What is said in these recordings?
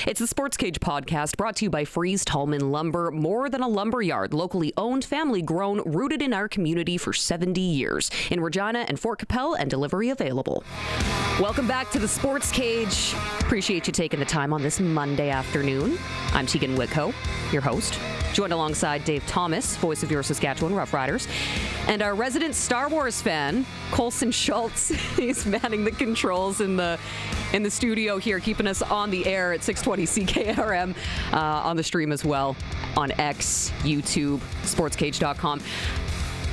It's the SportsCage podcast brought to you by Freeze Tallman Lumber. More than a lumber yard, locally owned, family grown, rooted in our community for 70 years. In Regina and Fort Capel, and delivery available. Welcome back to the SportsCage. Appreciate you taking the time on this Monday afternoon. I'm Teagan Witko, your host. Joined alongside Dave Thomas, voice of your Saskatchewan Roughriders, and our resident Star Wars fan, Colson Schultz. He's manning the controls in the studio here, keeping us on the air at 620 CKRM, on the stream as well, on X, YouTube, sportscage.com.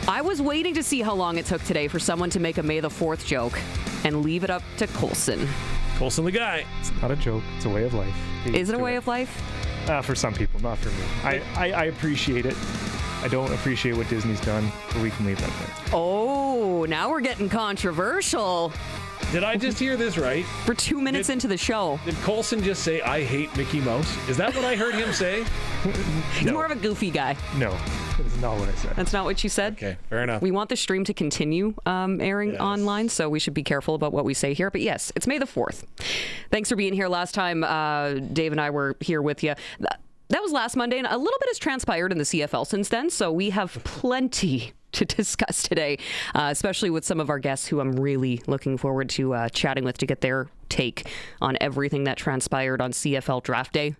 I was waiting to see how long it took today for someone to make a May the 4th joke and leave it up to Colson. Colson the guy. It's not a joke. It's a way of life. Is it a way of life? For some people, not for me. I appreciate it. I don't appreciate what Disney's done, but we can leave that there. Oh, now we're getting controversial. Did I just hear this right? We're 2 minutes into the show. Did Colson just say, I hate Mickey Mouse? Is that what I heard him say? He's more of a goofy guy. No, that's not what I said. That's not what you said? Okay, fair enough. We want the stream to continue airing online, so we should be careful about what we say here. But yes, it's May the 4th. Thanks for being here. Last time Dave and I were here with you, that was last Monday, and a little bit has transpired in the CFL since then, so we have plenty to discuss today, especially with some of our guests who I'm really looking forward to chatting with to get their take on everything that transpired on CFL Draft Day.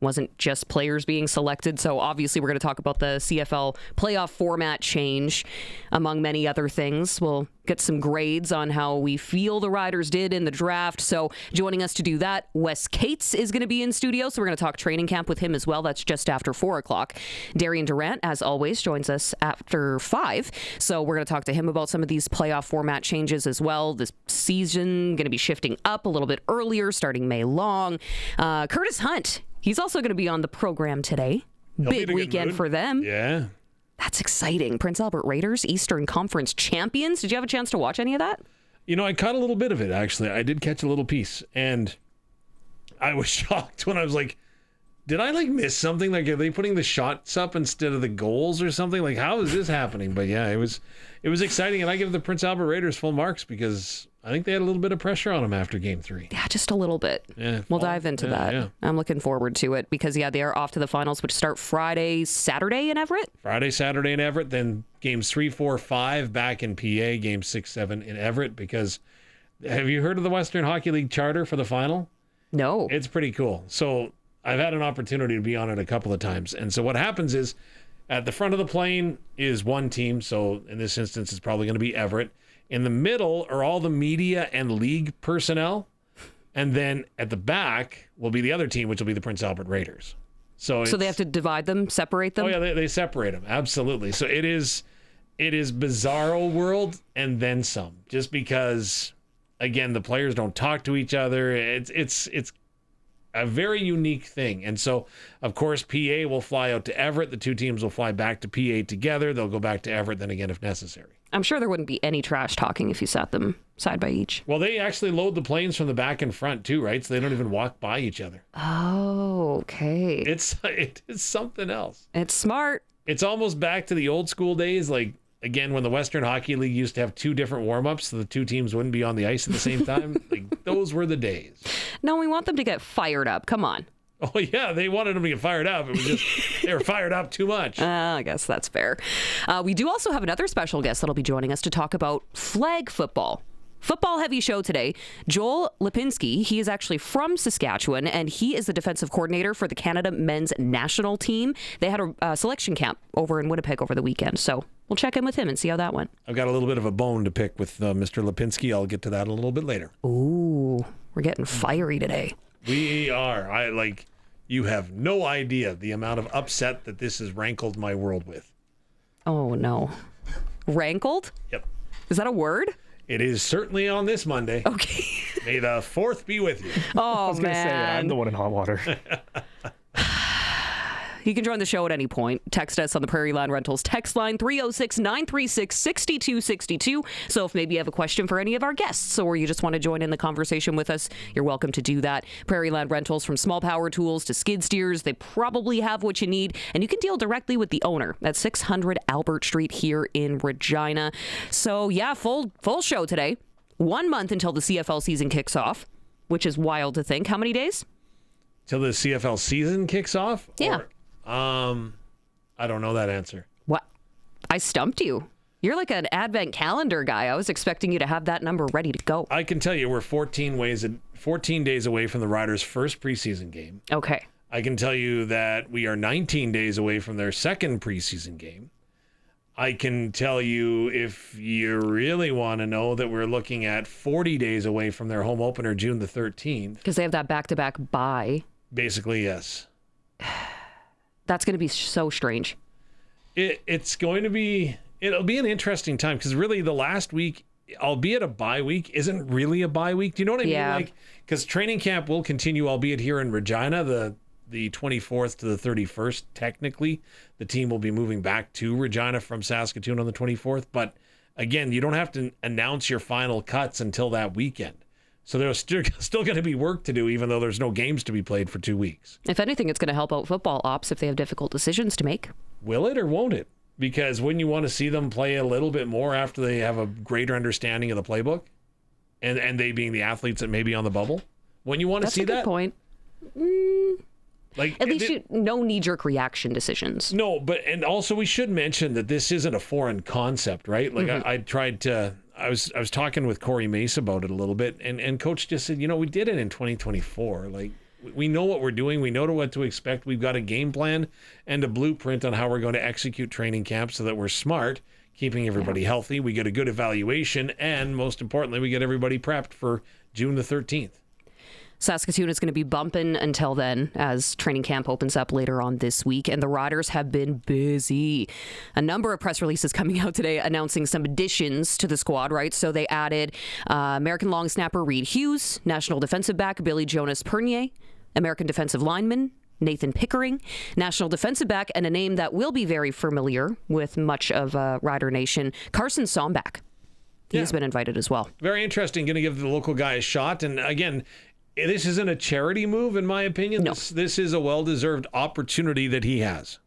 Wasn't just players being selected. So obviously we're going to talk about the CFL playoff format change, among many other things. We'll get some grades on how we feel the Riders did in the draft. So joining us to do that, Wes Cates is going to be in studio. So we're going to talk training camp with him as well. That's just after 4 o'clock. Darian Durant, as always, joins us after 5. So we're going to talk to him about some of these playoff format changes as well. This season going to be shifting up a little bit earlier, starting May long. Curtis Hunt, he's also going to be on the program today. Big weekend for them. Yeah. That's exciting. Prince Albert Raiders, Eastern Conference champions. Did you have a chance to watch any of that? You know, I caught a little bit of it, actually. I did catch a little piece, and I was shocked when I was like, did I, miss something? Like, are they putting the shots up instead of the goals or something? Like, how is this happening? But, yeah, it was exciting, and I give the Prince Albert Raiders full marks because I think they had a little bit of pressure on them after Game 3. Yeah, just a little bit. Yeah, we'll dive into that. Yeah. I'm looking forward to it because, they are off to the finals, which start Friday, Saturday in Everett? Friday, Saturday in Everett, then Games 3, 4, 5 back in PA, Games 6, 7 in Everett, because have you heard of the Western Hockey League charter for the final? No. It's pretty cool. So I've had an opportunity to be on it a couple of times. And so what happens is at the front of the plane is one team. So in this instance, it's probably going to be Everett. In the middle are all the media and league personnel. And then at the back will be the other team, which will be the Prince Albert Raiders. So they have to divide them, separate them? Oh, yeah, they separate them. Absolutely. So it is bizarro world and then some. Just because, again, the players don't talk to each other. It's a very unique thing. And so, of course, PA will fly out to Everett. The two teams will fly back to PA together. They'll go back to Everett then again if necessary. I'm sure there wouldn't be any trash talking if you sat them side by each. Well, they actually load the planes from the back and front too, right? So they don't even walk by each other. Oh, okay. It is something else. It's smart. It's almost back to the old school days, like, again, when the Western Hockey League used to have 2 different warm-ups so the 2 teams wouldn't be on the ice at the same time. Those were the days. No, we want them to get fired up. Come on. Oh, yeah, they wanted them to get fired up. It was just, they were fired up too much. I guess that's fair. We do also have another special guest that'll be joining us to talk about flag football. Football-heavy show today. Joel Lipinski, he is actually from Saskatchewan, and he is the defensive coordinator for the Canada men's national team. They had a selection camp over in Winnipeg over the weekend, so we'll check in with him and see how that went. I've got a little bit of a bone to pick with Mr. Lipinski. I'll get to that a little bit later. Ooh, we're getting fiery today. We are. You have no idea the amount of upset that this has rankled my world with. Oh, no. Rankled? Yep. Is that a word? It is certainly on this Monday. Okay. May the 4th be with you. Oh, I was going to say, I'm the one in hot water. You can join the show at any point. Text us on the Prairie Land Rentals text line 306-936-6262. So if maybe you have a question for any of our guests or you just want to join in the conversation with us, you're welcome to do that. Prairie Land Rentals, from small power tools to skid steers, they probably have what you need. And you can deal directly with the owner at 600 Albert Street here in Regina. So yeah, full show today. 1 month until the CFL season kicks off, which is wild to think. How many days? Till the CFL season kicks off? Yeah. I don't know that answer. What? I stumped you. You're like an advent calendar guy. I was expecting you to have that number ready to go. I can tell you we're 14 days away from the Riders' first preseason game. Okay. I can tell you that we are 19 days away from their second preseason game. I can tell you, if you really want to know, that we're looking at 40 days away from their home opener, June the 13th. Because they have that back-to-back bye. Basically, yes. That's going to be so strange. It'll be an interesting time, because really the last week, albeit a bye week, isn't really a bye week. Do you know what I mean? Like, because training camp will continue, albeit here in Regina, the 24th to the 31st. Technically, the team will be moving back to Regina from Saskatoon on the 24th. But again, you don't have to announce your final cuts until that weekend. So there's still going to be work to do, even though there's no games to be played for 2 weeks. If anything, it's going to help out football ops if they have difficult decisions to make. Will it or won't it? Because wouldn't you want to see them play a little bit more after they have a greater understanding of the playbook? And they being the athletes that may be on the bubble? Wouldn't you want to see that? That's a good point. Like, at least no knee-jerk reaction decisions. No, and also we should mention that this isn't a foreign concept, right? Like I was talking with Corey Mace about it a little bit, and Coach just said, we did it in 2024. Like, we know what we're doing. We know what to expect. We've got a game plan and a blueprint on how we're going to execute training camp so that we're smart, keeping everybody healthy. We get a good evaluation, and most importantly, we get everybody prepped for June the 13th. Saskatoon is going to be bumping until then as training camp opens up later on this week, and the Riders have been busy. A number of press releases coming out today announcing some additions to the squad, right? So they added American long snapper Reed Hughes, national defensive back Billy Jonas Pernier, American defensive lineman Nathan Pickering, national defensive back, and a name that will be very familiar with much of Rider Nation, Carson Sombach. He's been invited as well. Very interesting. Going to give the local guy a shot. And again, this isn't a charity move, in my opinion. No. This is a well-deserved opportunity that he has.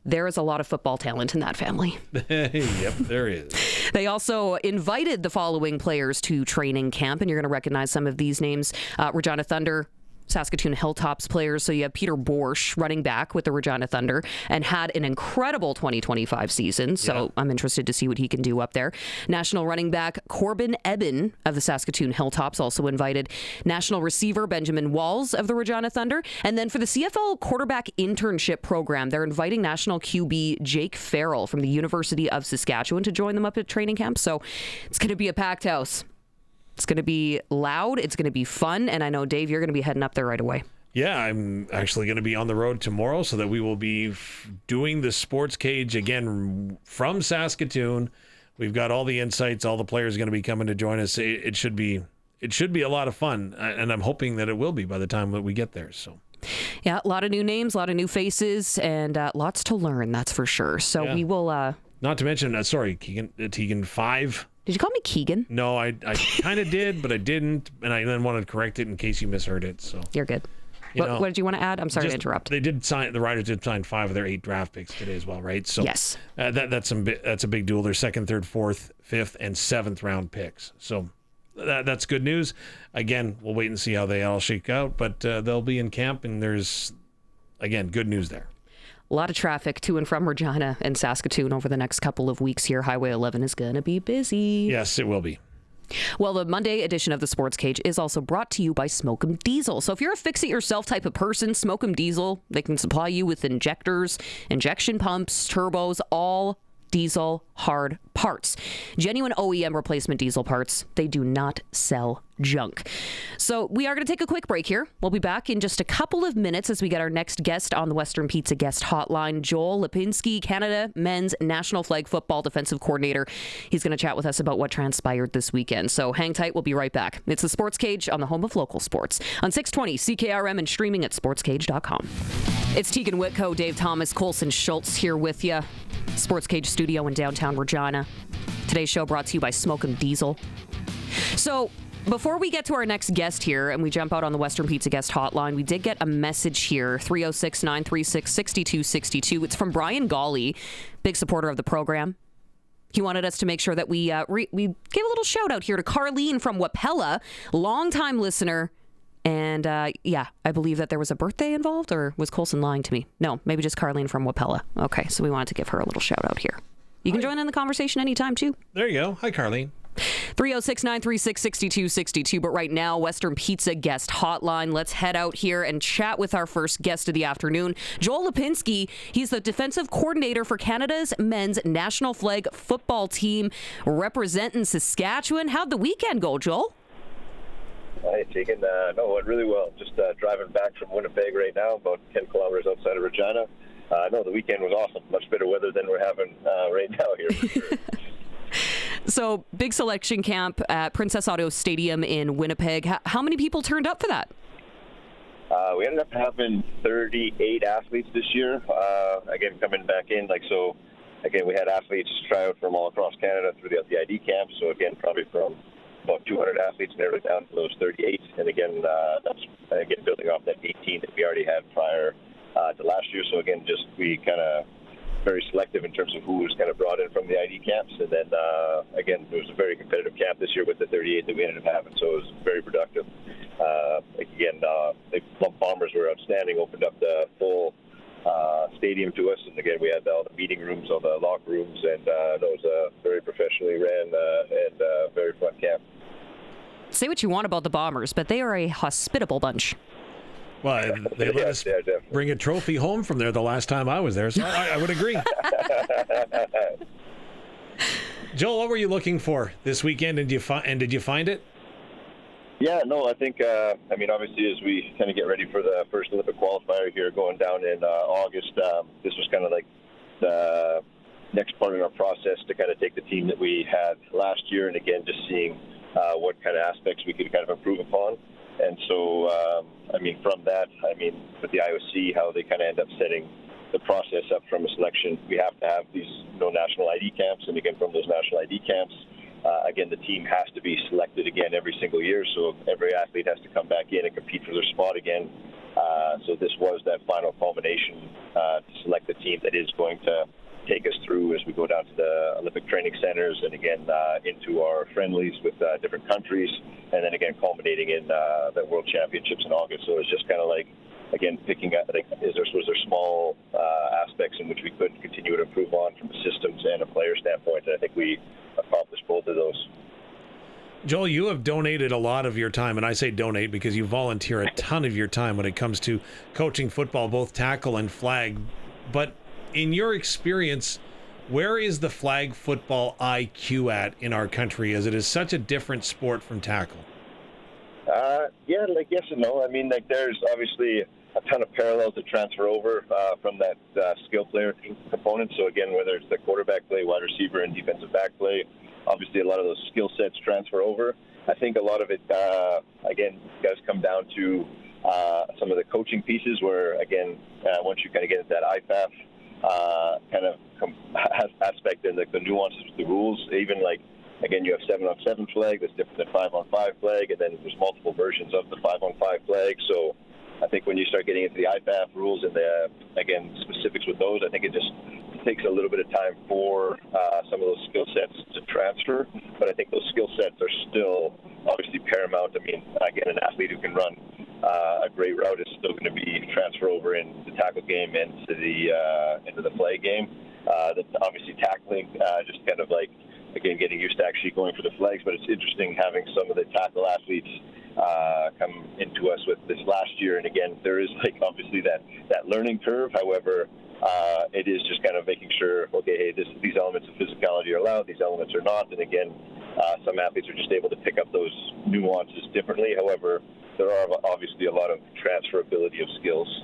There is a lot of football talent in that family. Yep, there is. They also invited the following players to training camp, and you're going to recognize some of these names. Regina Thunder, Saskatoon Hilltops players. So you have Peter Borsch, running back with the Regina Thunder, and had an incredible 2025 season. So I'm interested to see what he can do up there. National running back Corbin Eben of the Saskatoon Hilltops also invited. National receiver Benjamin Walls of the Regina Thunder. And then for the CFL quarterback internship program, they're inviting national QB Jake Farrell from the University of Saskatchewan to join them up at training camp. So it's going to be a packed house. It's going to be loud. It's going to be fun. And I know, Dave, you're going to be heading up there right away. Yeah, I'm actually going to be on the road tomorrow so that we will be doing the SportsCage again from Saskatoon. We've got all the insights. All the players are going to be coming to join us. It should be a lot of fun. And I'm hoping that it will be by the time that we get there. So. Yeah, a lot of new names, a lot of new faces, and lots to learn, that's for sure. So we will... Not to mention, Teagan 5... Did you call me Keegan? No, I kind of did, but I didn't, and I then wanted to correct it in case you misheard it. So you're good. What did you want to add? I'm sorry to interrupt. The Riders did sign 5 of their 8 draft picks today as well, right? So yes, that's a big deal. Their 2nd, 3rd, 4th, 5th, and 7th round picks. So that's good news. Again, we'll wait and see how they all shake out, but they'll be in camp, and there's again good news there. A lot of traffic to and from Regina and Saskatoon over the next couple of weeks here. Highway 11 is going to be busy. Yes, it will be. Well, the Monday edition of the Sports Cage is also brought to you by Smoke'em Diesel. So if you're a fix-it-yourself type of person, Smoke'em Diesel, they can supply you with injectors, injection pumps, turbos, all diesel hard parts. Genuine OEM replacement diesel parts. They do not sell junk. So we are going to take a quick break here. We'll be back in just a couple of minutes as we get our next guest on the Western Pizza Guest Hotline, Joel Lipinski, Canada Men's National Flag Football Defensive Coordinator. He's going to chat with us about what transpired this weekend. So hang tight. We'll be right back. It's the Sports Cage on the home of local sports on 620 CKRM and streaming at sportscage.com. It's Teagan Witko, Dave Thomas, Colson Schultz here with you. Sports Cage studio in downtown Regina. Today's show brought to you by Smoke'em Diesel. So before we get to our next guest here and we jump out on the Western Pizza Guest Hotline, we did get a message here, 306-936-6262. It's from Brian Gawley, big supporter of the program. He wanted us to make sure that we gave a little shout out here to Carlene from Wapella, longtime listener, And yeah, I believe that there was a birthday involved, or was Colson lying to me? No, maybe just Carlene from Wapella. Okay, so we wanted to give her a little shout out here. You can join in the conversation anytime, too. There you go. Hi, Carlene. 306-936-6262. But right now, Western Pizza guest hotline. Let's head out here and chat with our first guest of the afternoon, Joel Lipinski. He's the defensive coordinator for Canada's men's national flag football team representing Saskatchewan. How'd the weekend go, Joel? Hi, Teagan. No, it went really well. Just driving back from Winnipeg right now, about 10 kilometers outside of Regina. No, the weekend was awesome. Much better weather than we're having right now here, for sure. So, big selection camp at Princess Auto Stadium in Winnipeg. How many people turned up for that? We ended up having 38 athletes this year. Again, coming back in, again, we had athletes try out from all across Canada through the ID camps. So, again, probably from about 200 athletes narrowed it down to those 38. And again, that's building off that 18 that we already had prior to last year. So, again, we kind of very selective in terms of who was kind of brought in from the ID camps. And then, again, it was a very competitive camp this year with the 38 that we ended up having, so it was very productive. The Bombers were outstanding, opened up the full stadium to us, and again, we had all the meeting rooms, all the locker rooms, and it was a very professionally ran and very fun camp. Say what you want about the Bombers, but they are a hospitable bunch. Well, they let us bring a trophy home from there the last time I was there, so I would agree. Joel, what were you looking for this weekend, and did you find it? Yeah, no, I think, obviously as we kind of get ready for the first Olympic qualifier here going down in August, this was kind of like the next part in our process to kind of take the team that we had last year, and again, just seeing what kind of aspects we could kind of improve upon. And so, from that, with the IOC, how they kind of end up setting the process up from a selection, we have to have these national ID camps. And again, from those national ID camps, again, the team has to be selected again every single year. So every athlete has to come back in and compete for their spot again. So this was that final culmination to select the team that is going to take us through as we go down to the Olympic training centers and again into our friendlies with different countries, and then again culminating in the World Championships in August. So it's just kind of like, again, picking up, was there small aspects in which we could continue to improve on from a systems and a player standpoint, and I think we accomplished both of those. Joel, you have donated a lot of your time, and I say donate because you volunteer a ton of your time when it comes to coaching football, both tackle and flag. But in your experience, where is the flag football IQ at in our country, as it is such a different sport from tackle? Yes and no. There's obviously a ton of parallels that transfer over from that skill player component. So again, whether it's the quarterback play, wide receiver, and defensive back play, obviously a lot of those skill sets transfer over. I think a lot of it, again, does come down to some of the coaching pieces where, again, once you kind of get into that IFAF aspect and the nuances with the rules, even again, you have 7-on-7 flag that's different than 5-on-5 flag, and then there's multiple versions of the 5-on-5 flag. So I think when you start getting into the IFAF rules and the, again, specifics with those, I think it just takes a little bit of time for some of those skill sets to transfer. But I think those skill sets are still obviously paramount. Again, an athlete who can run a great route is still going to be transfer over in the tackle game and into the flag game. That's obviously tackling, just kind of again, getting used to actually going for the flags. But it's interesting having some of the tackle athletes come into us with this last year. And again, there is obviously that learning curve. However, it is just kind of making sure, okay, hey, these elements of physicality are allowed, these elements are not. And again, some athletes are just able to pick up those nuances differently. However, there are obviously a lot of transferability of skills.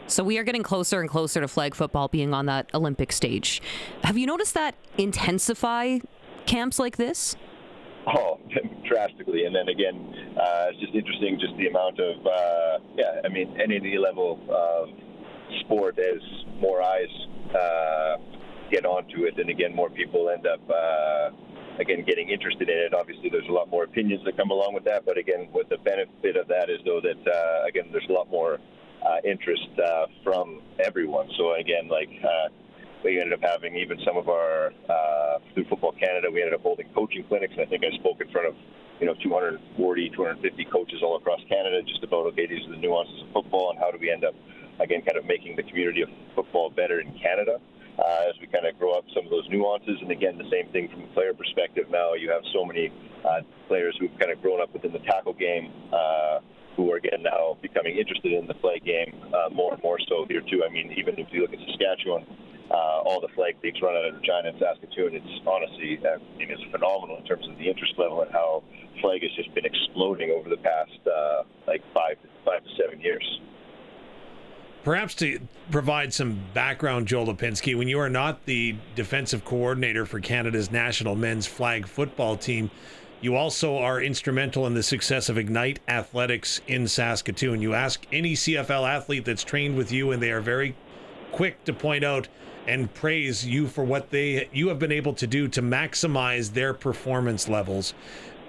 So we are getting closer and closer to flag football being on that Olympic stage. Have you noticed that intensify camps like this? Oh, drastically. And then again, it's just interesting, just the amount of, any level of sport, as more eyes get onto it, and again, more people end up, getting interested in it. Obviously, there's a lot more opinions that come along with that, but again, what the benefit of that is, though, that, there's a lot more interest from everyone. So again, we ended up having even some of our, through Football Canada, we ended up holding coaching clinics. And I think I spoke in front of, 240, 250 coaches all across Canada just about, okay, these are the nuances of football and how do we end up, again, kind of making the community of football better in Canada as we kind of grow up some of those nuances. And again, the same thing from a player perspective now. You have so many players who've kind of grown up within the tackle game who are, again, now becoming interested in the flag game more and more so here, too. I mean, even if you look at Saskatchewan, all the flag leagues run out of Regina and Saskatoon. It's honestly, it's phenomenal in terms of the interest level and how flag has just been exploding over the past, 5 to 7 years. Perhaps to provide some background, Joel Lipinski, when you are not the defensive coordinator for Canada's national men's flag football team, you also are instrumental in the success of Ignite Athletics in Saskatoon. You ask any CFL athlete that's trained with you, and they are very quick to point out and praise you for what you have been able to do to maximize their performance levels.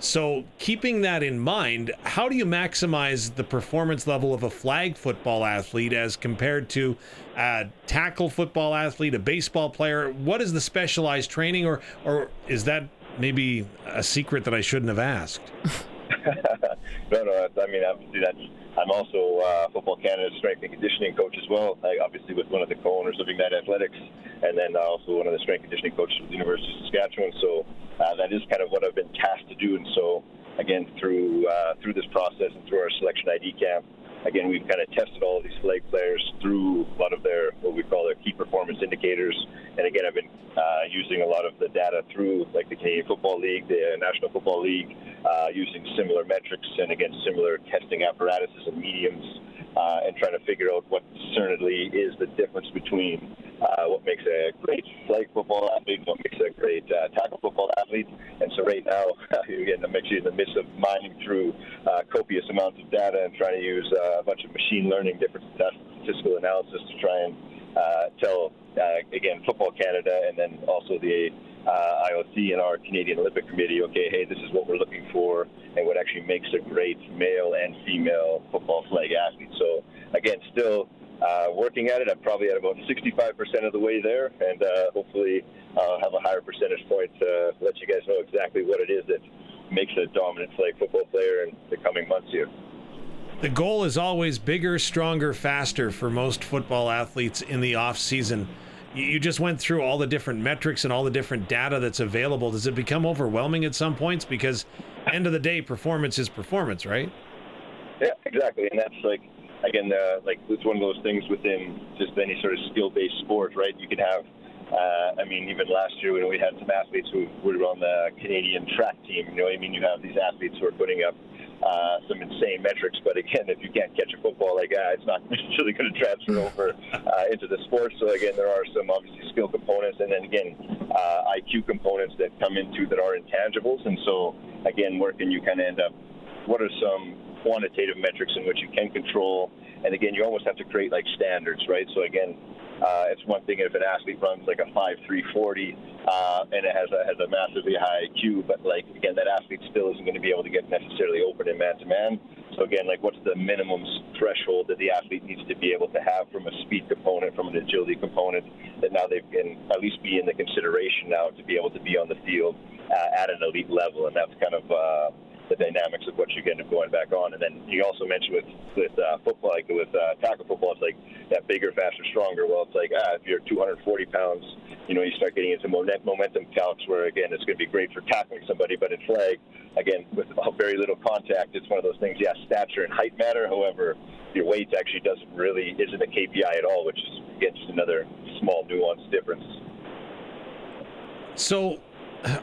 So keeping that in mind, how do you maximize the performance level of a flag football athlete as compared to a tackle football athlete, a baseball player? What is the specialized training, or is that maybe a secret that I shouldn't have asked? No, I mean, obviously I'm also Football Canada's strength and conditioning coach as well, obviously with one of the co-owners of Ignite Athletics, and then also one of the strength and conditioning coaches at the University of Saskatchewan. So that is kind of what I've been tasked to do. And so, again, through this process and through our selection ID camp, again, we've kind of tested all of these flag players through a lot of their, what we call their key performance indicators. And again, I've been using a lot of the data through like the Canadian Football League, the National Football League, using similar metrics and again, similar testing apparatuses and mediums, and trying to figure out what discernibly is the difference between what makes a great flag football athlete and what makes a great tackle football athlete. And so right now, again, I'm actually in the midst of mining through copious amounts of data and trying to use a bunch of machine learning, different statistical analysis to try and tell, again, Football Canada and then also the IOC and our Canadian Olympic Committee, okay, hey, this is what we're looking for and what actually makes a great male and female football flag athlete. So, again, still working at it. I'm probably at about 65% of the way there, and hopefully I'll have a higher percentage point to let you guys know exactly what it is that makes a dominant flag football player in the coming months here. The goal is always bigger, stronger, faster for most football athletes in the off season. You just went through all the different metrics and all the different data that's available. Does it become overwhelming at some points? Because end of the day, performance is performance, right? Yeah, exactly. And that's like, again, it's one of those things within just any sort of skill-based sport, right? You could have, even last year when we had some athletes who were on the Canadian track team, you have these athletes who are putting up some insane metrics, but again, if you can't catch a football, it's not necessarily going to transfer over into the sport. So again, there are some obviously skill components, and then again, IQ components that come into that are intangibles. And so again, where can you kind of end up? What are some quantitative metrics in which you can control? And again, you almost have to create like standards, right? So again, it's one thing if an athlete runs like a 5.340 and it has a massively high IQ, but again, that athlete still isn't going to be able to get necessarily open in man-to-man. So again, what's the minimum threshold that the athlete needs to be able to have from a speed component, from an agility component, that now they can at least be in the consideration now to be able to be on the field at an elite level, and that's kind of the dynamics of what you end up going back on. And then you also mentioned with football, with tackle football, it's that bigger, faster, stronger. Well, it's if you're 240 pounds, you start getting into momentum calcs where, again, it's going to be great for tackling somebody. But in flag, again, with very little contact, it's one of those things, stature and height matter. However, your weight actually isn't a KPI at all, which is, again, just another small nuanced difference. So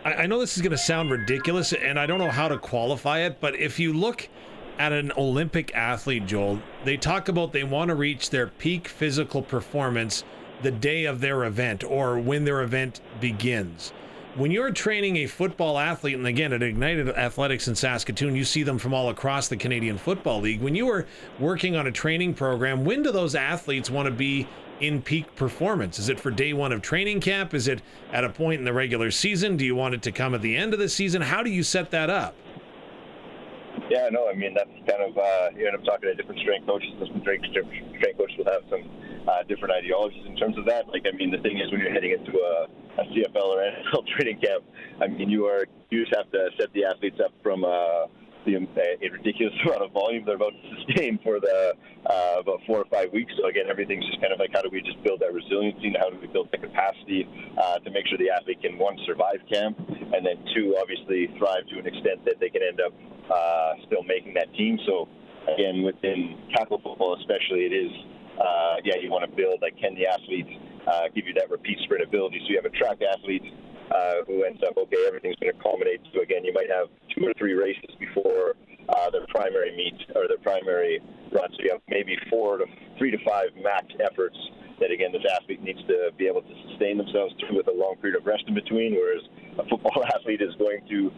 I know this is going to sound ridiculous, and I don't know how to qualify it, but if you look at an Olympic athlete, Joel, they talk about they want to reach their peak physical performance the day of their event or when their event begins. When you're training a football athlete, and again, at Ignited Athletics in Saskatoon, you see them from all across the Canadian Football League. When you are working on a training program, when do those athletes want to be in peak performance? Is it for day one of training camp? Is it at a point in the regular season? Do you want it to come at the end of the season? How do you set that up? Yeah, no, I mean, that's kind of, you end up talking to different strength coaches. Some strength coaches will have some different ideologies in terms of that. Like, I mean, the thing is, when you're heading into a CFL or NFL training camp, I mean, you just have to set the athletes up from a ridiculous amount of volume they're about to sustain for about 4 or 5 weeks. So again, everything's just kind of like, how do we just build that resiliency, and how do we build the capacity to make sure the athlete can, one, survive camp, and then two, obviously thrive to an extent that they can end up still making that team. So again, within tackle football especially, it is you want to build, like, can the athlete give you that repeat sprint ability? So you have a track athlete who ends up, okay, everything's going to culminate to, again, you might have 2 or 3 races before their primary meet or their primary run. So you have maybe 3 to 5 max efforts that, again, this athlete needs to be able to sustain themselves through with a long period of rest in between, whereas a football athlete is going to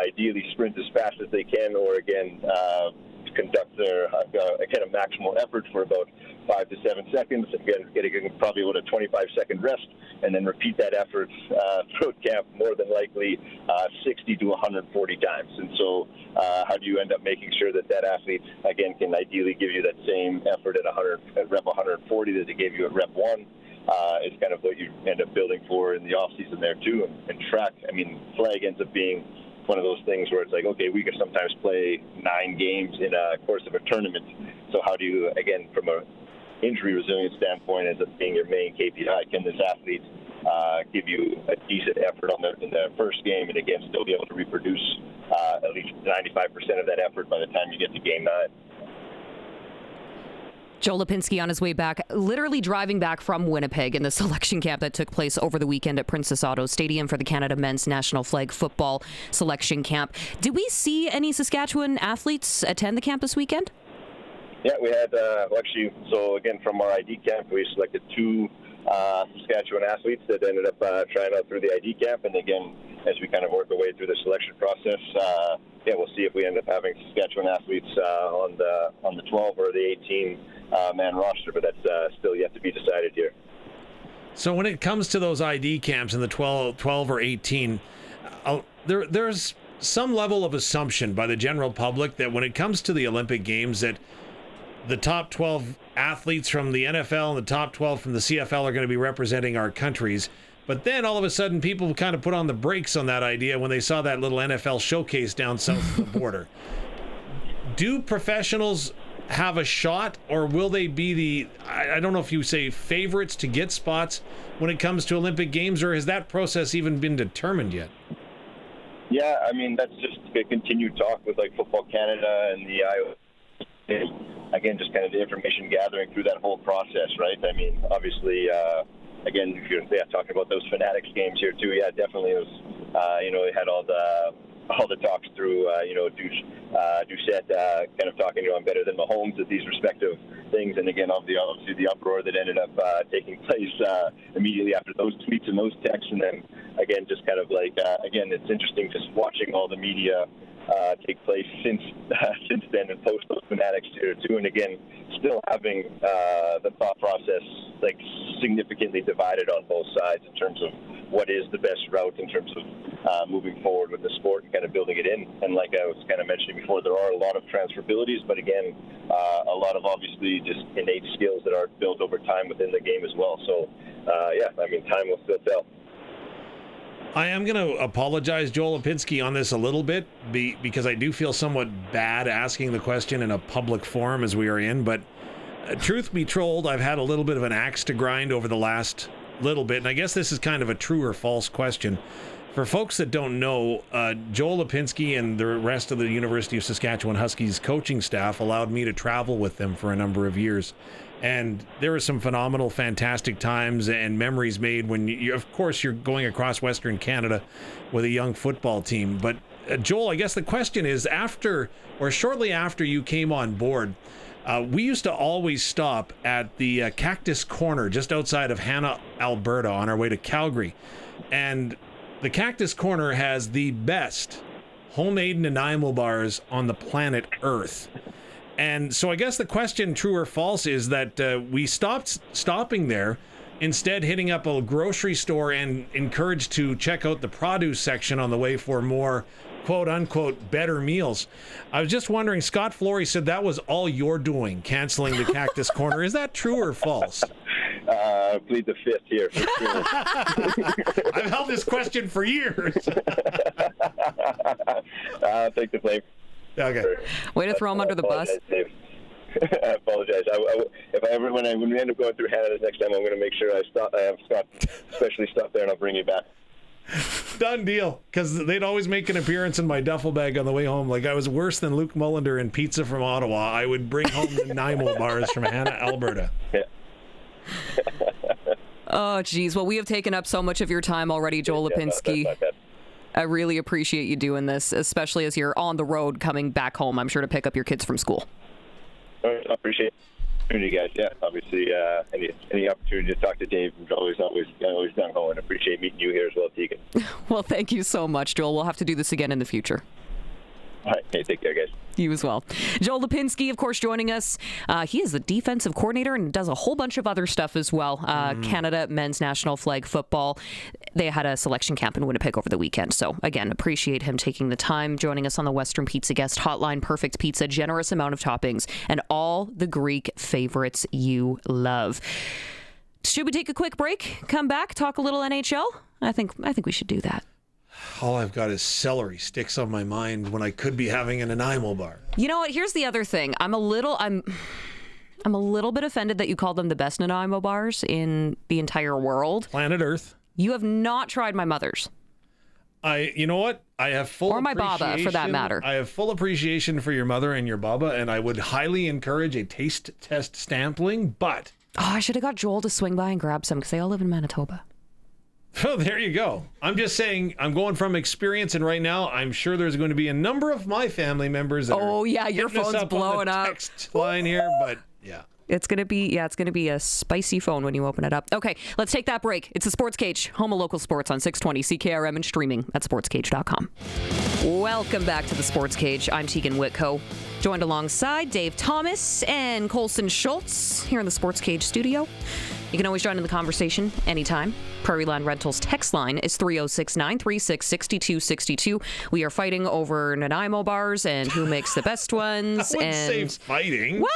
ideally sprint as fast as they can, or, again, conduct their kind of maximal effort for about 5 to 7 seconds, again, getting probably about a 25-second rest, and then repeat that effort throughout camp, more than likely 60 to 140 times. And so how do you end up making sure that athlete, again, can ideally give you that same effort at rep 140 that they gave you at rep 1? Is kind of what you end up building for in the off-season there, too. And track, I mean, flag ends up being one of those things where it's like, okay, we can sometimes play 9 games in a course of a tournament. So how do you, again, from a injury resilience standpoint, ends up being your main KPI? Can this athlete give you a decent effort in the first game, and again, still be able to reproduce at least 95% of that effort by the time you get to game 9? Joel Lipinski on his way back, literally driving back from Winnipeg in the selection camp that took place over the weekend at Princess Auto Stadium for the Canada Men's National Flag Football Selection Camp. Did we see any Saskatchewan athletes attend the camp this weekend? Yeah, we had, actually, so again, from our ID camp, we selected 2 Saskatchewan athletes that ended up trying out through the ID camp. And again, as we kind of work our way through the selection process, we'll see if we end up having Saskatchewan athletes on the 12 or the 18-man roster, but that's still yet to be decided here. So when it comes to those ID camps in the 12 or 18, there's some level of assumption by the general public that when it comes to the Olympic Games, that the top 12 athletes from the NFL and the top 12 from the CFL are going to be representing our countries. But then all of a sudden, people kind of put on the brakes on that idea when they saw that little NFL showcase down south of the border. Do professionals have a shot, or will they be I don't know if you say favorites to get spots when it comes to Olympic Games, or has that process even been determined yet? Yeah, I mean, that's just a continued talk with, like, Football Canada and the Iowa. Again, just kind of the information gathering through that whole process, right? I mean, obviously, again, if you're talking about those Fanatics games here too, yeah, definitely it was, they had all the talks through, Doucette kind of talking, I'm better than Mahomes at these respective things. And again, obviously the uproar that ended up taking place immediately after those tweets and those texts. And then, again, just kind of like, again, it's interesting just watching all the media take place since then and post those Fanatics here too. And again, still having the thought process, like, significantly divided on both sides in terms of what is the best route in terms of moving forward with the sport and kind of building it in. And like I was kind of mentioning before, there are a lot of transferabilities, but again, a lot of obviously just innate skills that are built over time within the game as well. So, time will still tell. I am going to apologize, Joel Lipinski, on this a little bit because I do feel somewhat bad asking the question in a public forum as we are in. But truth be told, I've had a little bit of an axe to grind over the last little bit. And I guess this is kind of a true or false question. For folks that don't know, Joel Lipinski and the rest of the University of Saskatchewan Huskies coaching staff allowed me to travel with them for a number of years. And there were some phenomenal, fantastic times and memories made when of course, you're going across Western Canada with a young football team. But Joel, I guess the question is, after or shortly after you came on board, we used to always stop at the Cactus Corner just outside of Hanna, Alberta, on our way to Calgary. And the Cactus Corner has the best homemade Nanaimo bars on the planet Earth. And so I guess the question, true or false, is that we stopped stopping there, instead hitting up a grocery store and encouraged to check out the produce section on the way for more quote unquote better meals. I was just wondering, Scott Flory said that was all you're doing, canceling the Cactus Corner. Is that true or false? Plead the fifth here. For sure. I've held this question for years. I'll take the blame. Okay. Way to throw him under the bus. Dave. I apologize. When we end up going through Canada next time, I'm going to make sure I have Scott especially stop there, and I'll bring you back. Done deal. Because they'd always make an appearance in my duffel bag on the way home. Like I was worse than Luke Mullender and pizza from Ottawa. I would bring home the Nanaimo bars from Hannah, Alberta. Yeah. Oh, geez. Well, we have taken up so much of your time already, Joel Lipinski. Not bad. I really appreciate you doing this, especially as you're on the road coming back home, I'm sure, to pick up your kids from school. I appreciate you guys. Yeah, obviously, any opportunity to talk to Dave is always done. And appreciate meeting you here as well, Teagan. Well, thank you so much, Joel. We'll have to do this again in the future. All right, hey, take care, guys. You as well. Joel Lipinski, of course, joining us. He is the defensive coordinator and does a whole bunch of other stuff as well. Canada men's national flag football. They had a selection camp in Winnipeg over the weekend. So, again, appreciate him taking the time, joining us on the Western Pizza Guest Hotline. Perfect pizza, generous amount of toppings, and all the Greek favorites you love. Should we take a quick break, come back, talk a little NHL? I think we should do that. All I've got is celery sticks on my mind when I could be having an Nanaimo bar. You know what? Here's the other thing. I'm a little bit offended that you called them the best Nanaimo bars in the entire world. Planet Earth. You have not tried my mother's. You know what? I have full or my baba, for that matter. I have full appreciation for your mother and your baba, and I would highly encourage a taste test sampling, but... Oh, I should have got Joel to swing by and grab some because they all live in Manitoba. Oh, there you go. I'm just saying, I'm going from experience, and right now, I'm sure there's going to be a number of my family members that your phone's blowing up. Text line here, but yeah. It's going to be a spicy phone when you open it up. Okay, let's take that break. It's the Sports Cage, home of local sports on 620 CKRM and streaming at sportscage.com. Welcome back to the Sports Cage. I'm Teagan Witko, joined alongside Dave Thomas and Colson Schultz here in the Sports Cage studio. You can always join in the conversation anytime. Prairie Land Rentals text line is 306-936-6262. We are fighting over Nanaimo bars and who makes the best ones. I wouldn't say fighting. Well,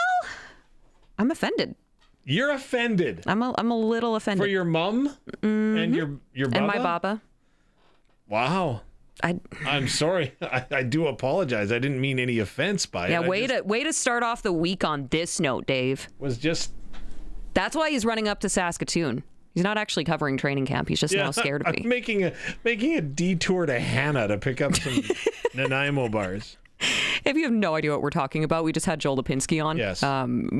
I'm offended. You're offended. I'm a little offended. For your mum and your baba? And my baba. Wow. I'm sorry. I do apologize. I didn't mean any offense by it. Yeah, way to start off the week on this note, Dave. Was just... That's why he's running up to Saskatoon. He's not actually covering training camp. He's just now scared of me. I'm making a detour to Hannah to pick up some Nanaimo bars. If you have no idea what we're talking about, we just had Joel Lipinski on. Yes.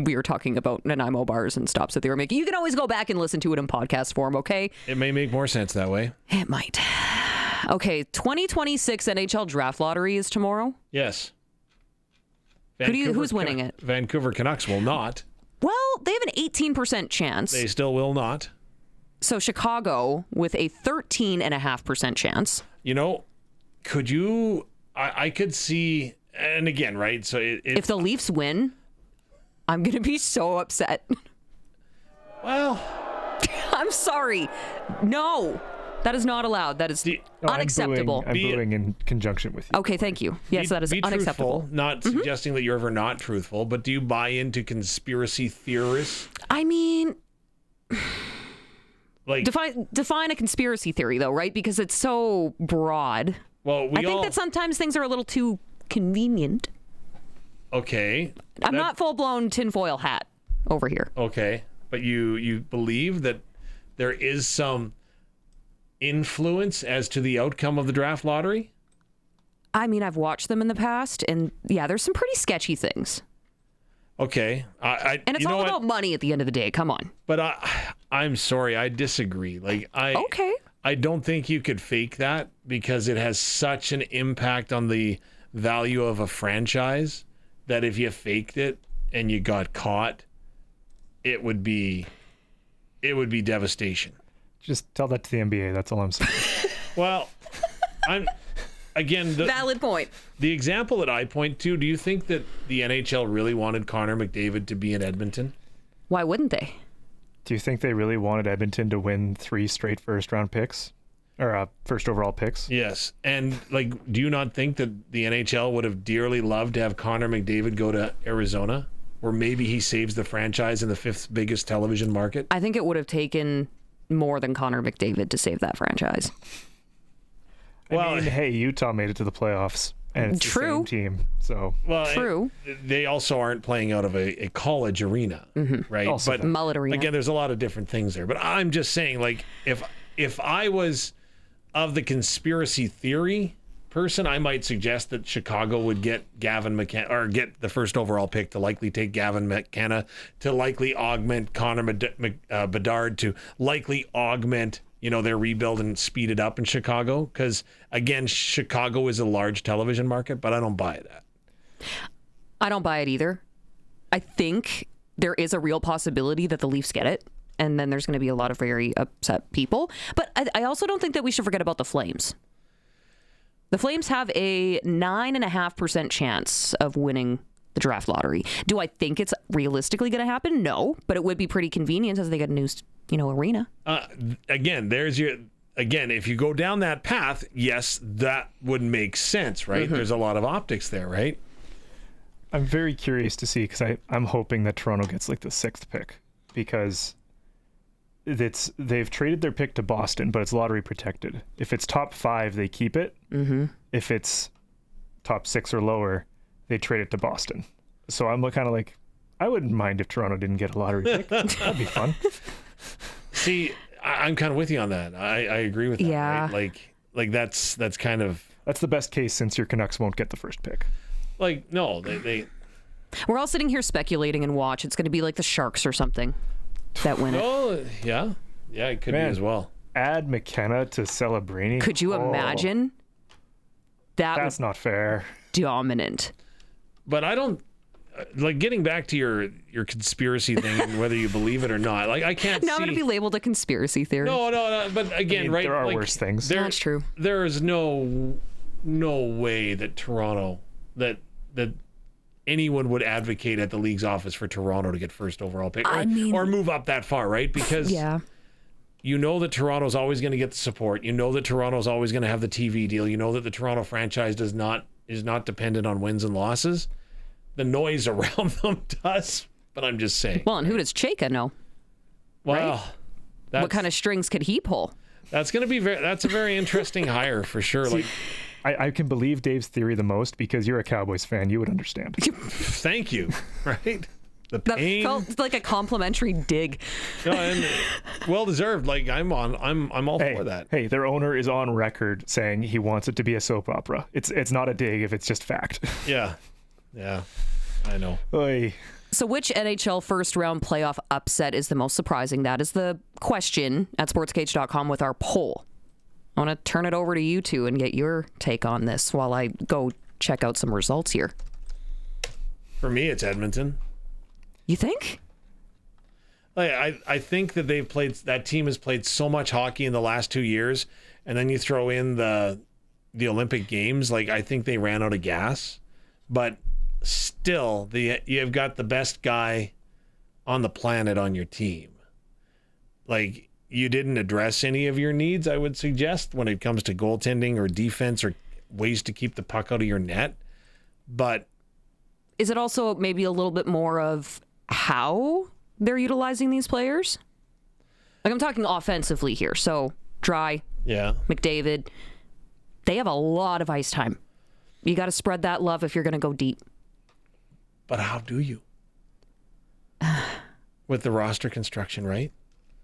We were talking about Nanaimo bars and stops that they were making. You can always go back and listen to it in podcast form, okay? It may make more sense that way. It might. Okay, 2026 NHL Draft Lottery is tomorrow. Yes. Who's winning it? Vancouver Canucks will not. Well, they have an 18% chance. They still will not. So Chicago with a 13.5% chance. You know, could you... I could see... And again, right? So if the Leafs win, I'm going to be so upset. Well... I'm sorry. No. That is not allowed. That is unacceptable. I'm booing in conjunction with you. Okay, thank you. Yes, that is unacceptable. Truthful, not suggesting that you're ever not truthful, but do you buy into conspiracy theorists? I mean, like define a conspiracy theory, though, right? Because it's so broad. Well, I think that sometimes things are a little too convenient. Okay. I'm not full-blown tinfoil hat over here. Okay, but you believe that there is some influence as to the outcome of the draft lottery? I mean, I've watched them in the past, and yeah, there's some pretty sketchy things. Okay. And it's all about money at the end of the day. Come on. But I'm sorry, I disagree. Okay. I don't think you could fake that because it has such an impact on the value of a franchise that if you faked it and you got caught, it would be devastation. Just tell that to the NBA. That's all I'm saying. Well, valid point. The example that I point to, do you think that the NHL really wanted Connor McDavid to be in Edmonton? Why wouldn't they? Do you think they really wanted Edmonton to win 3 straight first-round picks or first overall picks. Yes. And like, do you not think that the NHL would have dearly loved to have Connor McDavid go to Arizona, where maybe he saves the franchise in the 5th biggest television market? I think it would have taken more than Connor McDavid to save that franchise. I mean, hey, Utah made it to the playoffs, and it's True. the same team. So True. They also aren't playing out of a college arena, right? Also But Mullet arena. again, there's a lot of different things there. But I'm just saying, like, if I was of the conspiracy theory person, I might suggest that Chicago would get Gavin McKenna, or get the first overall pick to likely take Gavin McKenna, to likely augment Connor Bedard, to likely augment, their rebuild and speed it up in Chicago. Because again, Chicago is a large television market, but I don't buy that. I don't buy it either. I think there is a real possibility that the Leafs get it, and then there's going to be a lot of very upset people. But I also don't think that we should forget about the Flames. The Flames have a 9.5% chance of winning the draft lottery. Do I think it's realistically going to happen? No, but it would be pretty convenient as they get a new, arena. Again, if you go down that path, yes, that would make sense, right? There's a lot of optics there, right? I'm very curious to see, because I'm hoping that Toronto gets like the 6th pick, because they've traded their pick to Boston, but it's lottery protected. If it's top 5, they keep it. If it's top 6 or lower, they trade it to Boston. So I'm kind of like, I wouldn't mind if Toronto didn't get a lottery pick. That'd be fun. See, I'm kind of with you on that. I agree with that. Yeah. Right? Like that's kind of, That's the best case, since your Canucks won't get the first pick. like, no, they We're all sitting here speculating and watch. It's going to be like the Sharks or something that win it. oh yeah, it could be as well. Add McKenna to Celebrini. Could you imagine? That's not fair. Dominant. But I don't like, getting back to your conspiracy thing and whether you believe it or not. Like, I can't. Now I'm going to be labeled a conspiracy theory. No. But again, right? There are like, worse things. That's true. There is no way that Toronto, that anyone would advocate at the league's office for Toronto to get first overall pick, or move up that far, right? Because you know that Toronto's always going to get the support. You know that Toronto's always going to have the TV deal. You know that the Toronto franchise is not dependent on wins and losses. The noise around them does, but I'm just saying. Well, and who does Teagan know? Well, What kind of strings could he pull? That's going to be that's a very interesting hire for sure. Like, I can believe Dave's theory the most, because you're a Cowboys fan. You would understand. thank you. Right? The That pain. felt like a complimentary dig. No, and well deserved. Like, I'm all for that. Hey, their owner is on record saying he wants it to be a soap opera. It's not a dig if it's just fact. Yeah, I know. Oy. So which NHL first round playoff upset is the most surprising? That is the question at sportscage.com with our poll. I want to turn it over to you two and get your take on this while I go check out some results here. For me, it's Edmonton. You think? I think that that team has played so much hockey in the last 2 years, and then you throw in the Olympic Games. Like, I think they ran out of gas, but still, you've got the best guy on the planet on your team. Like, you didn't address any of your needs, I would suggest, when it comes to goaltending or defense or ways to keep the puck out of your net. But is it also maybe a little bit more of how they're utilizing these players? Like, I'm talking offensively here. So Dry, McDavid, they have a lot of ice time. You got to spread that love if you're going to go deep. But how do you? With the roster construction, right?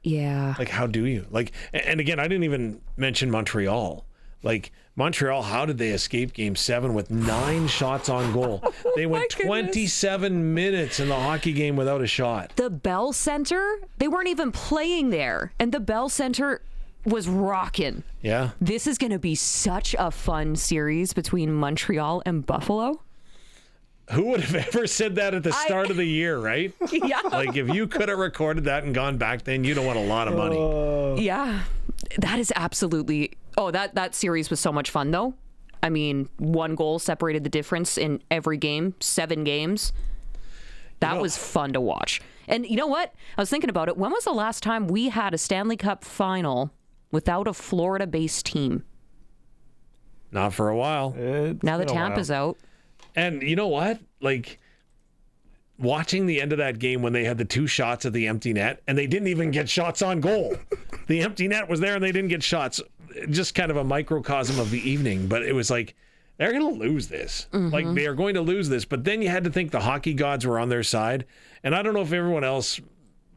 Yeah. Like, how do you? Like, and again, I didn't even mention Montreal. Like, Montreal, how did they escape Game 7 with 9 shots on goal? They went 27 minutes in the hockey game without a shot. The Bell Center, they weren't even playing there. And the Bell Center was rocking. Yeah. This is going to be such a fun series between Montreal and Buffalo. Who would have ever said that at the start of the year, right? Yeah. Like, if you could have recorded that and gone back then, you'd have won a lot of money. Yeah. That is absolutely... Oh, that series was so much fun, though. I mean, 1 goal separated the difference in every game, 7 games. That was fun to watch. And you know what? I was thinking about it. When was the last time we had a Stanley Cup final without a Florida-based team. Not for a while. Now that Tampa's out. And you know what? Like, watching the end of that game when they had the 2 shots at the empty net, and they didn't even get shots on goal. The empty net was there, and they didn't get shots. Just kind of a microcosm of the evening. But it was like, they're going to lose this. Like, they are going to lose this. But then you had to think the hockey gods were on their side. And I don't know if everyone else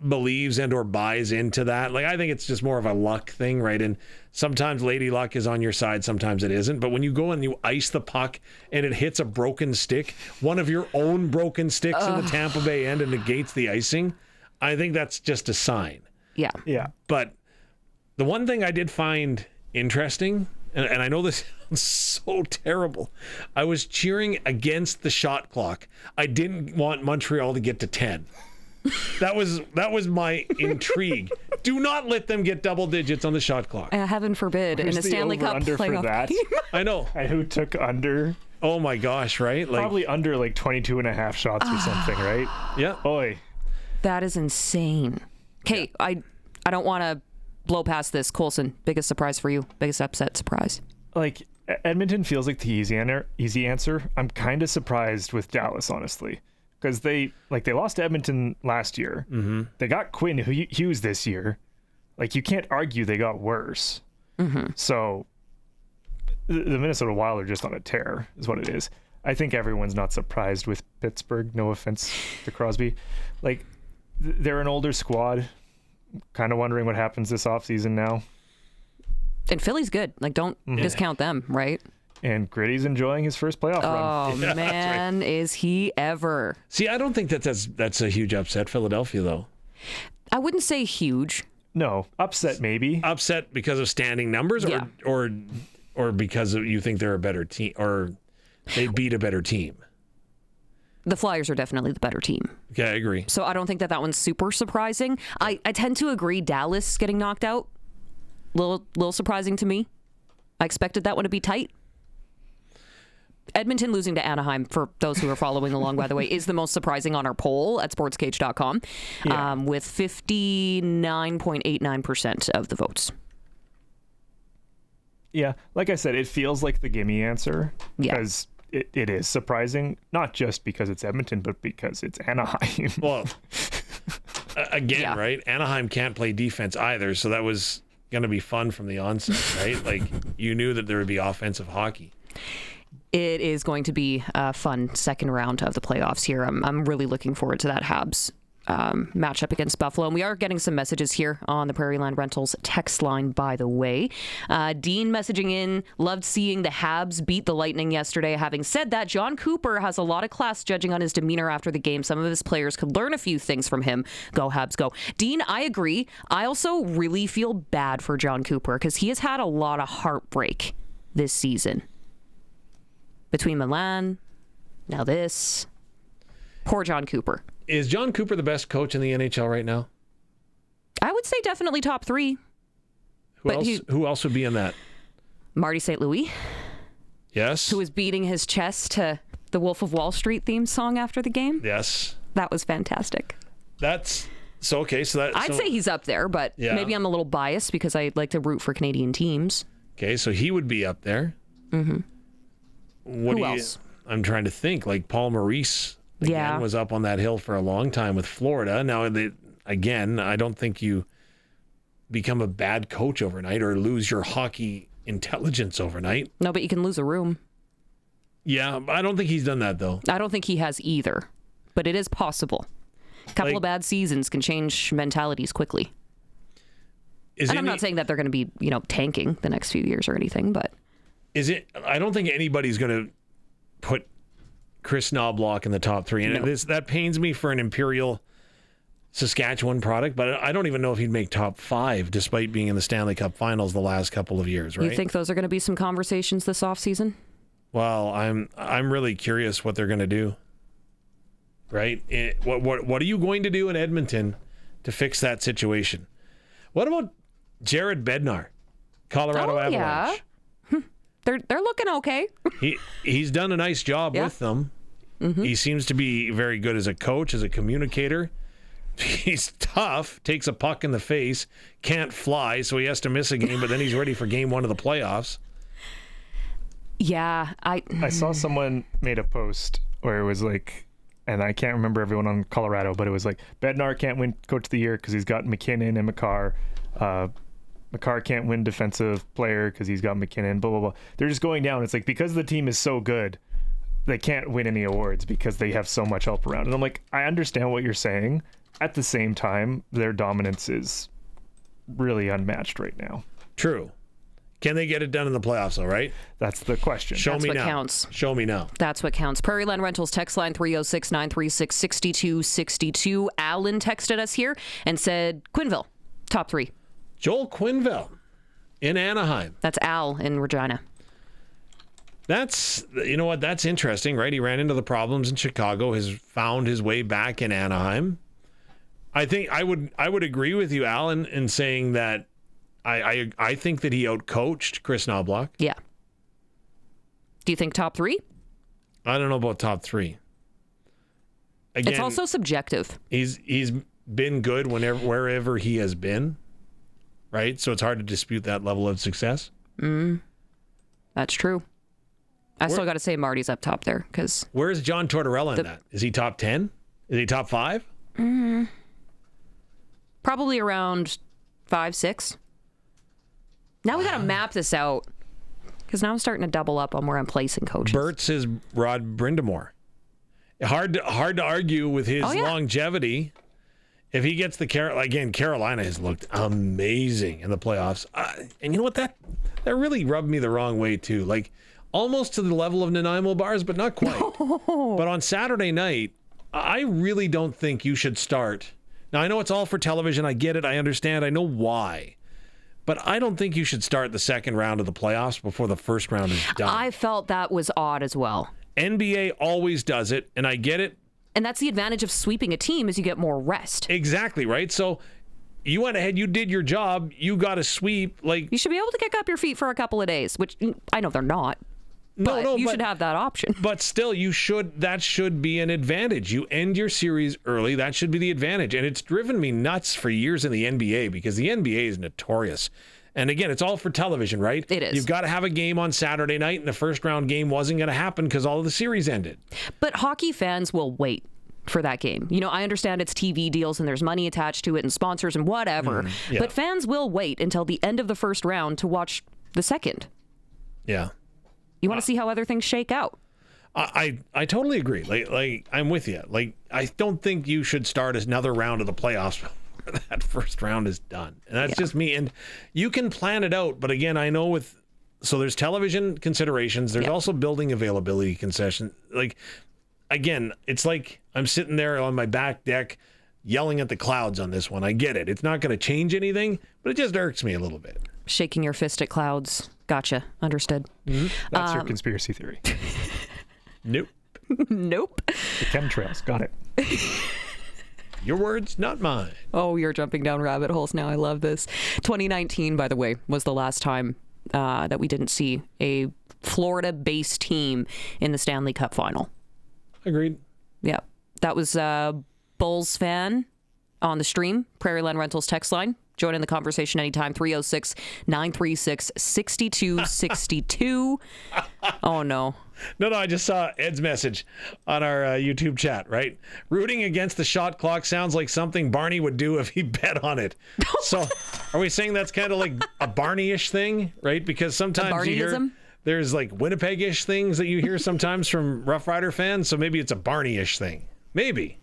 believes and or buys into that. Like, I think it's just more of a luck thing, right? And sometimes lady luck is on your side, sometimes it isn't. But when you go and you ice the puck and it hits a broken stick, one of your own broken sticks in the Tampa Bay end, and negates the icing, I think that's just a sign. Yeah. Yeah. But the one thing I did find interesting, and I know this sounds so terrible, I was cheering against the shot clock. I didn't want Montreal to get to 10. That was my intrigue. Do not let them get double digits on the shot clock. Heaven forbid. Who's in a the Stanley Cup over-under for playoff that? game. I know. And who took under? Oh my gosh, right? Like, Probably under like 22 and a half shots or something, right? yeah. Oy. That is insane. Okay, I don't want to blow past this. Coulson, biggest surprise for you? Biggest upset surprise? Like, Edmonton feels like the easy answer. I'm kind of surprised with Dallas, honestly. Because they lost to Edmonton last year. Mm-hmm. They got Quinn Hughes this year. Like, you can't argue they got worse. Mm-hmm. So the Minnesota Wild are just on a tear, is what it is. I think everyone's not surprised with Pittsburgh. No offense to Crosby. Like, they're an older squad. Kind of wondering what happens this offseason now. And Philly's good. Like, don't discount them, right? And Gritty's enjoying his first playoff run. Oh, man, is he ever. See, I don't think that's a huge upset. Philadelphia, though. I wouldn't say huge. No, upset maybe. Upset because of standing numbers, Yeah. or because you think they're a better team, or they beat a better team. The Flyers are definitely the better team. Okay, I agree. So I don't think that one's super surprising. I tend to agree Dallas getting knocked out. Little surprising to me. I expected that one to be tight. Edmonton losing to Anaheim, for those who are following along, by the way, is the most surprising on our poll at sportscage.com, with 59.89% of the votes. Yeah, like I said, it feels like the gimme answer because it is surprising, not just because it's Edmonton, but because it's Anaheim. Well, again, right? Anaheim can't play defense either, so that was going to be fun from the onset, right? Like, you knew that there would be offensive hockey. It is going to be a fun second round of the playoffs here. I'm really looking forward to that Habs matchup against Buffalo. And we are getting some messages here on the Prairie Land Rentals text line, by the way. Dean messaging in, loved seeing the Habs beat the Lightning yesterday. Having said that, John Cooper has a lot of class judging on his demeanor after the game. Some of his players could learn a few things from him. Go Habs, go. Dean, I agree. I also really feel bad for John Cooper because he has had a lot of heartbreak this season. Between Milan, now this. Poor John Cooper. Is John Cooper the best coach in the NHL right now? I would say definitely top 3. Who else would be in that? Marty St. Louis. Yes. Who was beating his chest to the Wolf of Wall Street theme song after the game. Yes. That was fantastic. That's so okay. So that I'd say he's up there, but maybe I'm a little biased because I like to root for Canadian teams. Okay, so he would be up there. Mm-hmm. Who else? I'm trying to think. Like Paul Maurice again was up on that hill for a long time with Florida. Now, again, I don't think you become a bad coach overnight or lose your hockey intelligence overnight. No, but you can lose a room. Yeah, I don't think he's done that, though. I don't think he has either, but it is possible. A couple of bad seasons can change mentalities quickly. And I'm not saying that they're going to be, tanking the next few years or anything, but... I don't think anybody's going to put Chris Knobloch in the top 3. And that pains me for an Imperial Saskatchewan product, but I don't even know if he'd make top 5 despite being in the Stanley Cup finals the last couple of years, right? You think those are going to be some conversations this offseason? Well, I'm really curious what they're going to do. Right? What are you going to do in Edmonton to fix that situation? What about Jared Bednar, Colorado Avalanche? Yeah. They're looking okay. He's done a nice job with them. Mm-hmm. He seems to be very good as a coach, as a communicator. He's tough, takes a puck in the face, can't fly, so he has to miss a game, but then he's ready for game 1 of the playoffs. Yeah, I saw someone made a post where it was like, and I can't remember everyone on Colorado, but it was like, Bednar can't win Coach of the Year because he's got McKinnon and McCarr. McCarr can't win Defensive Player because he's got McKinnon, blah, blah, blah. They're just going down. It's like, because the team is so good, they can't win any awards because they have so much help around. And I'm like, I understand what you're saying. At the same time, their dominance is really unmatched right now. True. Can they get it done in the playoffs, though, right? That's the question. That's what counts. Show me now. That's what counts. Prairie Land Rentals text line 306-936-6262. Alan texted us here and said, Quinville, top 3. Joel Quinville in Anaheim. That's Al in Regina. That's, you know what, that's interesting, right? He ran into the problems in Chicago, has found his way back in Anaheim. I think I would agree with you, Alan, in saying that I think that he outcoached Chris Knobloch. Yeah. Do you think top 3? I don't know about top 3. Again, it's also subjective. He's been good wherever he has been, right? So it's hard to dispute that level of success. That's true. I still got to say Marty's up top there because. Where's John Tortorella in that? Is he top 10? Is he top 5? Probably around 5, 6. Now we got to map this out because now I'm starting to double up on where I'm placing coaches. Bert's is Rod Brindamore. Hard to argue with his longevity. If he gets the Carolina has looked amazing in the playoffs. And you know what? That really rubbed me the wrong way too. Like almost to the level of Nanaimo Bars, but not quite. But on Saturday night, I really don't think you should start. Now, I know it's all for television. I get it. I understand. I know why. But I don't think you should start the second round of the playoffs before the first round is done. I felt that was odd as well. NBA always does it, and I get it. And that's the advantage of sweeping a team is you get more rest. Exactly, right? So you went ahead, you did your job, you got a sweep. Like you should be able to kick up your feet for a couple of days, which I know they're not. But you should have that option. But still, that should be an advantage. You end your series early. That should be the advantage. And it's driven me nuts for years in the NBA because the NBA is notorious. And again, it's all for television, right? It is. You've got to have a game on Saturday night, and the first round game wasn't going to happen because all of the series ended. But hockey fans will wait for that game. You know, I understand it's TV deals and there's money attached to it and sponsors and whatever. Yeah. But fans will wait until the end of the first round to watch the second. Yeah. You want to see how other things shake out. I totally agree. Like I'm with you. Like I don't think you should start another round of the playoffs before that first round is done. And that's just me. And you can plan it out, but again, I know so there's television considerations. There's also building availability concessions. Like again, it's like I'm sitting there on my back deck yelling at the clouds on this one. I get it. It's not going to change anything, but it just irks me a little bit. Shaking your fist at clouds. Gotcha. Understood. That's your conspiracy theory. Nope. Nope. The chemtrails. Got it. Your words, not mine. Oh, you're jumping down rabbit holes now. I love this. 2019, by the way, was the last time that we didn't see a Florida-based team in the Stanley Cup final. Agreed. Yeah. That was Bulls fan on the stream, Prairie Land Rentals text line. Join in the conversation anytime, 306-936-6262. Oh, no. No, I just saw Ed's message on our YouTube chat, right? Rooting against the shot clock sounds like something Barney would do if he bet on it. So are we saying that's kind of like a Barney-ish thing, right? Because sometimes you hear there's like Winnipeg-ish things that you hear sometimes from Rough Rider fans. So maybe it's a Barney-ish thing. Maybe.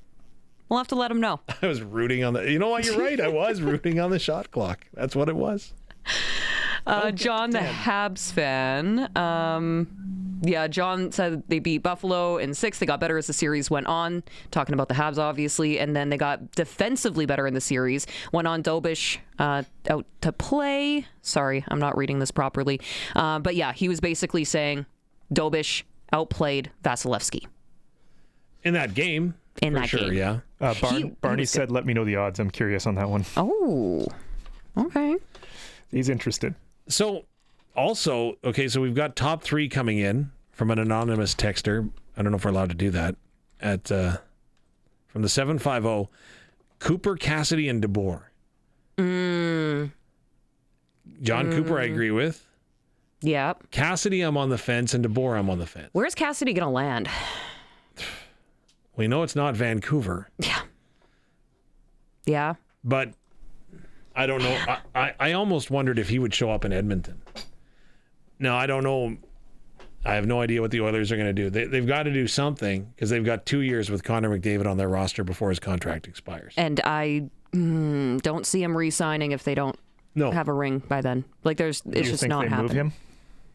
We'll have to let him know. I was rooting on you know what? You're right. I was rooting on the shot clock. That's what it was. John, the Habs fan. John said they beat Buffalo in 6. They got better as the series went on. Talking about the Habs, obviously. And then they got defensively better in the series. Went on Dobish out to play. Sorry, I'm not reading this properly. But yeah, he was basically saying Dobish outplayed Vasilevsky. In that game. In that game. Yeah. Barney said, let me know the odds. I'm curious on that one. Oh, okay. He's interested. So also, okay, so we've got top 3 coming in from an anonymous texter. I don't know if we're allowed to do that. From the 750. Cooper, Cassidy, and DeBoer. John Cooper, I agree with. Yeah. Cassidy, I'm on the fence, and DeBoer, I'm on the fence. Where's Cassidy going to land? We know it's not Vancouver. Yeah. Yeah. But I don't know. I almost wondered if he would show up in Edmonton. Now, I don't know. I have no idea what the Oilers are going to do. They've got to do something because they've got 2 years with Connor McDavid on their roster before his contract expires. And I don't see him re-signing if they don't have a ring by then. Like, it's just not happening. Move him?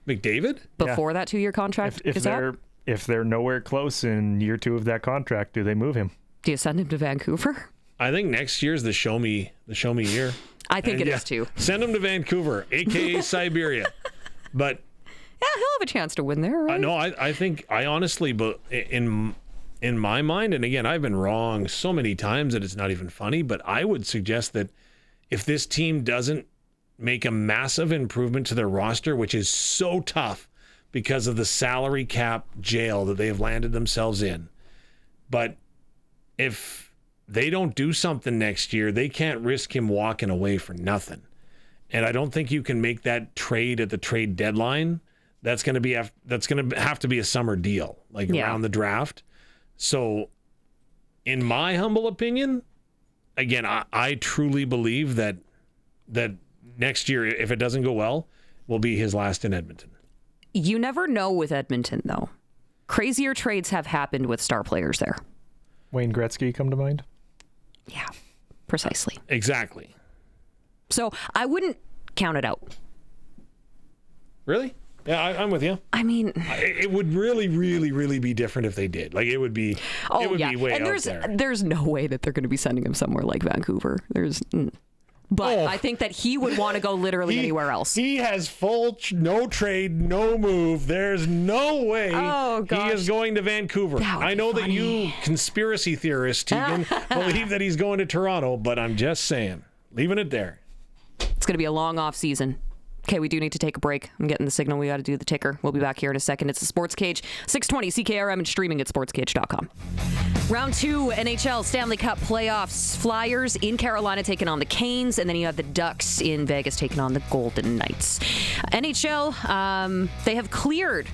McDavid? Before that 2-year contract is up? If they're nowhere close in year 2 of that contract, do they move him? Do you send him to Vancouver? I think next year's the show me year. I think it is too. Send him to Vancouver, aka Siberia. But yeah, he'll have a chance to win there, right? No, I think I honestly, but in my mind, and again, I've been wrong so many times that it's not even funny, but I would suggest that if this team doesn't make a massive improvement to their roster, which is so tough because of the salary cap jail that they have landed themselves in, but if they don't do something next year, they can't risk him walking away for nothing. And I don't think you can make that trade at the trade deadline. That's going to have to be a summer deal, around the draft. So, in my humble opinion, again, I truly believe that next year, if it doesn't go well, will be his last in Edmonton. You never know with Edmonton, though. Crazier trades have happened with star players there. Wayne Gretzky come to mind? Yeah, precisely. Exactly. So I wouldn't count it out. Really? Yeah, I'm with you. I mean, it would really, really, really be different if they did. It would be. Oh, it would be way and out there. There's no way that they're going to be sending him somewhere like Vancouver. But I think that he would want to go literally anywhere else. He has full no trade, no move. There's no way he is going to Vancouver. I know that you conspiracy theorists, Teagan, believe that he's going to Toronto, but I'm just saying, leaving it there. It's going to be a long off season. Okay, we do need to take a break. I'm getting the signal. We got to do the ticker. We'll be back here in a second. It's the Sports Cage, 620 CKRM, and streaming at sportscage.com. Round 2, NHL Stanley Cup playoffs. Flyers in Carolina taking on the Canes, and then you have the Ducks in Vegas taking on the Golden Knights. NHL, they have cleared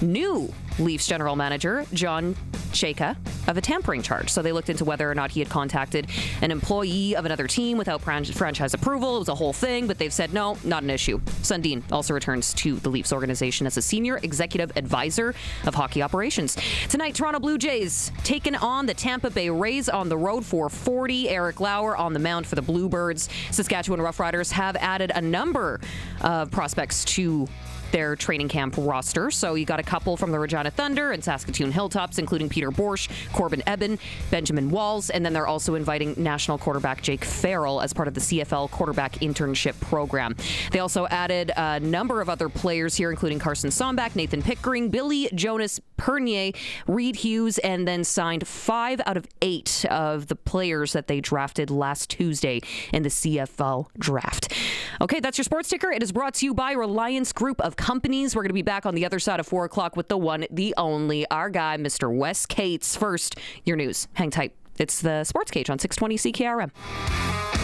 new Leafs general manager John Chayka of a tampering charge. So they looked into whether or not he had contacted an employee of another team without franchise approval. It was a whole thing, but they've said no, not an issue. Sundin also returns to the Leafs organization as a senior executive advisor of hockey operations. Tonight, Toronto Blue Jays taking on the Tampa Bay Rays on the road for 40. Eric Lauer on the mound for the Bluebirds. Saskatchewan Roughriders have added a number of prospects to their training camp roster. So you got a couple from the Regina Thunder and Saskatoon Hilltops, including Peter Borsch, Corbin Eben, Benjamin Walls, and then they're also inviting national quarterback Jake Farrell as part of the CFL quarterback internship program. They also added a number of other players here, including Carson Sombach, Nathan Pickering, Billy Jonas Pernier, Reed Hughes, and then signed 5 out of 8 of the players that they drafted last Tuesday in the CFL draft. Okay, that's your sports ticker. It is brought to you by Reliance Group of Companies. We're going to be back on the other side of 4 o'clock with the one, the only, our guy, Mr. Wes Cates. First, your news. Hang tight. It's the Sports Cage on 620 CKRM.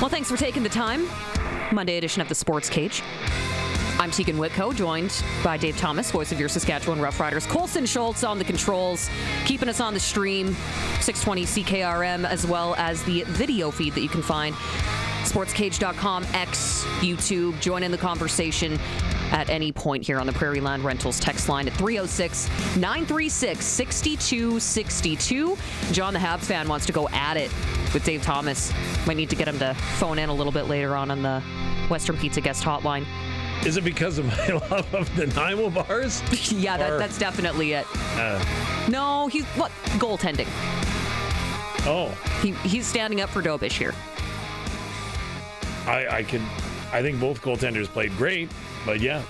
Well, thanks for taking the time. Monday edition of the Sports Cage. I'm Teagan Witko, joined by Dave Thomas, voice of your Saskatchewan Roughriders. Colson Schultz on the controls, keeping us on the stream, 620 CKRM, as well as the video feed that you can find, sportscage.com, X, YouTube. Join in the conversation at any point here on the Prairie Land Rentals text line at 306-936-6262. John, the Habs fan, wants to go at it with Dave Thomas. Might need to get him to phone in a little bit later on the Western Pizza guest hotline. Is it because of my love of the Nanaimo bars? Yeah, that's definitely it. No, he's goaltending. Oh. He's standing up for Dobish here. I think both goaltenders played great, but yeah.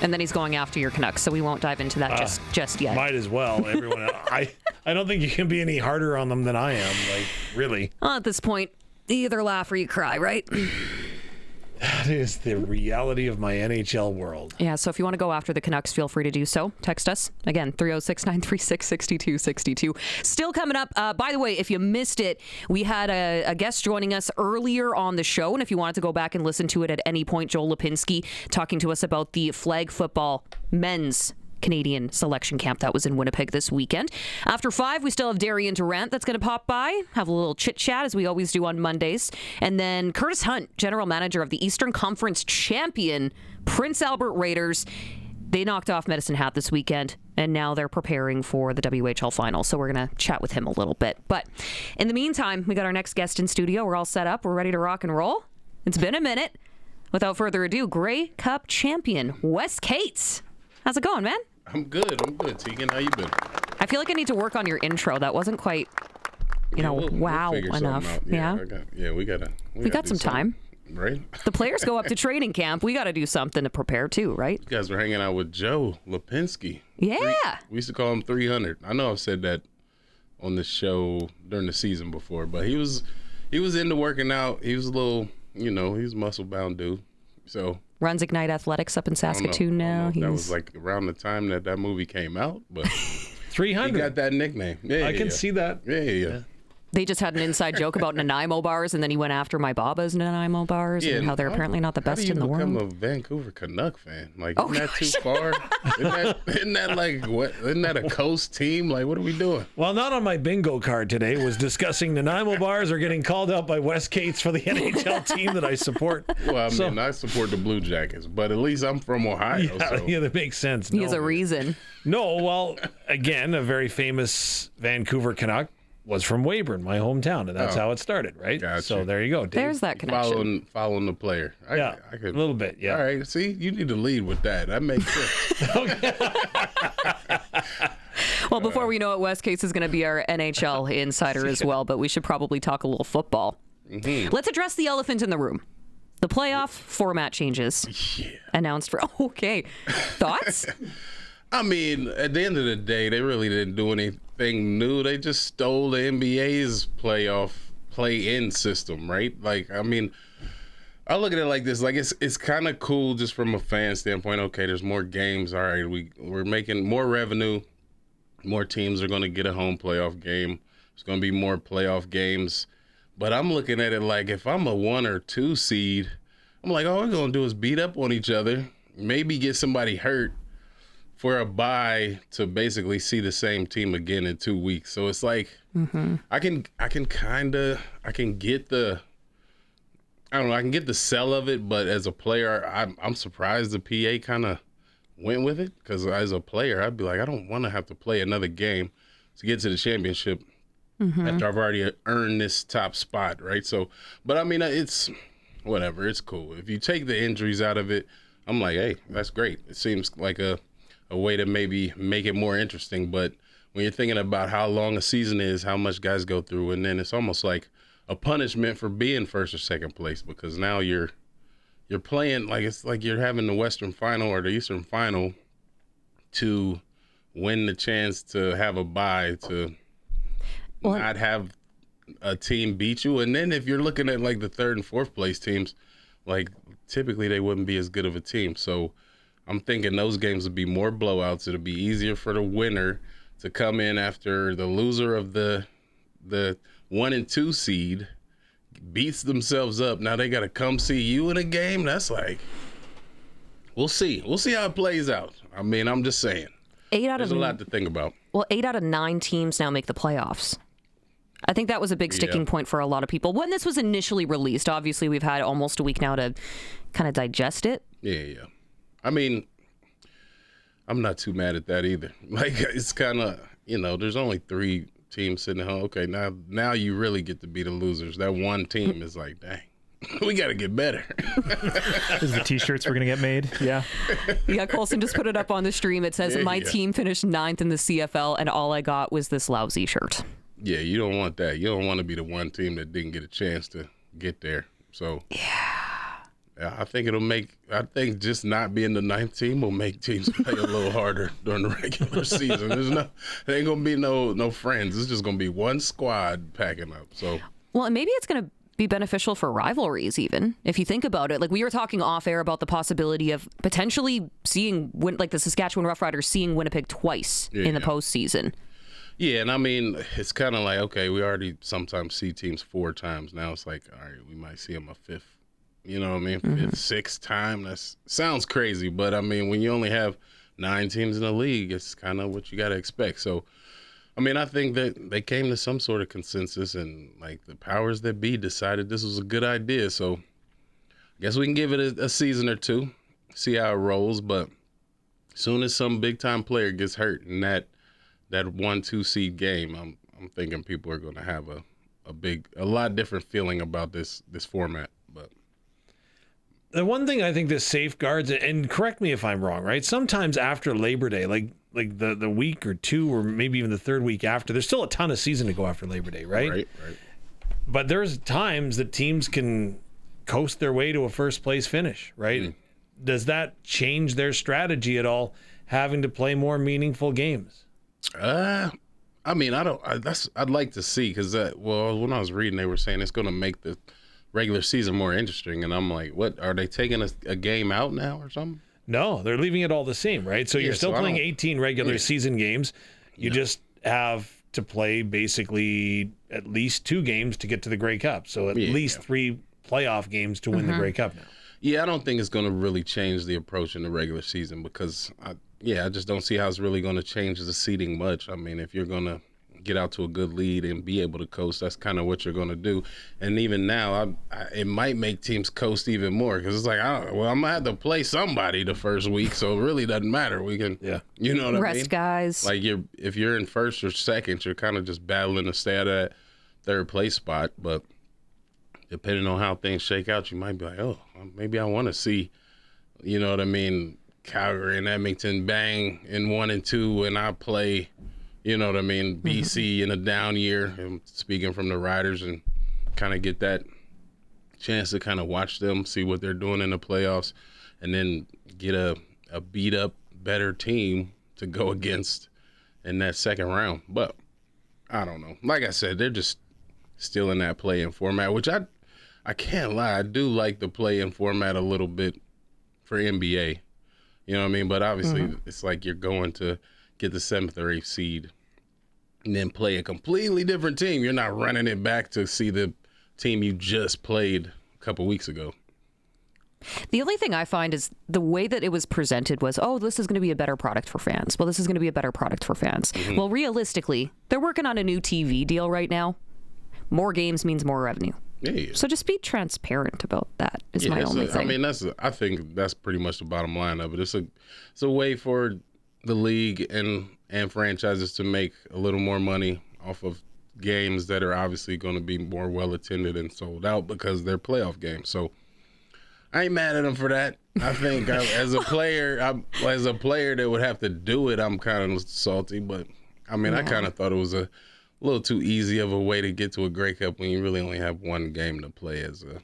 And then he's going after your Canucks, so we won't dive into that just yet. Might as well. Everyone, I don't think you can be any harder on them than I am. Really. Well, at this point, you either laugh or you cry, right? That is the reality of my NHL world. Yeah, so if you want to go after the Canucks, feel free to do so. Text us. Again, 306-936-6262. Still coming up. By the way, if you missed it, we had a guest joining us earlier on the show. And if you wanted to go back and listen to it at any point, Joel Lipinski talking to us about the flag football men's Canadian selection camp that was in Winnipeg this weekend. After 5, we still have Darian Durant that's going to pop by, have a little chit-chat as we always do on Mondays. And then Curtis Hunt, general manager of the Eastern Conference champion Prince Albert Raiders. They knocked off Medicine Hat this weekend, and now they're preparing for the WHL final. So we're going to chat with him a little bit. But in the meantime, we got our next guest in studio. We're all set up. We're ready to rock and roll. It's been a minute. Without further ado, Grey Cup champion Wes Cates. How's it going, man? I'm good, Teagan. How you been? I feel like I need to work on your intro. That wasn't quite, wow we'll enough. Yeah, we got some time. Right? The players go up to training camp. We got to do something to prepare too, right? You guys were hanging out with Joe Lipinski. Yeah. We used to call him 300. I know I've said that on the show during the season before, but he was into working out. He was a little, he's a muscle-bound dude. So runs Ignite Athletics up in Saskatoon now. That was like around the time that movie came out, but 300. He got that nickname. Yeah, I can see that. Yeah. They just had an inside joke about Nanaimo bars, and then he went after my Baba's Nanaimo bars and how they're apparently not the best in the world. How do you become a Vancouver Canuck fan? Like, isn't that too far? Isn't that like what? Isn't that a coast team? Like, what are we doing? Well, not on my bingo card today was discussing Nanaimo bars or getting called out by Wes Cates for the NHL team that I support. Well, I mean, I support the Blue Jackets, but at least I'm from Ohio. Yeah, that makes sense. He has a reason. No, well, again, a very famous Vancouver Canuck was from Weyburn, my hometown, and that's how it started, right? Gotcha. So there you go, Dave. There's that connection. Following the player. I could, a little bit, yeah. All right, see, you need to lead with that. That makes sense. Well, before we know it, Wes Cates is going to be our NHL insider as well, but we should probably talk a little football. Mm-hmm. Let's address the elephant in the room. The playoff format changes announced for... Okay. Thoughts? I mean, at the end of the day, they really didn't do anything new. They just stole the NBA's playoff play-in system, right? Like, I mean, I look at it like this. Like, it's kind of cool just from a fan standpoint. Okay, there's more games. All right, we're making more revenue. More teams are going to get a home playoff game. There's going to be more playoff games. But I'm looking at it like if I'm a 1 or 2 seed, I'm like, all we're going to do is beat up on each other, maybe get somebody hurt, for a bye to basically see the same team again in 2 weeks. So it's like I can get the sell of it, but as a player, I'm surprised the PA kind of went with it, because as a player, I'd be like, I don't want to have to play another game to get to the championship after I've already earned this top spot, right? So, but I mean, it's whatever. It's cool. If you take the injuries out of it, I'm like, hey, that's great. It seems like a way to maybe make it more interesting. But when you're thinking about how long a season is, how much guys go through, and then it's almost like a punishment for being first or second place, because now you're playing like it's like you're having the Western Final or the Eastern Final to win the chance to have a bye, to not have a team beat you. And then if you're looking at like the 3rd and 4th place teams, like typically they wouldn't be as good of a team. So I'm thinking those games would be more blowouts. It'll be easier for the winner to come in after the loser of the 1 and 2 seed beats themselves up. Now they got to come see you in a game. That's like, we'll see. We'll see how it plays out. I mean, I'm just saying. There's a lot to think about. Well, 8 out of 9 teams now make the playoffs. I think that was a big sticking point for a lot of people. When this was initially released, obviously we've had almost a week now to kind of digest it. Yeah. I mean, I'm not too mad at that either. Like, it's kind of, there's only 3 teams sitting at home. Okay, now you really get to be the losers. That one team is like, dang, we got to get better. Is the T-shirts we're going to get made? Yeah. Yeah, Colson just put it up on the stream. It says, my team finished 9th in the CFL, and all I got was this lousy shirt. Yeah, you don't want that. You don't want to be the one team that didn't get a chance to get there. So, I think I think just not being the 9th team will make teams play a little harder during the regular season. There ain't gonna be no friends. It's just gonna be one squad packing up. So, well, and maybe it's gonna be beneficial for rivalries, even if you think about it. Like, we were talking off air about the possibility of potentially seeing the Saskatchewan Roughriders seeing Winnipeg twice in the postseason. Yeah, and I mean, it's kind of like, okay, we already sometimes see teams 4 times. Now it's like, all right, we might see them a 5th. You know what I mean? 5th, 6th time. That sounds crazy, but I mean, when you only have 9 teams in the league, it's kind of what you got to expect. So, I mean, I think that they came to some sort of consensus, and like the powers that be decided this was a good idea. So, I guess we can give it a season or 2, see how it rolls. But as soon as some big time player gets hurt in that 1-2 seed game, I'm thinking people are going to have a lot different feeling about this format. But the one thing I think this safeguards, and correct me if I'm wrong, right? Sometimes after Labor Day, like the week or 2, or maybe even the 3rd week after, there's still a ton of season to go after Labor Day, right? Right. But there's times that teams can coast their way to a first place finish, right? Does that change their strategy at all, having to play more meaningful games? I mean, I'd like to see, because when I was reading, they were saying it's going to make the regular season more interesting, and I'm like, what, are they taking a game out now or something? No, they're leaving it all the same, right? So you're still playing 18 regular season games. You just have to play basically at least 2 games to get to the Grey Cup. So at least 3 playoff games to win the Grey Cup now. Yeah, I don't think it's going to really change the approach in the regular season, because I just don't see how it's really going to change the seeding much. I mean, if you're going to get out to a good lead and be able to coast, that's kind of what you're going to do. And even now, it might make teams coast even more, because it's like, I'm going to have to play somebody the first week, so it really doesn't matter. We can, you know what I mean? Rest guys. Like, if you're in first or second, you're kind of just battling to stay at that 3rd place spot. But depending on how things shake out, you might be like, oh, maybe I want to see, you know what I mean, Calgary and Edmonton bang in 1 and 2, and I play, you know what I mean, BC in a down year. I'm speaking from the Riders, and kind of get that chance to kind of watch them, see what they're doing in the playoffs, and then get a beat up, better team to go against in that second round. But I don't know. Like I said, they're just still in that play-in format, which I can't lie, I do like the play-in format a little bit for NBA. You know what I mean? But obviously, it's like you're going to get the 7th or 8th seed and then play a completely different team. You're not running it back to see the team you just played a couple weeks ago. The only thing I find is the way that it was presented was, oh, this is going to be a better product for fans. Well, this is going to be a better product for fans. Well, realistically, they're working on a new TV deal right now. More games means more revenue. Yeah. So just be transparent about that is my only thing. I mean, I think that's pretty much the bottom line of it. It's a way for the league and franchises to make a little more money off of games that are obviously going to be more well attended and sold out because they're playoff games. So I ain't mad at them for that. I think as a player that would have to do it, I'm kind of salty. But I mean, I kind of thought it was a little too easy of a way to get to a Grey Cup when you really only have one game to play as a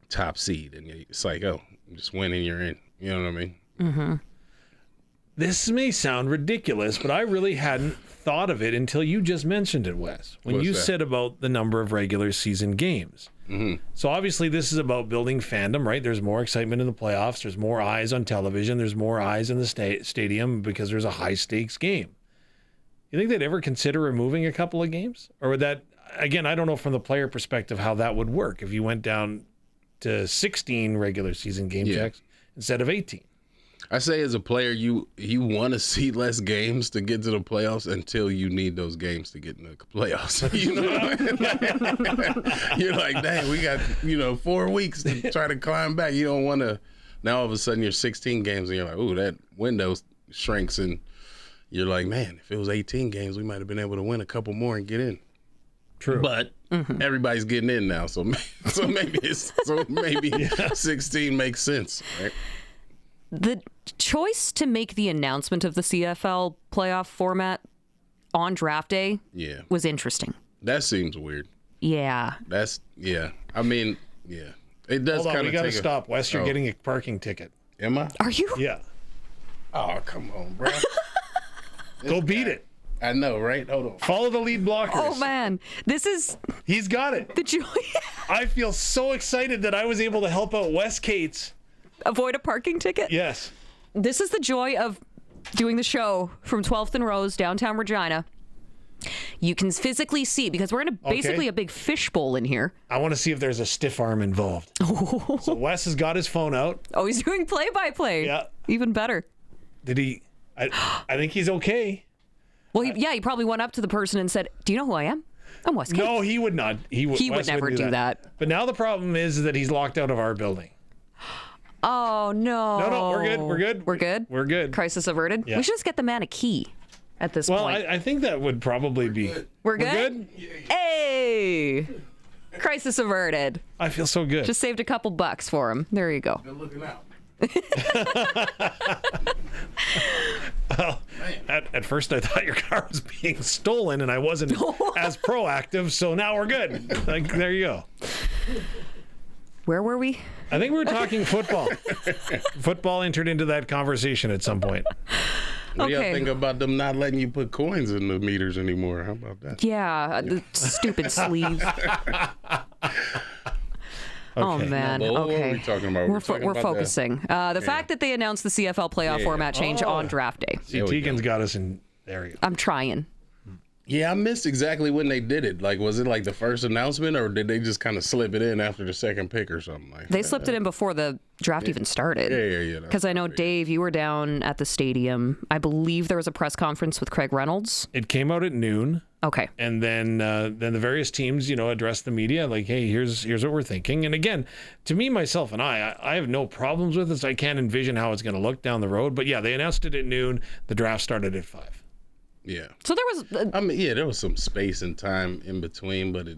top seed, and it's like, oh, just win and you're in. You know what I mean? Mm-hmm. This may sound ridiculous, but I really hadn't thought of it until you just mentioned it, Wes. When you said about the number of regular season games. Mm-hmm. So obviously this is about building fandom, right? There's more excitement in the playoffs. There's more eyes on television. There's more eyes in the stadium because there's a high-stakes game. You think they'd ever consider removing a couple of games? Or would that, again, I don't know from the player perspective how that would work if you went down to 16 regular season game checks instead of 18. I say as a player, you want to see less games to get to the playoffs until you need those games to get in the playoffs. You know what I mean? You're like, dang, we got 4 weeks to try to climb back. You don't want to. Now all of a sudden you're 16 games and you're like, ooh, that window shrinks, and you're like, man, if it was 18 games, we might have been able to win a couple more and get in. True, but everybody's getting in now, so maybe 16 makes sense, right? The choice to make the announcement of the CFL playoff format on draft day was interesting. That seems weird. Yeah. I mean, yeah. It does kind of we got to stop. Wes, you're getting a parking ticket. Am I? Are you? Yeah. Oh, come on, bro. Go beat it. I know, right? Hold on. Follow the lead blockers. Oh man, this is He's got it. the joy. I feel so excited that I was able to help out Wes Cates. Avoid a parking ticket. Yes. This is the joy of doing the show from 12th and Rose, downtown Regina. You can physically see, because we're in basically a big fishbowl in here. I want to see if there's a stiff arm involved. So Wes has got his phone out. Oh, he's doing play-by-play. Yeah. Even better. Did he? I think he's okay. Well, he probably went up to the person and said, "Do you know who I am? I'm Wes Cates." No, he would not. He He would Wes never wouldn't do that. But now the problem is that he's locked out of our building. Oh, no. No, we're good. We're good. We're good? We're good. Crisis averted? Yeah. We should just get the man a key at this Well, point. I think that would probably be. We're good? We're good? Hey! Crisis averted. I feel so good. Just saved a couple bucks for him. There you go. Good looking out. Well, at first I thought your car was being stolen and I wasn't as proactive, so now we're good. Like, there you go. Where were we? I think we were talking football. Football entered into that conversation at some point. What do y'all Okay. think about them not letting you put coins in the meters anymore? How about that? Yeah, the stupid sleeve. Oh, man. Well, what were Okay. we talking about? We're talking about focusing. The fact that they announced the CFL playoff Yeah. format change Oh. on draft day. See, There we Teagan's go. got us in. There you go. I'm trying. Yeah, I missed exactly when they did it. Like, was it like the first announcement, or did they just kind of slip it in after the second pick or something like They that? slipped it in before the draft even started. Yeah. Because I know, Dave, you were down at the stadium. I believe there was a press conference with Craig Reynolds. It came out at noon, Okay. and then the various teams, addressed the media like, "Hey, here's what we're thinking." And again, to me, myself, and I have no problems with this. I can't envision how it's going to look down the road. But yeah, they announced it at noon. The draft started at 5. Yeah. So there was. I mean, yeah, there was some space and time in between, but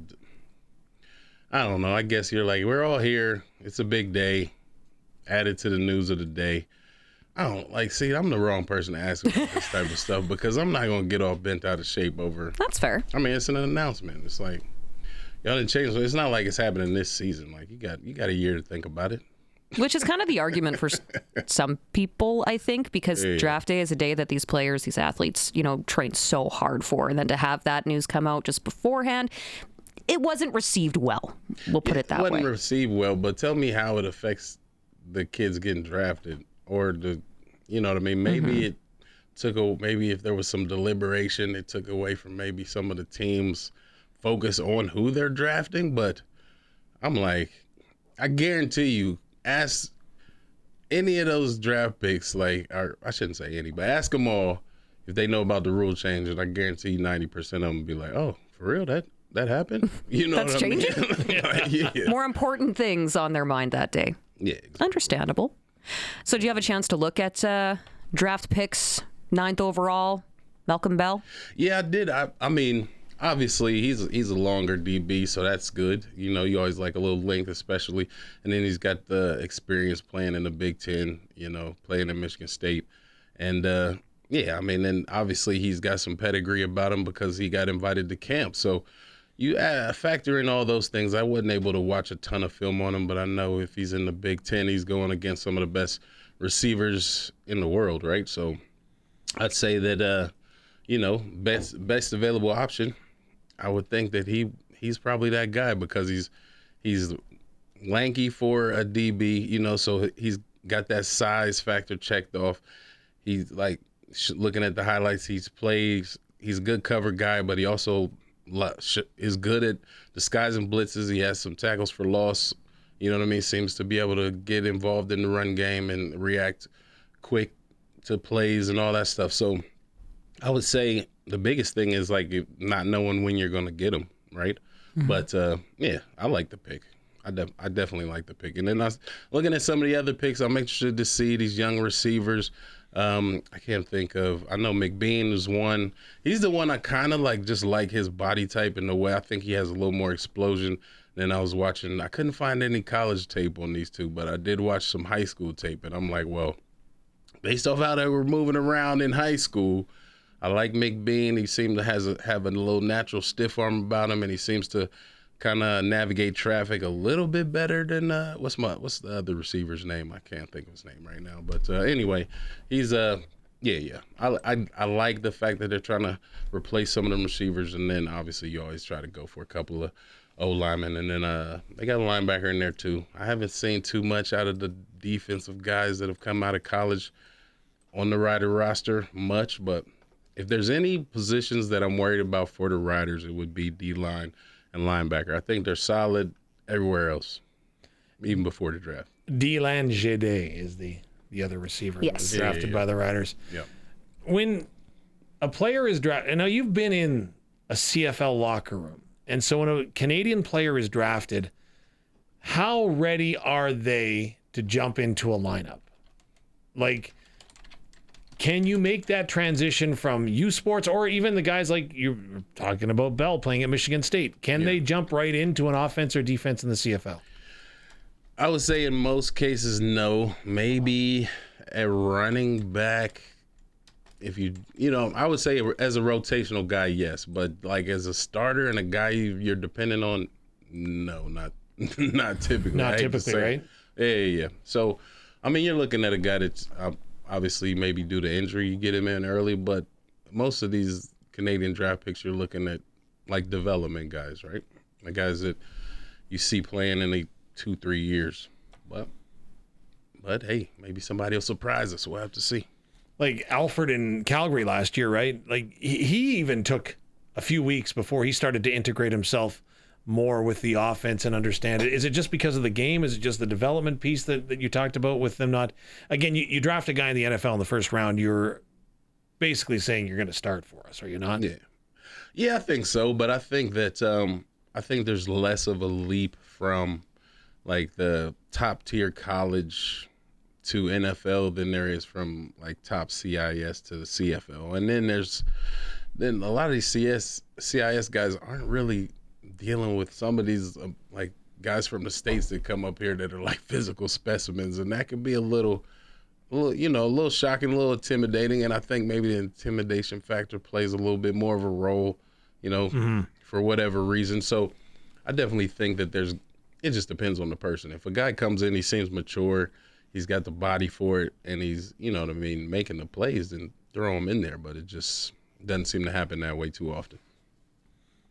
I don't know. I guess you're like, we're all here. It's a big day. Added to the news of the day. I don't see, I'm the wrong person to ask about this type of stuff because I'm not going to get all bent out of shape over. That's fair. I mean, it's an announcement. It's like, y'all didn't change. It's not like it's happening this season. Like, you got a year to think about it. Which is kind of the argument for some people, I think, because Yeah. draft day is a day that these players, these athletes, train so hard for. And then to have that news come out just beforehand, it wasn't received well. We'll put it that It wasn't way. received well, but tell me how it affects the kids getting drafted or you know what I mean? Maybe it took maybe if there was some deliberation, it took away from maybe some of the teams' focus on who they're drafting. But I'm like, I guarantee you, ask any of those draft picks, or I shouldn't say any, but ask them all if they know about the rule change, and I guarantee you 90% of them will be like, "Oh, for real? That happened? You know That's what I mean?" changing? yeah. More important things on their mind that day. Yeah. Understandable. So do you have a chance to look at draft picks, 9th overall, Malcolm Bell? Yeah, I did. I mean, obviously he's a longer DB, so that's good. You always like a little length, especially, and then he's got the experience playing in the Big Ten. Playing in Michigan State, and yeah, I mean, then obviously he's got some pedigree about him because he got invited to camp. So you factor in all those things. I wasn't able to watch a ton of film on him, but I know if he's in the Big Ten, he's going against some of the best receivers in the world, right? So I'd say that best available option. I would think that he's probably that guy because he's lanky for a DB, so he's got that size factor checked off. He's looking at the highlights, he's a good cover guy, but he also is good at disguising blitzes. He has some tackles for loss. You know what I mean? Seems to be able to get involved in the run game and react quick to plays and all that stuff. So I would say the biggest thing is not knowing when you're going to get them, right? Mm-hmm. But yeah, I like the pick. I definitely like the pick. And then I was looking at some of the other picks. I'm interested to see these young receivers. I can't think of. I know McBean is one. He's the one I kind of just like his body type in the way. I think he has a little more explosion than I was watching. I couldn't find any college tape on these two, but I did watch some high school tape, and I'm like, well, based off how they were moving around in high school, I like McBean. He seemed to have a little natural stiff arm about him, and he seems to kind of navigate traffic a little bit better than what's the other receiver's name? I can't think of his name right now. But anyway, he's Yeah. I like the fact that they're trying to replace some of them receivers, and then obviously you always try to go for a couple of old linemen, and then they got a linebacker in there too. I haven't seen too much out of the defensive guys that have come out of college on the Rider roster much, but if there's any positions that I'm worried about for the Riders, it would be D-line and linebacker. I think they're solid everywhere else, even before the draft. Dylan Gede is the other receiver that was drafted by the Riders. Yeah. When a player is drafted, and now you've been in a CFL locker room, and so when a Canadian player is drafted, how ready are they to jump into a lineup? Like, can you make that transition from U Sports, or even the guys like you're talking about Bell playing at Michigan State? Can they jump right into an offense or defense in the CFL? I would say in most cases, no. Maybe a running back, I would say as a rotational guy, yes. But like as a starter and a guy you're dependent on, no, not typically. Not typically, right? Yeah. So, I mean, you're looking at a guy that's obviously maybe due to injury, you get him in early, but most of these Canadian draft picks, you're looking at like development guys, right? The guys that you see playing in 2-3 years. But hey, maybe somebody will surprise us. We'll have to see. Like Alfred in Calgary last year, right? Like he even took a few weeks before he started to integrate himself more with the offense and understand it. Is it just because of the game? Is it just the development piece that you talked about with them not? Again, you draft a guy in the NFL in the first round, you're basically saying you're going to start for us, are you not? Yeah, I think so. But I think that I think there's less of a leap from like the top tier college to NFL than there is from like top CIS to the CFL. And then a lot of these CIS guys aren't really dealing with some of these like guys from the States that come up here that are like physical specimens, and that can be a little shocking, a little intimidating. And I think maybe the intimidation factor plays a little bit more of a role, for whatever reason. So I definitely think that it just depends on the person. If a guy comes in, he seems mature, he's got the body for it, and he's, making the plays, then throw him in there. But it just doesn't seem to happen that way too often.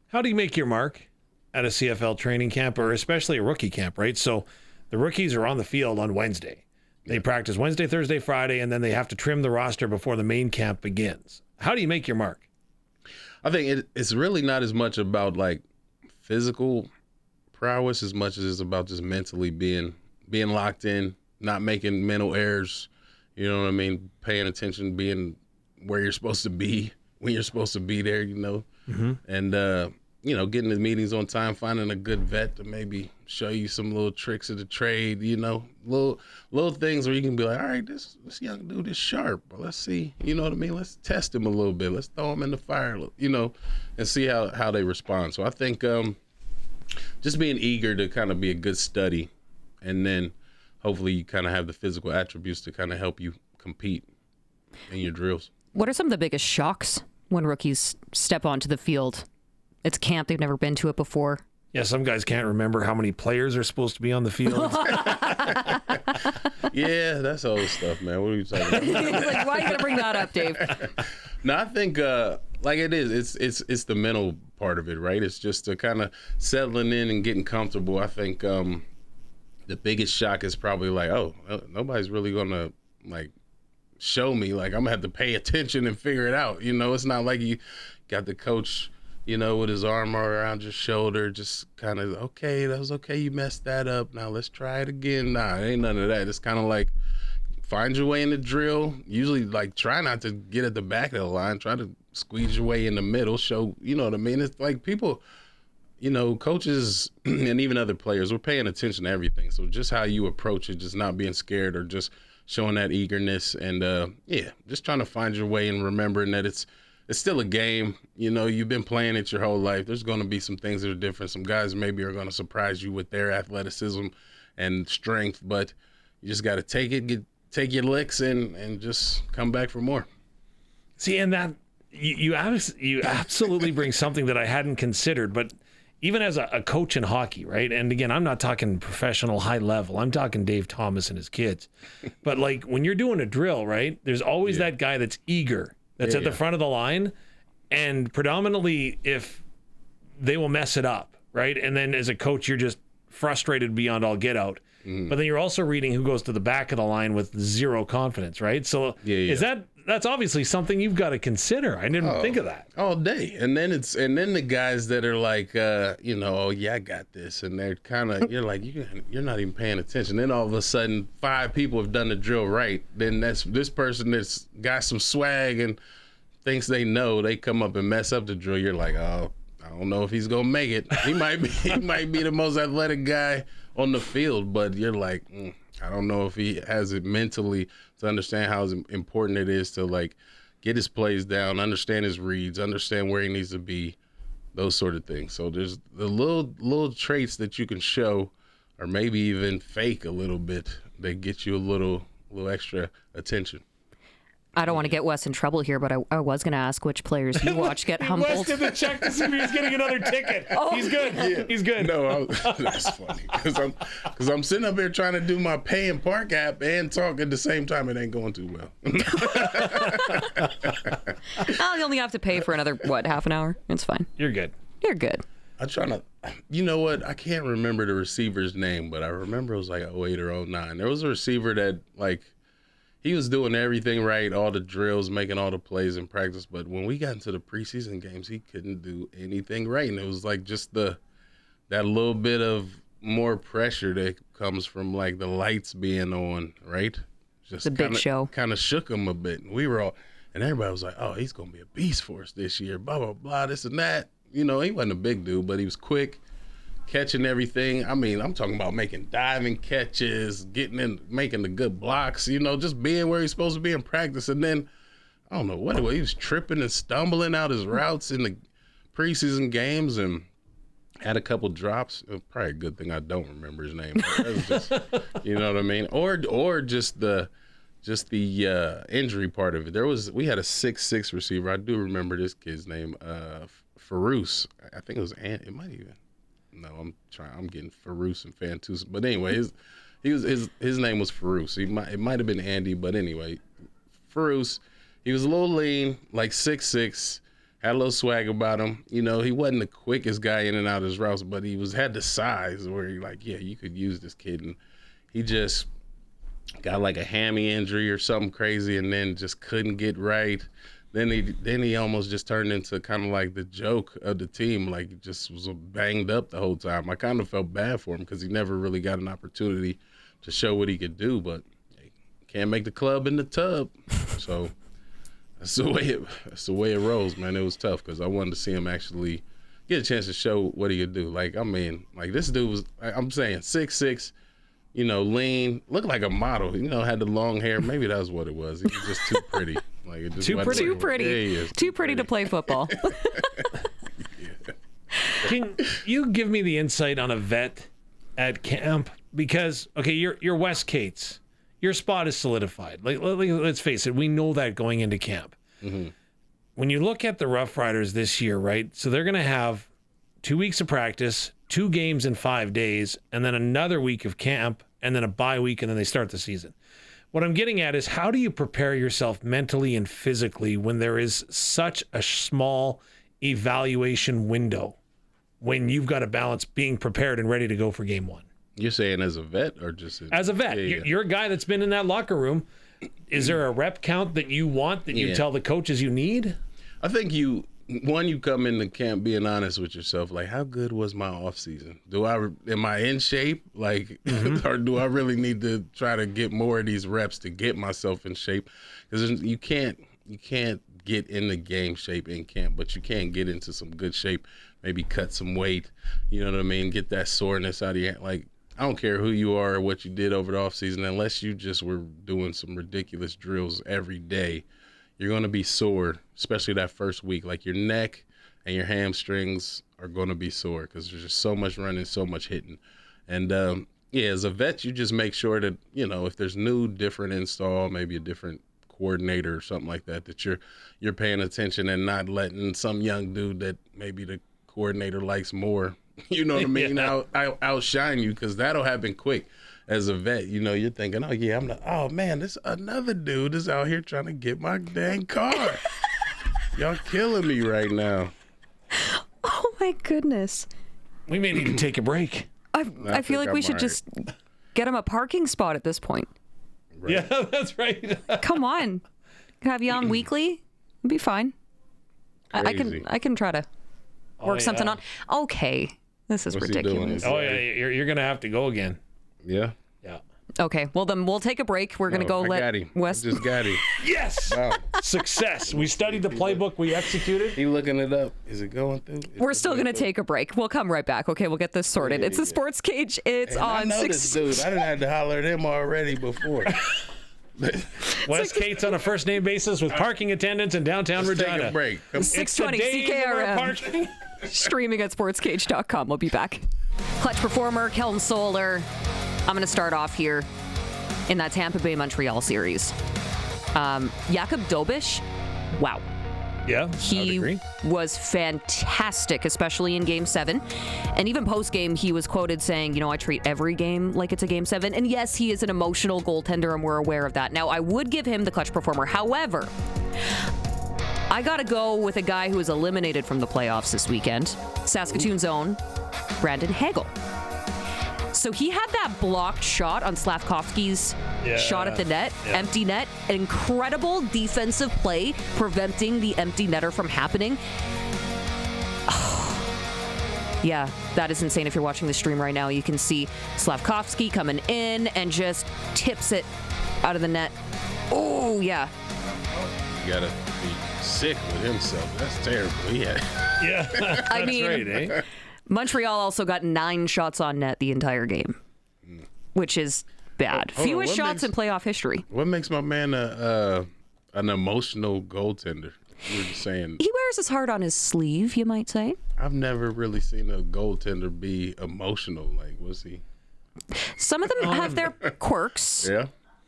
How do you make your mark at a CFL training camp, or especially a rookie camp, right? So the rookies are on the field on Wednesday. They practice Wednesday, Thursday, Friday, and then they have to trim the roster before the main camp begins. How do you make your mark? I think it's really not as much about like physical prowess as much as it's about just mentally being locked in, not making mental errors, you know what I mean? Paying attention, being where you're supposed to be, when you're supposed to be there, and, getting the meetings on time, finding a good vet to maybe show you some little tricks of the trade, little things where you can be like, all right, this young dude is sharp. Let's see, you know what I mean? Let's test him a little bit. Let's throw him in the fire, and see how they respond. So I think just being eager to kind of be a good study, and then hopefully you kind of have the physical attributes to kind of help you compete in your drills. What are some of the biggest shocks when rookies step onto the field? It's camp. They've never been to it before. Yeah, some guys can't remember how many players are supposed to be on the field. Yeah, that's old stuff, man. What are you talking about? Like, why are you going to bring that up, Dave? No, I think like it is. It's the mental part of it, right? It's just the kind of settling in and getting comfortable. I think the biggest shock is probably like, oh, nobody's really gonna like show me. Like I'm gonna have to pay attention and figure it out. It's not like you got the coach, with his arm around your shoulder, just kind of, okay, that was okay. You messed that up. Now let's try it again. Nah, it ain't none of that. It's kind of like find your way in the drill. Usually, like, try not to get at the back of the line. Try to squeeze your way in the middle. Show, you know what I mean? It's like people, coaches and even other players, we're paying attention to everything. So just how you approach it, just not being scared or just showing that eagerness. And, just trying to find your way and remembering that it's still a game. You've been playing it your whole life. There's going to be some things that are different. Some guys maybe are going to surprise you with their athleticism and strength, but you just got to take your licks and just come back for more. See, and that you absolutely bring something that I hadn't considered, but even as a coach in hockey, right? And again, I'm not talking professional high level. I'm talking Dave Thomas and his kids. But like when you're doing a drill, right? There's always that guy that's eager, that's at the front of the line. And predominantly if they will mess it up, right? And then as a coach, you're just frustrated beyond all get out. But then you're also reading who goes to the back of the line with zero confidence, right? So that's obviously something you've got to consider. I didn't think of that. All day. And then the guys that are like, oh yeah, I got this. And they're kind of, you're like, you're not even paying attention. Then all of a sudden 5 people have done the drill right. Then that's this person that's got some swag and thinks they know, they come up and mess up the drill. You're like, oh, I don't know if he's gonna make it. He might be the most athletic guy on the field, but you're like, I don't know if he has it mentally to understand how important it is to like get his plays down, understand his reads, understand where he needs to be, those sort of things. So there's the little traits that you can show, or maybe even fake a little bit, that get you a little extra attention. I don't want to get Wes in trouble here, but I was going to ask which players you watch get humbled. Wes did the check to see if he was getting another ticket. He's good. Yeah. He's good. No, that's funny because I'm sitting up here trying to do my Pay and Park app and talk at the same time. It ain't going too well. You only have to pay for another, half an hour? It's fine. You're good. You're good. I'm trying to, you know what? I can't remember the receiver's name, but I remember it was like 08 or 09. There was a receiver that like, he was doing everything right, all the drills, making all the plays in practice. But when we got into the preseason games, he couldn't do anything right. And it was like just that little bit of more pressure that comes from like the lights being on, right? Just the big show. Kind of shook him a bit. And we were all, and everybody was like, oh, he's going to be a beast for us this year, blah, blah, blah, this and that. You know, he wasn't a big dude, but he was quick, catching everything. I mean, I'm talking about making diving catches, getting in, making the good blocks, you know, just being where he's supposed to be in practice. And then, I don't know what it was, he was tripping and stumbling out his routes in the preseason games and had a couple drops. It was probably a good thing I don't remember his name. That was just, you know what I mean? Or just the injury part of it. We had a 6'6" receiver. I do remember this kid's name, Farouz. I think it was it might even. No, I'm getting Farouz and Fantus. But anyway, his name was Farouz. It might have been Andy, but anyway, Farouz. He was a little lean, like 6'6", had a little swag about him. You know, he wasn't the quickest guy in and out of his routes, but he had the size where you like, yeah, you could use this kid. And he just got like a hammy injury or something crazy, and then just couldn't get right. Then he almost just turned into kind of like the joke of the team, like he just was banged up the whole time. I kind of felt bad for him because he never really got an opportunity to show what he could do, but he can't make the club in the tub. So that's the way it rolls, man. It was tough because I wanted to see him actually get a chance to show what he could do. Like, I mean, like this dude was, I'm saying 6'6", you know, lean, looked like a model, you know, had the long hair. Maybe that was what it was. He was just too pretty. Like it just too pretty. Yeah, too pretty to play football. Yeah. Can you give me the insight on a vet at camp? Because, okay, you're Wes Cates. Your spot is solidified. Like, let's face it, we know that going into camp. Mm-hmm. When you look at the Roughriders this year, right, so they're going to have 2 weeks of practice, 2 games in 5 days, and then another week of camp, and then a bye week, and then they start the season. What I'm getting at is how do you prepare yourself mentally and physically when there is such a small evaluation window when you've got to balance being prepared and ready to go for game 1? You're saying as a vet or just as a vet? Yeah. You're a guy that's been in that locker room. Is there a rep count that you want that you tell the coaches you need? I think you come into camp being honest with yourself. Like, how good was my off season? Am I in shape? Like, or do I really need to try to get more of these reps to get myself in shape? Because you can't get into game shape in camp, but you can get into some good shape. Maybe cut some weight. You know what I mean? Get that soreness out of your, like, I don't care who you are or what you did over the off season, unless you just were doing some ridiculous drills every day. You're going to be sore, especially that first week. Like your neck and your hamstrings are going to be sore because there's just so much running, so much hitting. And, as a vet, you just make sure that, you know, if there's different install, maybe a different coordinator or something like that, that you're paying attention and not letting some young dude that maybe the coordinator likes more, You know what I mean? Yeah. Outshine you, because that'll happen quick. As a vet, you know, you're thinking, oh yeah, oh man, this another dude is out here trying to get my dang car. Y'all killing me right now. Oh my goodness. We may need to take a break. I feel like we should just get him a parking spot at this point. Right. Yeah, that's right. Come on. Can have you on weekly? It'd be fine. I can try to work something on. Okay. This is What's he doing? ridiculous. Oh yeah, you're gonna have to go again. Yeah. Yeah. Okay. Well, then we'll take a break. We're going to go I let got him. Wes. I just got him. Yes. Wow. Success. We studied the playbook. We executed. He looking it up. Is it going through? We're still going to take a break. We'll come right back. Okay, we'll get this sorted. It's the Sports Cage. It's And I on know this dude. I didn't have to holler at him already before. Wes Cates on a first name basis with parking attendants in downtown Let's Regina. take a break. Come- It's the 620 days of our CKRM. parking. Streaming at sportscage.com. We'll be back. Clutch performer, Kelton Solar. I'm going to start off here in that Tampa Bay Montreal series. Jakub Dobiš, wow. Yeah, I would He agree. was fantastic, especially in Game 7. And even post-game, he was quoted saying, you know, I treat every game like it's a Game 7. And yes, he is an emotional goaltender, and we're aware of that. Now, I would give him the clutch performer. However, I got to go with a guy who was eliminated from the playoffs this weekend, Saskatoon's own Brandon Hagel. So he had that blocked shot on Slavkovsky's shot at the net, empty net. An incredible defensive play preventing the empty netter from happening. Yeah, that is insane. If you're watching the stream right now, you can see Slavkovsky coming in and just tips it out of the net. Oh, yeah. You gotta be sick with himself. That's terrible. Yeah. Yeah, that's I mean, right, eh? Montreal also got 9 shots on net the entire game, which is bad. Hold on, Fewest what shots in playoff history. What makes my man an emotional goaltender? You were just saying. He wears his heart on his sleeve, you might say. I've never really seen a goaltender be emotional. Like, was he? Some of them have their quirks. Yeah.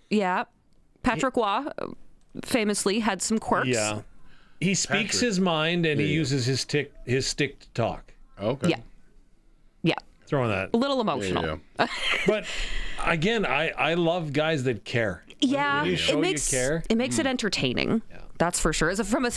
Yeah. Patrick Waugh famously had some quirks. Yeah. He speaks Patrick. his mind and he uses his stick to talk. Okay. Yeah. Yeah. Throwing that. A little emotional. Yeah. But again, I love guys that care. Yeah, When you show it makes you care. it makes it entertaining. That's for sure. From a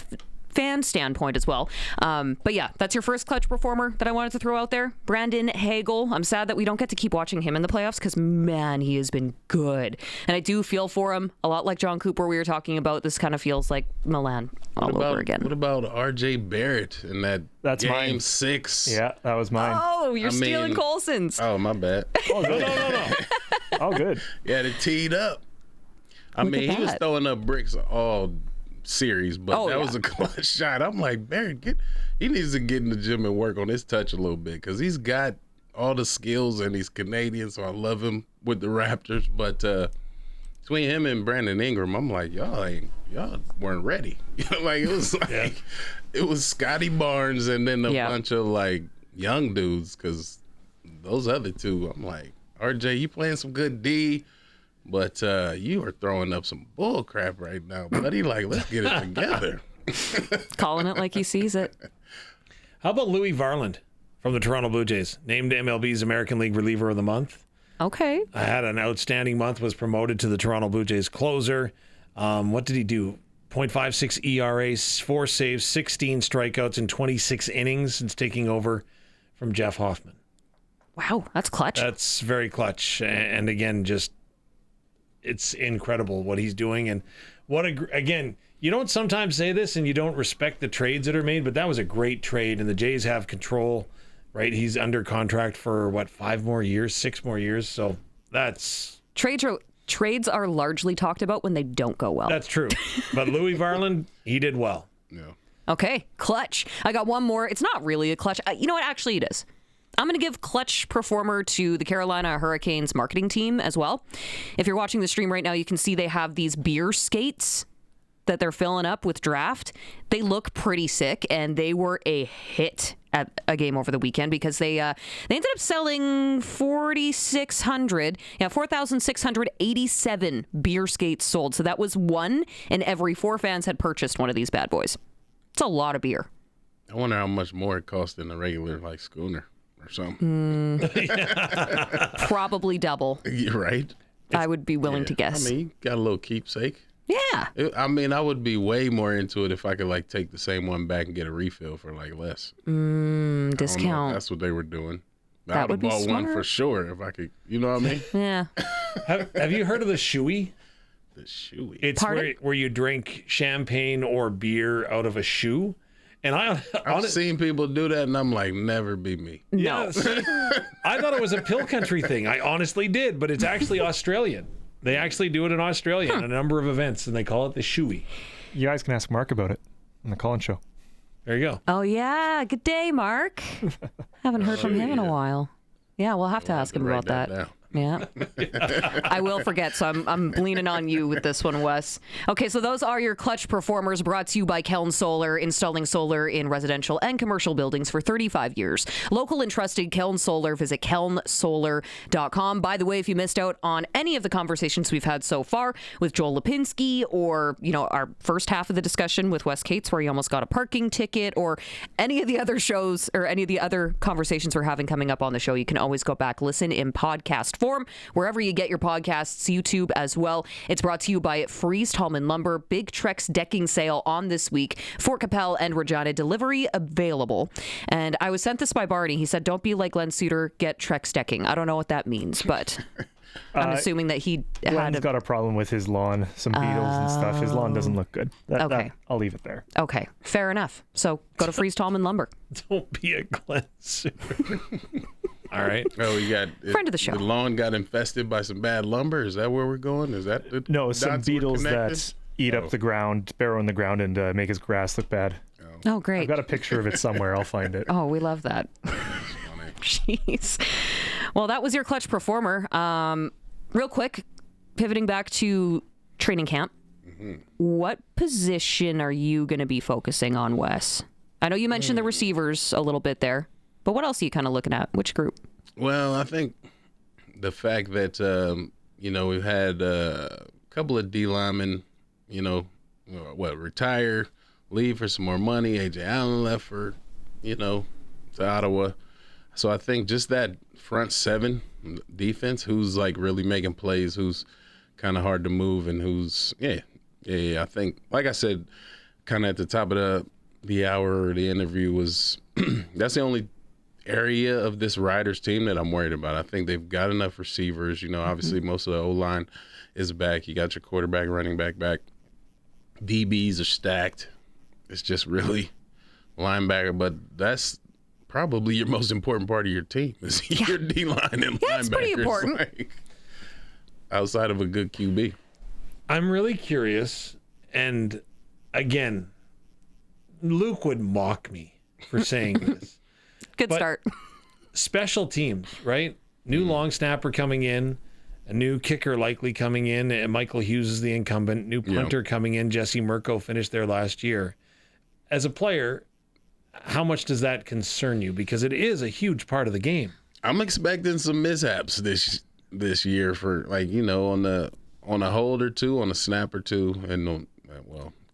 fan standpoint as well. But yeah, that's your first clutch performer that I wanted to throw out there, Brandon Hagel. I'm sad that we don't get to keep watching him in the playoffs because man, he has been good, and I do feel for him a lot. Like John Cooper, we were talking about. This kind of feels like Milan all over again. What about R.J. Barrett in that That's game mine. 6? Yeah, that was mine. Oh, you're I stealing mean- Coulson's. Oh, my bad. Oh, good. No. Oh, good. Yeah, it teed up. I Look mean, at he was that. throwing up bricks all series, but Oh, that yeah. was a clutch shot. I'm like, Barrett, he needs to get in the gym and work on his touch a little bit because he's got all the skills and he's Canadian, so I love him with the Raptors. But between him and Brandon Ingram, I'm like, y'all weren't ready. Like it was like it was Scotty Barnes and then a bunch of like young dudes because those other two, I'm like, RJ, you playing some good D. But you are throwing up some bull crap right now, buddy. Like, let's get it together. Calling it like he sees it. How about Louis Varland from the Toronto Blue Jays, named MLB's American League Reliever of the Month? Okay. I had an outstanding month, was promoted to the Toronto Blue Jays closer. What did he do? 0.56 ERA, 4 saves, 16 strikeouts in 26 innings since taking over from Jeff Hoffman. Wow, that's clutch. That's very clutch. And again, just it's incredible what he's doing. And again, you don't sometimes say this and you don't respect the trades that are made, but that was a great trade. And the Jays have control, right? He's under contract for 5 more years, 6 more years. So that's... Trades are largely talked about when they don't go well. That's true. But Louis Varland, he did well. Yeah. Okay, clutch. I got one more. It's not really a clutch. You know what? Actually, it is. I'm going to give clutch performer to the Carolina Hurricanes marketing team as well. If you're watching the stream right now, you can see they have these beer skates that they're filling up with draft. They look pretty sick, and they were a hit at a game over the weekend because they ended up selling 4,687 beer skates sold. So that was 1 in every 4 fans had purchased one of these bad boys. It's a lot of beer. I wonder how much more it costs than a regular, like, schooner or something. Probably double. You're right. I would be willing to guess. I mean, you got a little keepsake. Yeah. I mean, I would be way more into it if I could like take the same one back and get a refill for like less. I don't know if Discount. that's what they were doing. I That would would have be bought one smart. for sure if I could. You know what I mean? Yeah. Have you heard of the shoey? The shoey. It's Pardon? where you drink champagne or beer out of a shoe. And I've seen people do that, and I'm like, never be me. No. see, I thought it was a pill country thing. I honestly did, but it's actually Australian. They actually do it in Australia in a number of events, and they call it the shoey. You guys can ask Mark about it on the call-in show. There you go. Oh, yeah. Good day, Mark. Haven't heard from him in a while. Yeah, we'll have to ask him about that. Down. Yeah. I will forget, so I'm leaning on you with this one, Wes. Okay, so those are your clutch performers brought to you by Keln Solar, installing solar in residential and commercial buildings for 35 years. Local and trusted Keln Solar. Visit kelnsolar.com. By the way, if you missed out on any of the conversations we've had so far with Joel Lipinski, or, our first half of the discussion with Wes Cates where he almost got a parking ticket, or any of the other shows or any of the other conversations we're having coming up on the show, you can always go back, listen in podcast form, wherever you get your podcasts, YouTube as well. It's brought to you by Freeze Tallman Lumber. Big Trex decking sale on this week. Fort Capel and Regina. Delivery available. And I was sent this by Barney. He said, don't be like Glenn Suter, get Trex decking. I don't know what that means, but I'm assuming that he Glenn's got a problem with his lawn, some beetles and stuff. His lawn doesn't look good. Okay. I'll leave it there. Okay, fair enough. So go to Freeze Tallman Lumber. Don't be a Glenn Suter. All right. Oh, you got Friend of the show. The lawn got infested by some bad lumber. Is that where we're going? Is that the No, some dots were beetles connected? that eat up the ground, burrow in the ground, and make his grass look bad. Oh, I've great. got a picture of it somewhere. I'll find it. Oh, we love that. Jeez. Well, that was your clutch performer. Real quick, pivoting back to training camp. What position are you going to be focusing on, Wes? I know you mentioned the receivers a little bit there, but what else are you kind of looking at? Which group? Well, I think the fact that, we've had a couple of D linemen, retire, leave for some more money. A.J. Allen left for, to Ottawa. So I think just that front seven defense, who's like really making plays, who's kind of hard to move, and who's, I think, like I said, kind of at the top of the hour or the interview was, that's the only area of this Riders team that I'm worried about. I think they've got enough receivers. Obviously most of the O-line is back. You got your quarterback, running back. DBs are stacked. It's just really linebacker, but that's probably your most important part of your team is your D-line and linebackers. It's pretty important. Like, outside of a good QB. I'm really curious, and again, Luke would mock me for saying this. Good But- start. Special teams, right? New long snapper coming in, a new kicker likely coming in, and Michael Hughes is the incumbent. New punter coming in. Jesse Mirko finished there last year. As a player, how much does that concern you? Because it is a huge part of the game. I'm expecting some mishaps this year for on a hold or two, on a snap or two, and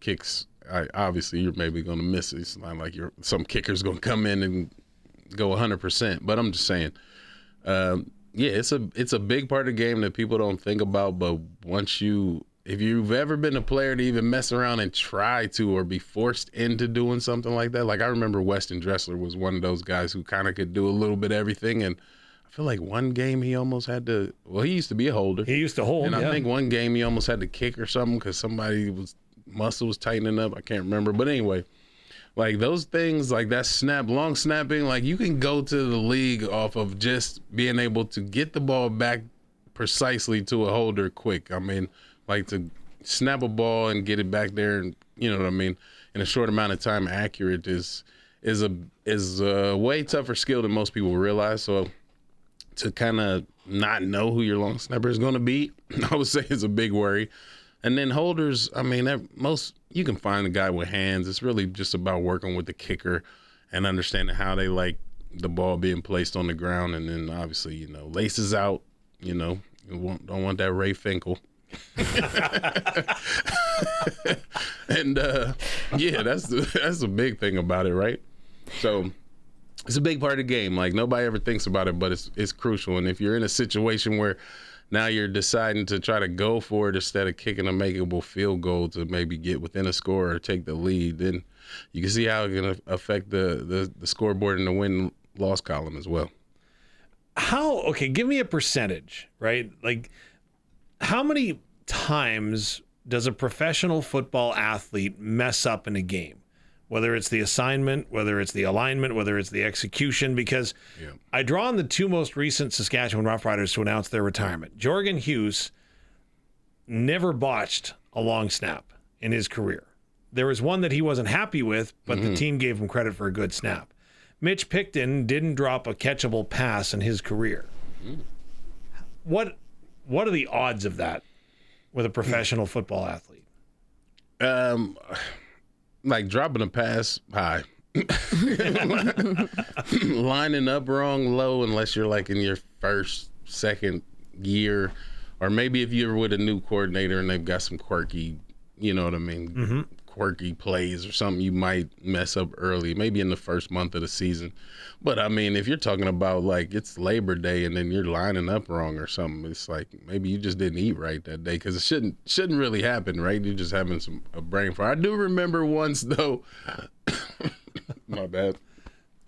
kicks. Obviously you're maybe going to miss it. It's not like some kicker's going to come in and go 100%. But I'm just saying, it's a big part of the game that people don't think about. But if you've ever been a player to even mess around and try to or be forced into doing something like that, like I remember Weston Dressler was one of those guys who kind of could do a little bit of everything, and I feel like one game he almost had to. Well, he used to be a holder. He used to hold, and I think one game he almost had to kick or something because muscle was tightening up. I can't remember, but anyway, like those things, like that long snapping, like you can go to the league off of just being able to get the ball back precisely to a holder quick. I mean, like to snap a ball and get it back there, and you know what I mean, in a short amount of time, accurate is a way tougher skill than most people realize. So to kind of not know who your long snapper is going to be, I would say is a big worry. And then holders, I mean, you can find a guy with hands. It's really just about working with the kicker and understanding how they like the ball being placed on the ground. And then obviously, laces out, you don't want that Ray Finkel. And that's the big thing about it, right? So it's a big part of the game. Like, nobody ever thinks about it, but it's crucial. And if you're in a situation where now you're deciding to try to go for it instead of kicking a makeable field goal to maybe get within a score or take the lead, then you can see how it's going to affect the scoreboard in the win-loss column as well. Okay, give me a percentage, right? Like, how many times does a professional football athlete mess up in a game? Whether it's the assignment, whether it's the alignment, whether it's the execution, because I draw on the two most recent Saskatchewan Roughriders to announce their retirement. Jorgen Hughes never botched a long snap in his career. There was one that he wasn't happy with, but the team gave him credit for a good snap. Mitch Picton didn't drop a catchable pass in his career. What are the odds of that with a professional football athlete? Like dropping a pass high. Lining up wrong, low, unless you're like in your first, second year, or maybe if you're with a new coordinator and they've got some quirky, you know what I mean, quirky plays or something, you might mess up early, maybe in the first month of the season. But I mean, if you're talking about like it's Labor Day and then you're lining up wrong or something, it's like maybe you just didn't eat right that day, because it shouldn't really happen, right? You're just having a brain fart. I do remember once though, my bad,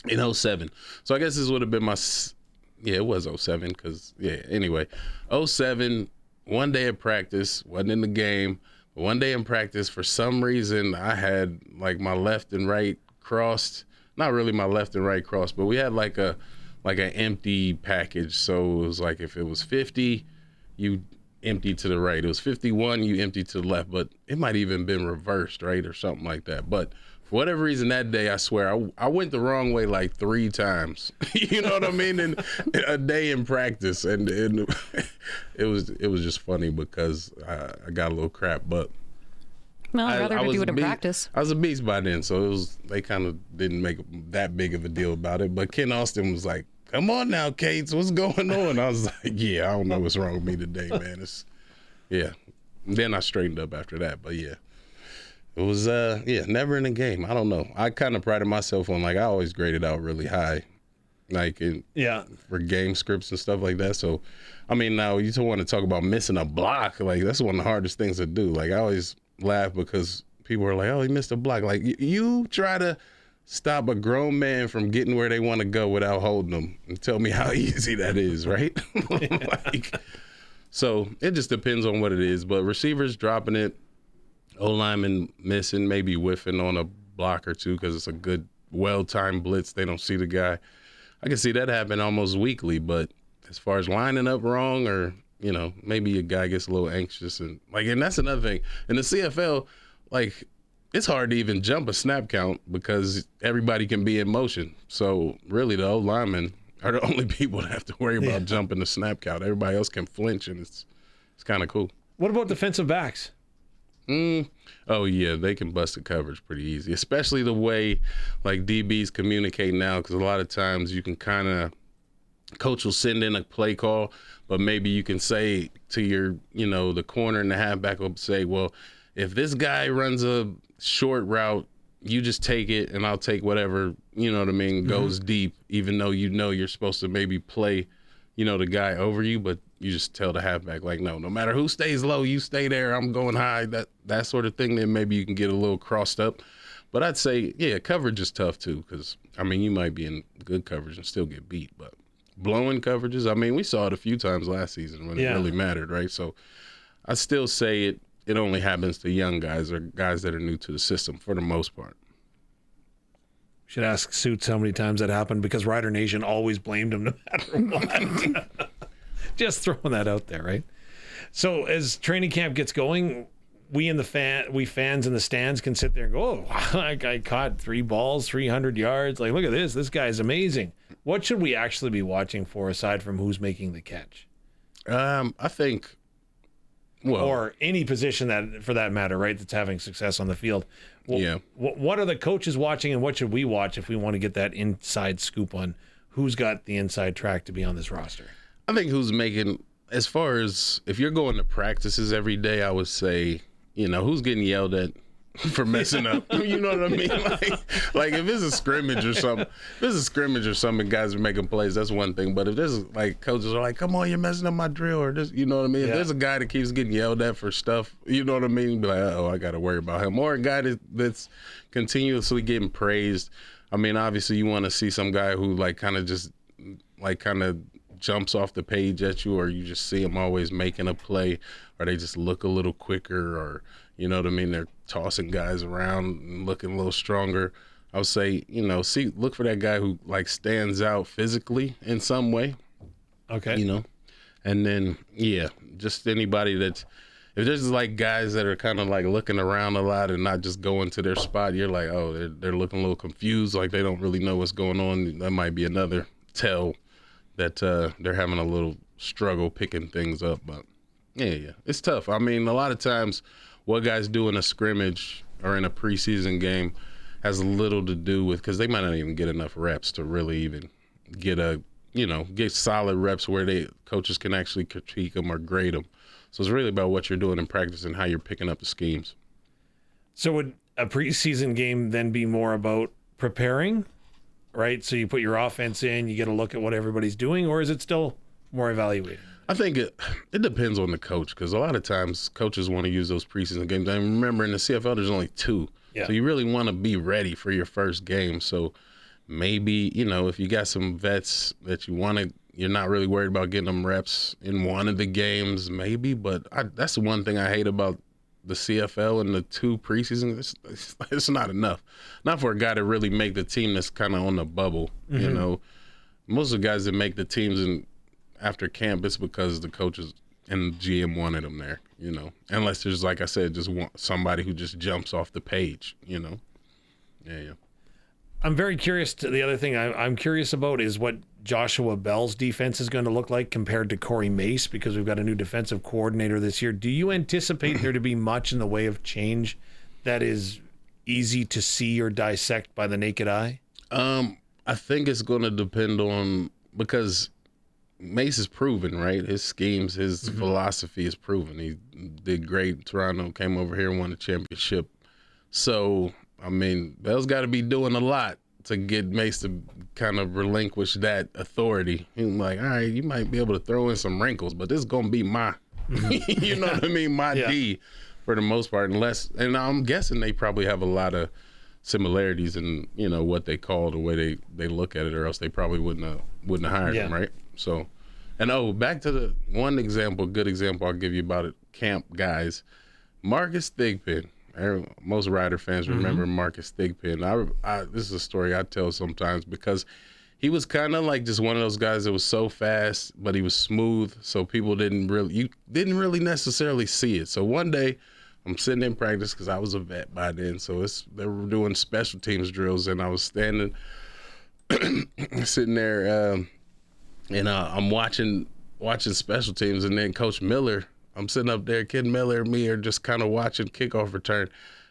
in 2007. So I guess this would have been it was 2007 because anyway, 2007, one day of practice, wasn't in the game. One day in practice, for some reason, I had like my left and right crossed. Not really my left and right crossed, but we had like an empty package. So it was like if it was 50, you empty to the right. It was 51, you empty to the left. But it might even been reversed, right, or something like that. But for whatever reason that day, I swear, I went the wrong way like 3 times. You know what I mean? In a day in practice, and it was just funny because I got a little crap, but well, I'd rather do it in practice. I was a beast by then, so they kind of didn't make that big of a deal about it. But Ken Austin was like, "Come on now, Cates, what's going on?" I was like, "Yeah, I don't know what's wrong with me today, man." Then I straightened up after that, but yeah. It was, never in a game. I don't know. I kind of prided myself on, like, I always graded out really high, like, for game scripts and stuff like that. So, I mean, now you don't want to talk about missing a block. Like, that's one of the hardest things to do. Like, I always laugh because people are like, oh, he missed a block. Like, you try to stop a grown man from getting where they want to go without holding them, and tell me how easy that is, right? So, it just depends on what it is. But receivers dropping it, O-lineman missing, maybe whiffing on a block or two because it's a good, well-timed blitz. They don't see the guy. I can see that happen almost weekly, but as far as lining up wrong or, maybe a guy gets a little anxious. And that's another thing. In the CFL, like, it's hard to even jump a snap count because everybody can be in motion. So, really, the O-linemen are the only people that have to worry about jumping the snap count. Everybody else can flinch, and it's kind of cool. What about defensive backs? Oh yeah, they can bust the coverage pretty easy, especially the way like DBs communicate now, because a lot of times you can kind of, coach will send in a play call, but maybe you can say to your, the corner and the halfback will say, well, if this guy runs a short route, you just take it and I'll take whatever, goes deep, even though you're supposed to maybe play, the guy over you, but you just tell the halfback, like, no matter who stays low, you stay there. I'm going high, that sort of thing. Then maybe you can get a little crossed up. But I'd say, coverage is tough too, because, you might be in good coverage and still get beat. But blowing coverages, we saw it a few times last season when it really mattered, right? So I still say it only happens to young guys or guys that are new to the system for the most part. Should ask Suits how many times that happened, because Rider Nation always blamed him no matter what. Just throwing that out there, right? So as training camp gets going, we fans in the stands can sit there and go, oh, wow, that guy caught 3 balls, 300 yards. Like, look at this. This guy's amazing. What should we actually be watching for aside from who's making the catch? I think, or any position that, for that matter, right, that's having success on the field. Well, what are the coaches watching, and what should we watch if we want to get that inside scoop on who's got the inside track to be on this roster? I think who's making, as far as if you're going to practices every day, I would say, who's getting yelled at for messing up. You know what I mean? Like if it's a scrimmage or something, guys are making plays, that's one thing. But if there's like coaches are like, come on, you're messing up my drill, or this, you know what I mean? If there's a guy that keeps getting yelled at for stuff, you know what I mean? Be like, oh, I got to worry about him. Or a guy that's continuously getting praised. I mean, obviously you want to see some guy who kind of jumps off the page at you, or you just see them always making a play, or they just look a little quicker, or you know what I mean, they're tossing guys around and looking a little stronger. I would say, look for that guy who stands out physically in some way. Okay. And then just anybody that's, if there's guys that are kind of looking around a lot and not just going to their spot, you're like, oh, they're looking a little confused, like they don't really know what's going on. That might be another tell that they're having a little struggle picking things up. But yeah, it's tough. I mean, a lot of times what guys do in a scrimmage or in a preseason game has little to do with, because they might not even get enough reps to really even get get solid reps where coaches can actually critique them or grade them. So it's really about what you're doing in practice and how you're picking up the schemes. So would a preseason game then be more about preparing, right? So you put your offense in, you get a look at what everybody's doing, or is it still more evaluating? I think it depends on the coach, because a lot of times coaches want to use those preseason games. And remember, in the CFL, there's only 2. Yeah. So you really want to be ready for your first game. So maybe, if you got some vets that you're not really worried about getting them reps in one of the games, maybe. But that's the one thing I hate about the CFL and the 2 preseason. It's not enough. Not for a guy to really make the team that's kind of on the bubble. Mm-hmm. Most of the guys that make the teams after camp, it's because the coaches and GM wanted them there, unless there's, like I said, just somebody who just jumps off the page, Yeah. I'm very curious. The other thing I'm curious about is what Joshua Bell's defense is going to look like compared to Corey Mace, because we've got a new defensive coordinator this year. Do you anticipate there to be much in the way of change that is easy to see or dissect by the naked eye? I think it's going to depend on, because Mace is proven, right? His schemes, his philosophy is proven. He did great in Toronto, came over here and won the championship. So, I mean, Bell's got to be doing a lot to get Mace to kind of relinquish that authority. He's like, all right, you might be able to throw in some wrinkles, but this is going to be my, you know what I mean, my D for the most part. And I'm guessing they probably have a lot of similarities in, what they call, the way they look at it, or else they probably wouldn't have hired him, right? So, and back to the one good example I'll give you about it, camp guys. Marcus Thigpen. Most Rider fans remember Marcus Thigpen. This is a story I tell sometimes, because he was kind of like just one of those guys that was so fast, but he was smooth, so people didn't really necessarily see it. So one day, I'm sitting in practice, because I was a vet by then, so they were doing special teams drills, and I was sitting there, and I'm watching special teams, and then Coach Miller, I'm sitting up there, Kid Miller and me are just kind of watching kickoff return,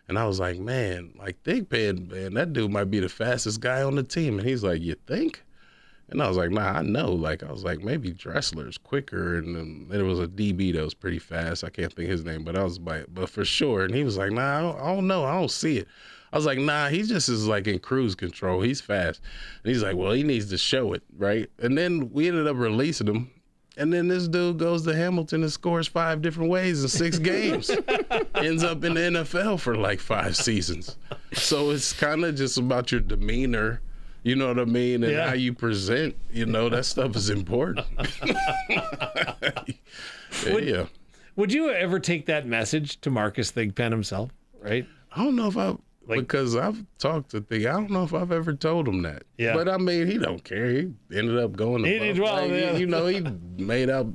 and I was like, man, Thigpen, man, that dude might be the fastest guy on the team. And he's like, you think? And I was like, nah, I know. I was like, maybe Dressler's quicker, and there was a DB that was pretty fast. I can't think his name, but I was like, but for sure. And he was like, nah, I don't know. I don't see it. I was like, nah, he just is in cruise control. He's fast. And he's like, well, he needs to show it, right? And then we ended up releasing him. And then this dude goes to Hamilton and scores 5 different ways in 6 games. Ends up in the NFL for 5 seasons. So it's kind of just about your demeanor, you know what I mean? And how you present, that stuff is important. Would you ever take that message to Marcus Thigpen himself, right? I don't know if because I've talked to Thig. I don't know if I've ever told him that. Yeah. But I mean, he don't care. He ended up going to Buffalo. He made out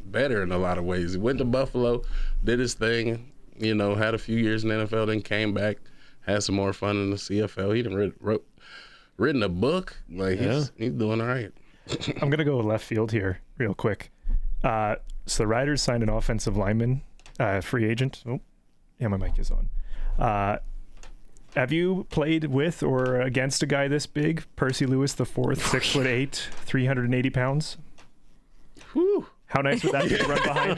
better in a lot of ways. He went to Buffalo, did his thing, had a few years in the NFL, then came back, had some more fun in the CFL. He done written a book. He's doing all right. I'm going to go left field here real quick. So the Riders signed an offensive lineman, free agent. Oh, yeah, my mic is on. Have you played with or against a guy this big? Percy Lewis IV, 6'8", 380 pounds. Whew. How nice would that be to run behind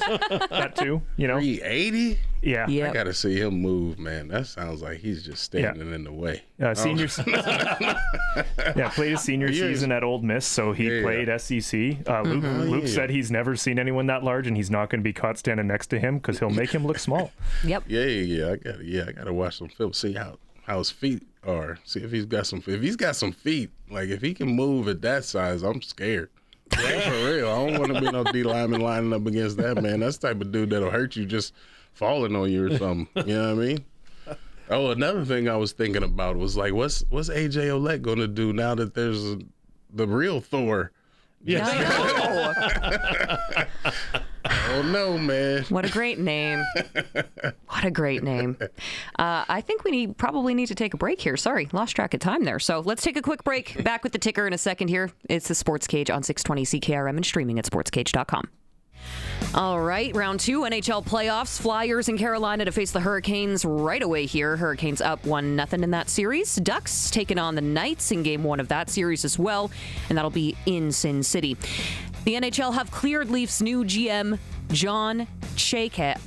that too? 380? Yeah. Yep. I got to see him move, man. That sounds like he's just standing in the way. Senior. Played his senior season at Ole Miss, so he played SEC. Luke said he's never seen anyone that large, and he's not going to be caught standing next to him because he'll make him look small. Yep. Yeah. I gotta watch some film, see how his feet are. See if he's got some. If he's got some feet, like if he can move at that size, I'm scared. Yeah, for real. I don't want to be no D lineman lining up against that, man. That's the type of dude that'll hurt you just falling on you or something. You know what I mean? Oh, another thing I was thinking about was like, what's AJ Olette going to do now that there's the real Thor? Yes. Oh no, man. What a great name. What a great name. I think we probably need to take a break here. Sorry, lost track of time there. So let's take a quick break. Back with the ticker in a second here. It's the Sports Cage on 620 CKRM and streaming at sportscage.com. All right, round 2, NHL playoffs. Flyers in Carolina to face the Hurricanes right away here. Hurricanes up 1-0 in that series. Ducks taking on the Knights in game 1 of that series as well, and that'll be in Sin City. The NHL have cleared Leafs' new GM, John Chayka,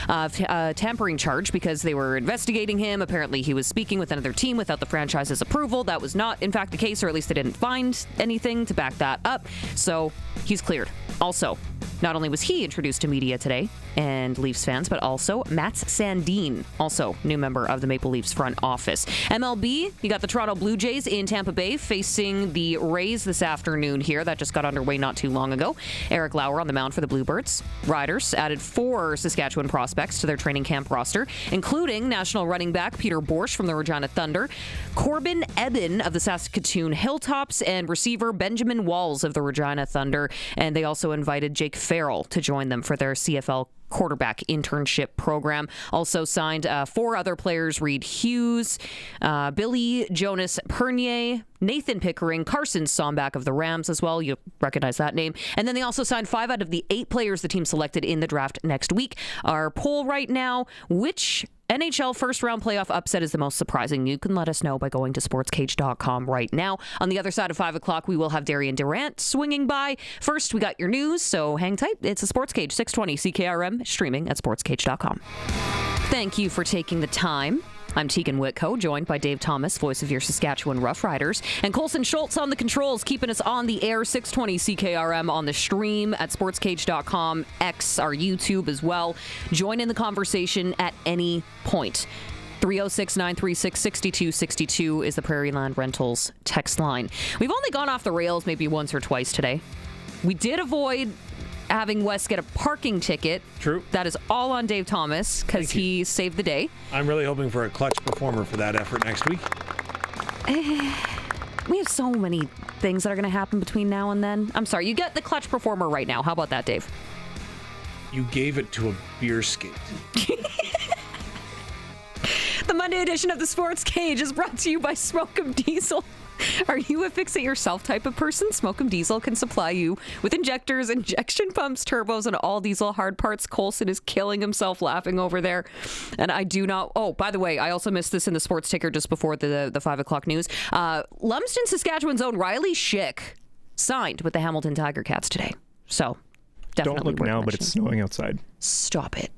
of tampering charge because they were investigating him. Apparently, he was speaking with another team without the franchise's approval. That was not, in fact, the case, or at least they didn't find anything to back that up. So he's cleared. Also, not only was he introduced to media today and Leafs fans, but also Mats Sandin, also new member of the Maple Leafs front office. MLB, you got the Toronto Blue Jays in Tampa Bay facing the Rays this afternoon here. That just got underway not too long ago. Eric Lauer on the mound for the Bluebirds. Riders added 4 Saskatchewan prospects to their training camp roster, including national running back Peter Borscht from the Regina Thunder, Corbin Eben of the Saskatoon Hilltops, and receiver Benjamin Walls of the Regina Thunder. And they also invited Jake Farrell to join them for their CFL quarterback internship program. Also signed 4 other players: Reed Hughes, Billy Jonas Pernier, Nathan Pickering, Carson Sombach of the Rams as well. You'll recognize that name. And then they also signed 5 out of the 8 players the team selected in the draft next week. Our poll right now: which NHL first-round playoff upset is the most surprising? You can let us know by going to sportscage.com right now. On the other side of 5 o'clock, we will have Darian Durant swinging by. First, we got your news, so hang tight. It's a Sports Cage, 620 CKRM, streaming at sportscage.com. Thank you for taking the time. I'm Teagan Witko, joined by Dave Thomas, voice of your Saskatchewan Roughriders, and Colson Schultz on the controls, keeping us on the air. 620 CKRM on the stream at sportscage.com, X, our YouTube as well. Join in the conversation at any point. 306-936-6262 is the Prairie Land Rentals text line. We've only gone off the rails maybe once or twice today. We did avoid having Wes get a parking ticket. True. That is all on Dave Thomas because he saved the day. I'm really hoping for a clutch performer for that effort next week. We have so many things that are going to happen between now and then. I'm sorry, you get the clutch performer right now. How about that, Dave? You gave it to a beer skate. The Monday edition of the Sports Cage is brought to you by Smoke'em Diesel. Are you a fix-it-yourself type of person? Smoke'em Diesel can supply you with injectors, injection pumps, turbos, and all diesel hard parts. Colson is killing himself laughing over there. And I do not... Oh, by the way, I also missed this in the sports ticker just before the 5 o'clock news. Lumsden, Saskatchewan's own Riley Schick signed with the Hamilton Tiger Cats today. So, definitely Don't look now, but it's snowing outside. Stop it.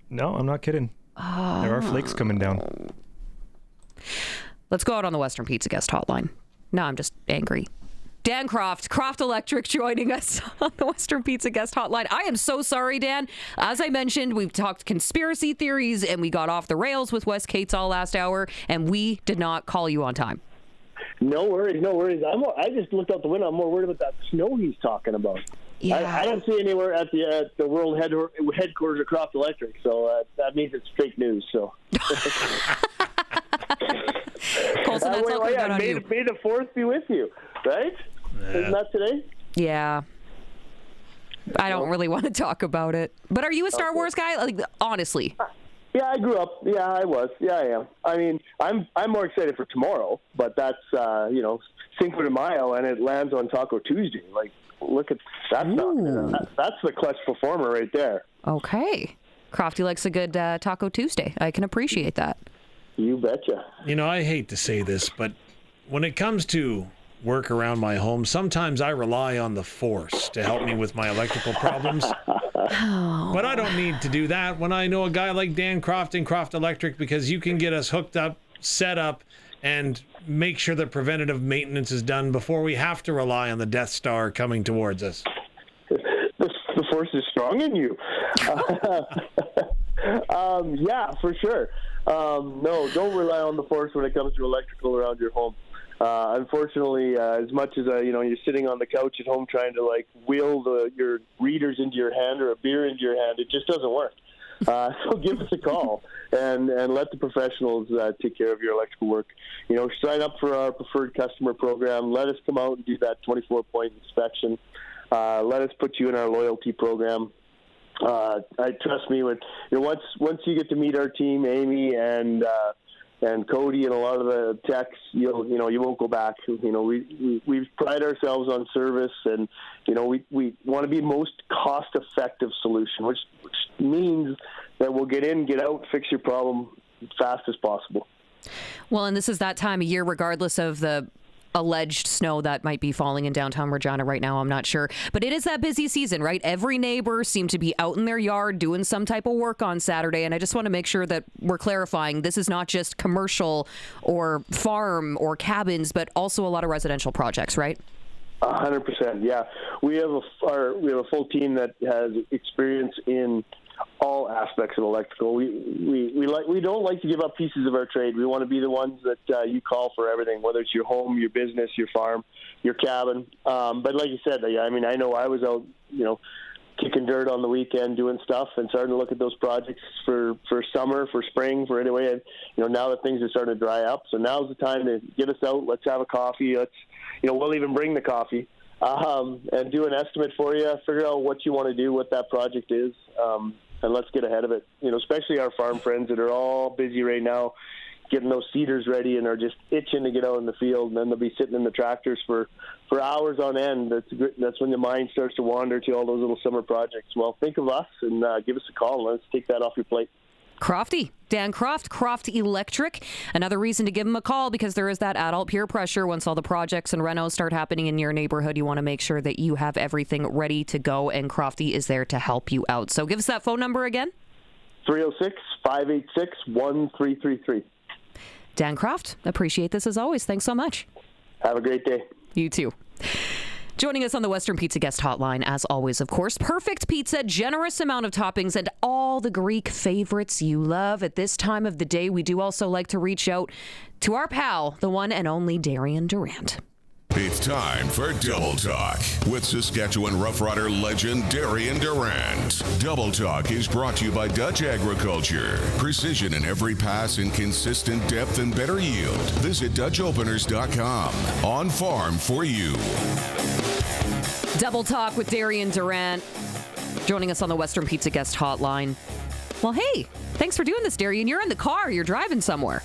No, I'm not kidding. There are flakes coming down. Let's go out on the Western Pizza guest hotline. No, I'm just angry. Dan Croft Electric, joining us on the Western Pizza guest hotline. I am so sorry, Dan. As I mentioned, we've talked conspiracy theories, and we got off the rails with Wes Cates all last hour, and we did not call you on time. No worries. I just looked out the window. I'm more worried about that snow he's talking about. Yeah. I don't see anywhere at the world headquarters of Croft Electric, so that means it's fake news. So. Colson, that's all coming out on May you. the 4th be with you, right? Isn't that today? Yeah. I don't really want to talk about it. But are you a Star Wars guy? Like, honestly. Yeah, I grew up. Yeah, I was. Yeah, I am. I mean, I'm more excited for tomorrow, but that's Cinco de Mayo, and it lands on Taco Tuesday. Like, look at that stuff. That's the clutch performer right there. Okay. Crofty likes a good Taco Tuesday. I can appreciate that. You betcha. I hate to say this, but when it comes to work around my home. Sometimes I rely on the force to help me with my electrical problems. But I don't need to do that when I know a guy like Dan Croft in Croft Electric, because you can get us hooked up, set up, and make sure that preventative maintenance is done before we have to rely on the Death Star coming towards us. The force is strong in you. Yeah, for sure. No, don't rely on the force when it comes to electrical around your home. Unfortunately, as much as you're sitting on the couch at home trying to like wheel your readers into your hand or a beer into your hand, it just doesn't work. So give us a call and let the professionals take care of your electrical work. Sign up for our preferred customer program. Let us come out and do that 24-point inspection. Let us put you in our loyalty program. I trust me, once you get to meet our team, Amy and Cody and a lot of the techs, you won't go back. We pride ourselves on service, and we want to be the most cost-effective solution, which means that we'll get in, get out, fix your problem as fast as possible. Well, and this is that time of year, regardless of the alleged snow that might be falling in downtown Regina right now. I'm not sure. But it is that busy season, right? Every neighbor seemed to be out in their yard doing some type of work on Saturday. And I just want to make sure that we're clarifying this is not just commercial or farm or cabins, but also a lot of residential projects, right? 100%. Yeah. We have a full team that has experience in all aspects of electrical. We don't like to give up pieces of our trade. We want to be the ones that you call for everything, whether it's your home, your business, your farm, your cabin. But like you said, I know I was out, kicking dirt on the weekend, doing stuff, and starting to look at those projects for summer, for spring, for anyway. And now that things are starting to dry up, so now's the time to get us out. Let's have a coffee. We'll even bring the coffee and do an estimate for you. Figure out what you want to do, what that project is. And let's get ahead of it. Especially our farm friends that are all busy right now, getting those seeders ready and are just itching to get out in the field. And then they'll be sitting in the tractors for hours on end. That's when your mind starts to wander to all those little summer projects. Well, think of us and give us a call. And let's take that off your plate. Crofty, Dan Croft, Croft Electric. Another reason to give him a call, because there is that adult peer pressure. Once all the projects and renos start happening in your neighborhood, you want to make sure that you have everything ready to go, and Crofty is there to help you out. So give us that phone number again. 306-586-1333. Dan Croft, appreciate this as always. Thanks so much. Have a great day. You too. Joining us on the Western Pizza Guest Hotline, as always, of course, perfect pizza, generous amount of toppings, and all the Greek favorites you love. At this time of the day, we do also like to reach out to our pal, the one and only Darian Durant. It's time for Double Talk with Saskatchewan Roughrider legend Darian Durant. Double Talk is brought to you by Dutch Agriculture. Precision in every pass and consistent depth and better yield. Visit DutchOpeners.com. On farm for you. Double Talk with Darian Durant, joining us on the Western Pizza Guest Hotline. Well, hey, thanks for doing this, Darian. You're in the car. You're driving somewhere.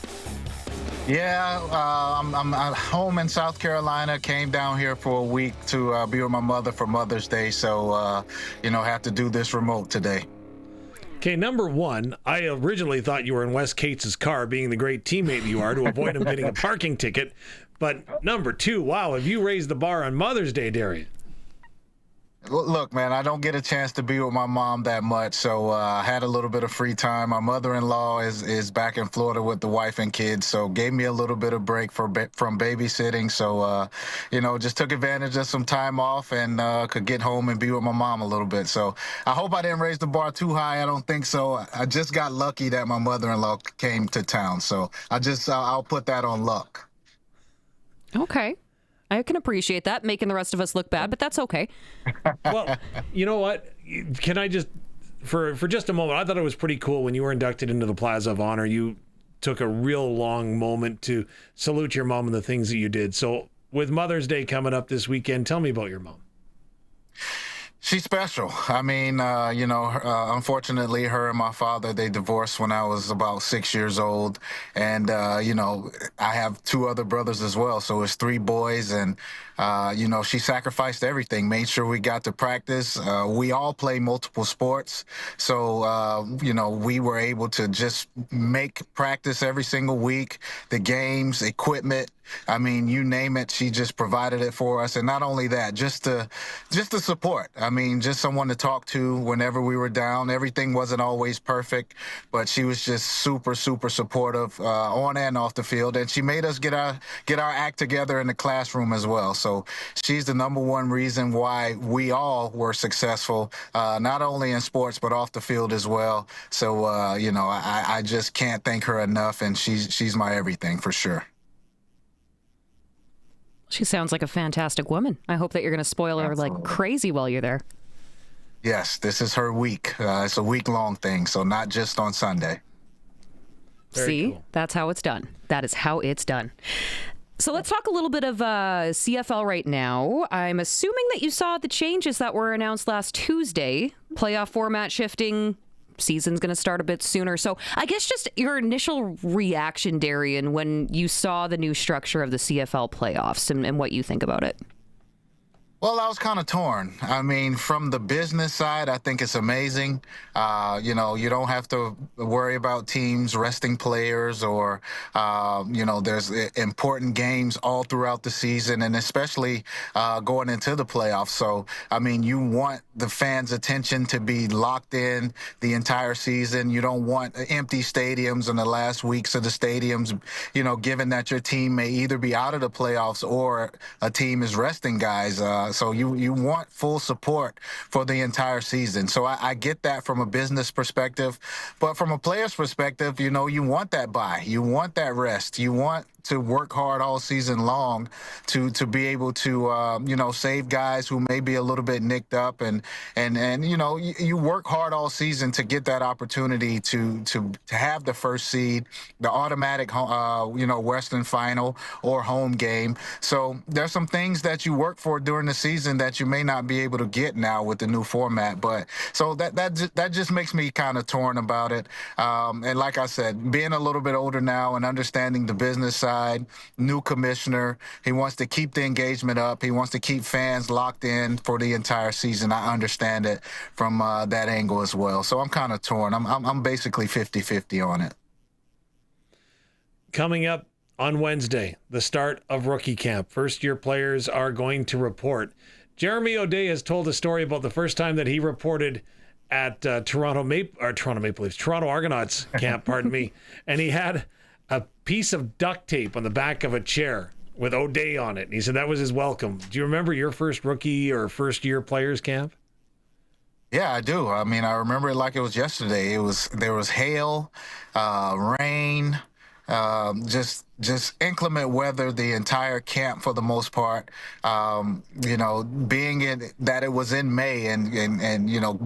Yeah, I'm at home in South Carolina. Came down here for a week to be with my mother for Mother's Day. So, have to do this remote today. Okay, number one, I originally thought you were in Wes Cates' car, being the great teammate you are, to avoid him getting a parking ticket. But number two, wow, have you raised the bar on Mother's Day, Darian? Look, man, I don't get a chance to be with my mom that much, so I had a little bit of free time. My mother-in-law is back in Florida with the wife and kids, so gave me a little bit of break from babysitting. So, just took advantage of some time off and could get home and be with my mom a little bit. So I hope I didn't raise the bar too high. I don't think so. I just got lucky that my mother-in-law came to town, so I'll put that on luck. Okay. I can appreciate that, making the rest of us look bad, but that's okay. Well, you know what? Can I just, for just a moment, I thought it was pretty cool when you were inducted into the Plaza of Honor. You took a real long moment to salute your mom and the things that you did. So with Mother's Day coming up this weekend, tell me about your mom. She's special. I mean, unfortunately, her and my father, they divorced when I was about 6 years old. And, I have two other brothers as well. So it's three boys. And, she sacrificed everything, made sure we got to practice. We all play multiple sports. So, we were able to just make practice every single week, the games, equipment. I mean, you name it, she just provided it for us. And not only that, just the support. I mean, just someone to talk to whenever we were down. Everything wasn't always perfect, but she was just super, super supportive on and off the field. And she made us get our act together in the classroom as well. So she's the number one reason why we all were successful, not only in sports, but off the field as well. So, I just can't thank her enough. And she's my everything for sure. She sounds like a fantastic woman. I hope that you're going to spoil her like crazy while you're there. Yes, this is her week. It's a week-long thing, so not just on Sunday. See, cool. That's how it's done. That is how it's done. So let's talk a little bit of CFL right now. I'm assuming that you saw the changes that were announced last Tuesday. Playoff format shifting. Season's going to start a bit sooner. So I guess just your initial reaction, Darian, when you saw the new structure of the CFL playoffs and what you think about it. Well, I was kind of torn. I mean, from the business side, I think it's amazing. You don't have to worry about teams resting players or, there's important games all throughout the season and especially going into the playoffs. So, I mean, you want the fans' attention to be locked in the entire season. You don't want empty stadiums in the last weeks of the stadiums, given that your team may either be out of the playoffs or a team is resting guys. So you want full support for the entire season. So I get that from a business perspective. But from a player's perspective, you want that bye. You want that rest. You want to work hard all season long to be able to, save guys who may be a little bit nicked up. And you work hard all season to get that opportunity to have the first seed, the automatic, Western final or home game. So there's some things that you work for during the season that you may not be able to get now with the new format. But so that just makes me kind of torn about it. And like I said, being a little bit older now and understanding the business side, new commissioner, he wants to keep the engagement up. He wants to keep fans locked in for the entire season. I understand it from that angle as well. So I'm kind of torn. I'm basically 50-50 on it. Coming up on Wednesday, the start of rookie camp. First-year players are going to report. Jeremy O'Day has told a story about the first time that he reported at Toronto Argonauts camp, pardon me, and he had a piece of duct tape on the back of a chair with O'Day on it. And he said that was his welcome. Do you remember your first rookie or first-year players camp? Yeah, I do. I mean, I remember it like it was yesterday. There was hail, rain, just inclement weather the entire camp for the most part. Being in that it was in May and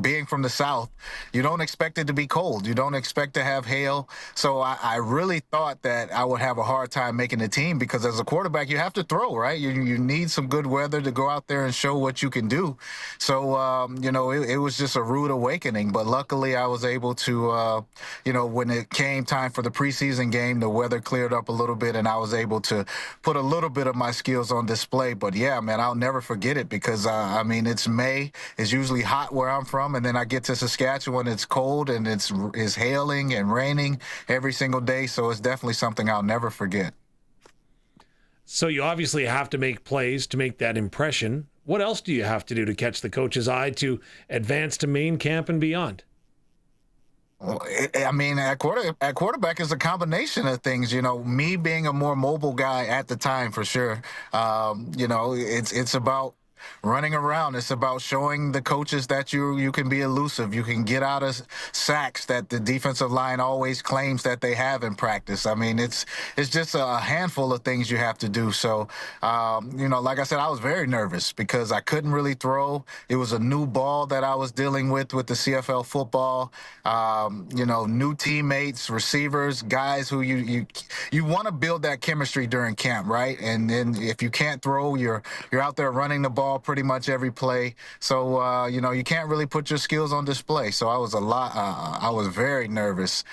being from the South, you don't expect it to be cold. You don't expect to have hail. So I really thought that I would have a hard time making the team because as a quarterback, you have to throw, right? You need some good weather to go out there and show what you can do. So, it was just a rude awakening. But luckily, I was able to, when it came time for the preseason game, the weather cleared up a little bit and I was able to put a little bit of my skills on display. But yeah, man, I'll never forget it because, it's May. It's usually hot where I'm from. And then I get to Saskatchewan, it's cold and it's hailing and raining every single day. So it's definitely something I'll never forget. So you obviously have to make plays to make that impression. What else do you have to do to catch the coach's eye to advance to main camp and beyond? I mean, at quarterback is a combination of things. Me being a more mobile guy at the time, for sure. It's about running around. It's about showing the coaches that you can be elusive. You can get out of sacks that the defensive line always claims that they have in practice. I mean, it's just a handful of things you have to do. So, like I said, I was very nervous because I couldn't really throw. It was a new ball that I was dealing with the CFL football. New teammates, receivers, guys who you want to build that chemistry during camp, right? And then if you can't throw, you're out there running the ball pretty much every play. So, you can't really put your skills on display. So I was very nervous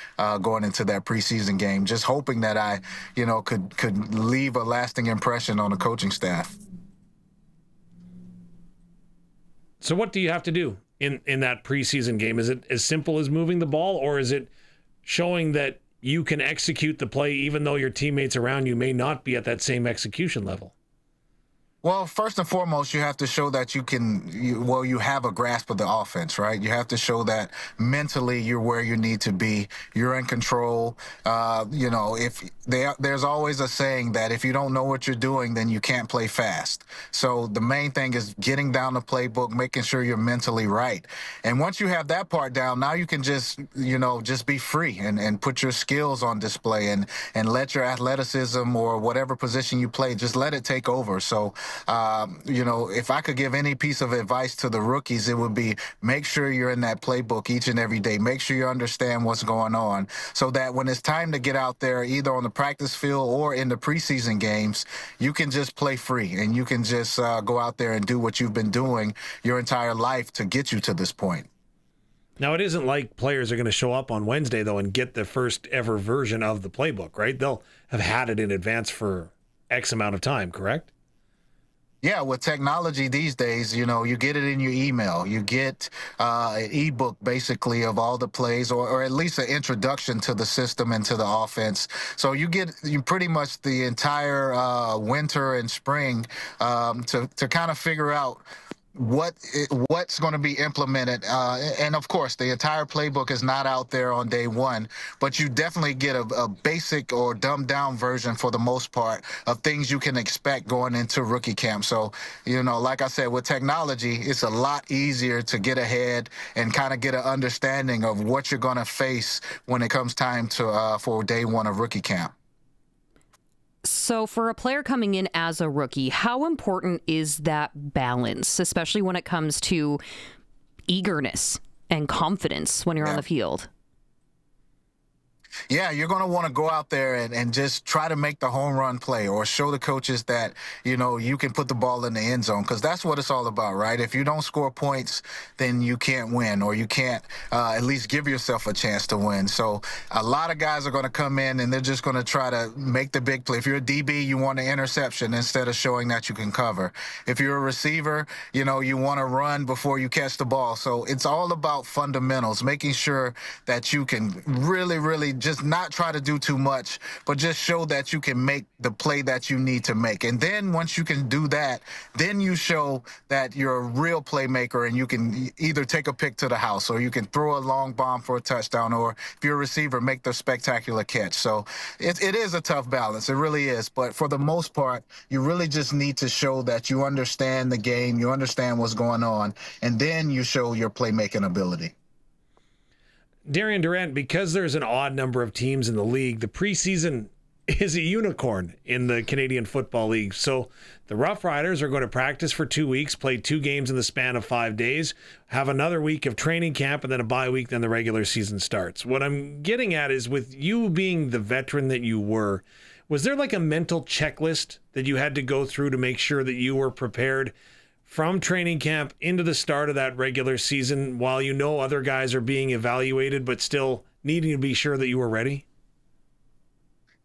going into that preseason game, just hoping that I, could leave a lasting impression on the coaching staff. So what do you have to do in that preseason game? Is it as simple as moving the ball, or is it showing that you can execute the play even though your teammates around you may not be at that same execution level? Well, first and foremost, you have to show that you have a grasp of the offense, right? You have to show that mentally you're where you need to be. You're in control. There's always a saying that if you don't know what you're doing, then you can't play fast. So the main thing is getting down the playbook, making sure you're mentally right. And once you have that part down, now you can just be free and put your skills on display and let your athleticism or whatever position you play, just let it take over. So, if I could give any piece of advice to the rookies, it would be make sure you're in that playbook each and every day. Make sure you understand what's going on so that when it's time to get out there, either on the practice field or in the preseason games, you can just play free and you can just go out there and do what you've been doing your entire life to get you to this point. Now, it isn't like players are going to show up on Wednesday, though, and get the first ever version of the playbook, right? They'll have had it in advance for X amount of time, correct? Yeah, with technology these days, you get it in your email. You get an ebook basically of all the plays or at least an introduction to the system and to the offense. So you pretty much the entire winter and spring to kind of figure out what's going to be implemented, and of course the entire playbook is not out there on day one, but you definitely get a basic or dumbed down version for the most part of things you can expect going into rookie camp. So like I said, with technology, it's a lot easier to get ahead and kind of get an understanding of what you're going to face when it comes time to for day one of rookie camp. So for a player coming in as a rookie, how important is that balance, especially when it comes to eagerness and confidence when you're on the field? Yeah, you're going to want to go out there and just try to make the home run play or show the coaches that, you can put the ball in the end zone, because that's what it's all about, right? If you don't score points, then you can't win, or you can't at least give yourself a chance to win. So a lot of guys are going to come in and they're just going to try to make the big play. If you're a DB, you want an interception instead of showing that you can cover. If you're a receiver, you want to run before you catch the ball. So it's all about fundamentals, making sure that you can really, really just not try to do too much, but just show that you can make the play that you need to make. And then once you can do that, then you show that you're a real playmaker and you can either take a pick to the house or you can throw a long bomb for a touchdown, or if you're a receiver, make the spectacular catch. So it is a tough balance. It really is. But for the most part, you really just need to show that you understand the game, you understand what's going on, and then you show your playmaking ability. Darian Durant, because there's an odd number of teams in the league, the preseason is a unicorn in the Canadian Football League. So the Roughriders are going to practice for 2 weeks, play 2 games in the span of 5 days, have another week of training camp, and then a bye week, then the regular season starts. What I'm getting at is, with you being the veteran that you were, was there like a mental checklist that you had to go through to make sure that you were prepared from training camp into the start of that regular season, while other guys are being evaluated, but still needing to be sure that you were ready?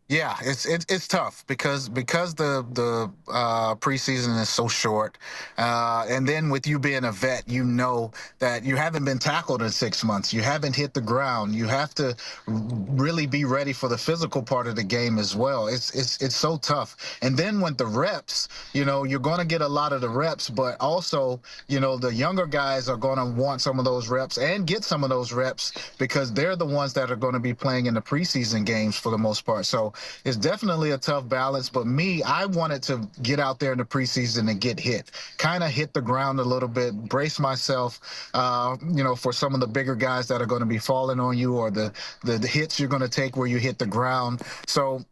Yeah, it's tough because the preseason is so short, and then with you being a vet, that you haven't been tackled in 6 months. You haven't hit the ground. You have to really be ready for the physical part of the game as well. It's so tough. And then with the reps, you're going to get a lot of the reps, but also the younger guys are going to want some of those reps and get some of those reps because they're the ones that are going to be playing in the preseason games for the most part. So it's definitely a tough balance, but I wanted to get out there in the preseason and get hit, kind of hit the ground a little bit, brace myself, for some of the bigger guys that are going to be falling on you, or the hits you're going to take where you hit the ground. So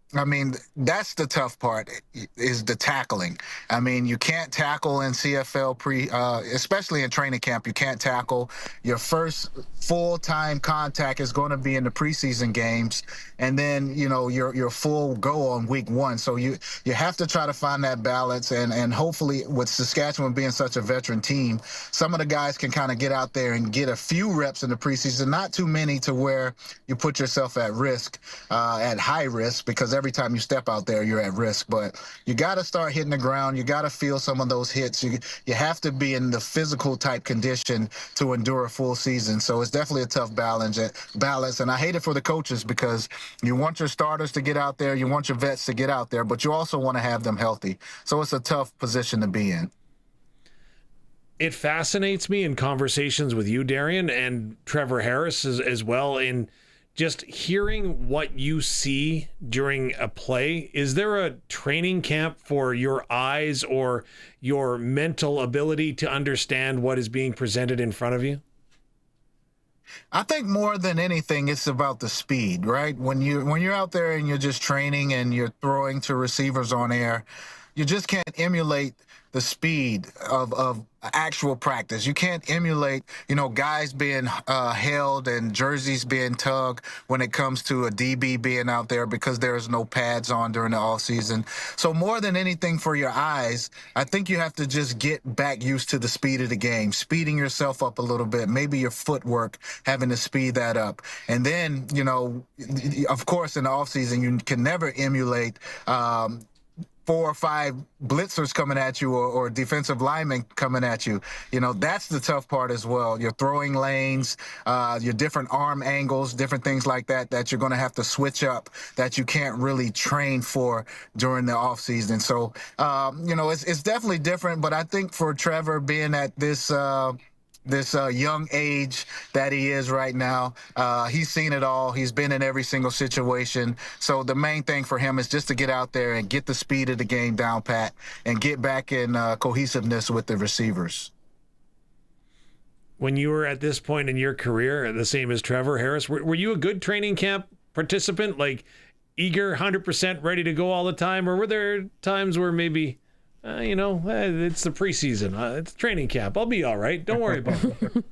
that's the tough part, is the tackling. You can't tackle in CFL especially in training camp. You can't tackle. Your first full-time contact is going to be in the preseason games, and then your full go on week 1. So you have to try to find that balance, and hopefully with Saskatchewan being such a veteran team, some of the guys can kind of get out there and get a few reps in the preseason, not too many to where you put yourself at risk, at high risk, because every time you step out there, you're at risk. But you got to start hitting the ground. You got to feel some of those hits. You have to be in the physical type condition to endure a full season. So it's definitely a tough balance. And I hate it for the coaches because you want your starters to get out there. You want your vets to get out there, but you also want to have them healthy. So it's a tough position to be in. It fascinates me in conversations with you, Darian, and Trevor Harris as well, in just hearing what you see during a play. Is there a training camp for your eyes or your mental ability to understand what is being presented in front of you? I think more than anything, it's about the speed, right? When you're out there and you're just training and you're throwing to receivers on air, you just can't emulate the speed of actual practice. You can't emulate, guys being held and jerseys being tugged when it comes to a DB being out there because there's no pads on during the off season. So more than anything for your eyes, I think you have to just get back used to the speed of the game, speeding yourself up a little bit, maybe your footwork, having to speed that up. And then, of course, in the off season, you can never emulate 4 or 5 blitzers coming at you or defensive linemen coming at you. That's the tough part as well. Your throwing lanes, your different arm angles, different things like that you're going to have to switch up that you can't really train for during the offseason. So, it's definitely different. But I think for Trevor being at this young age that he is right now. He's seen it all. He's been in every single situation. So the main thing for him is just to get out there and get the speed of the game down pat and get back in cohesiveness with the receivers. When you were at this point in your career, the same as Trevor Harris, were you a good training camp participant, like eager, 100% ready to go all the time? Or were there times where maybe... it's the preseason. It's training camp. I'll be all right. Don't worry about it.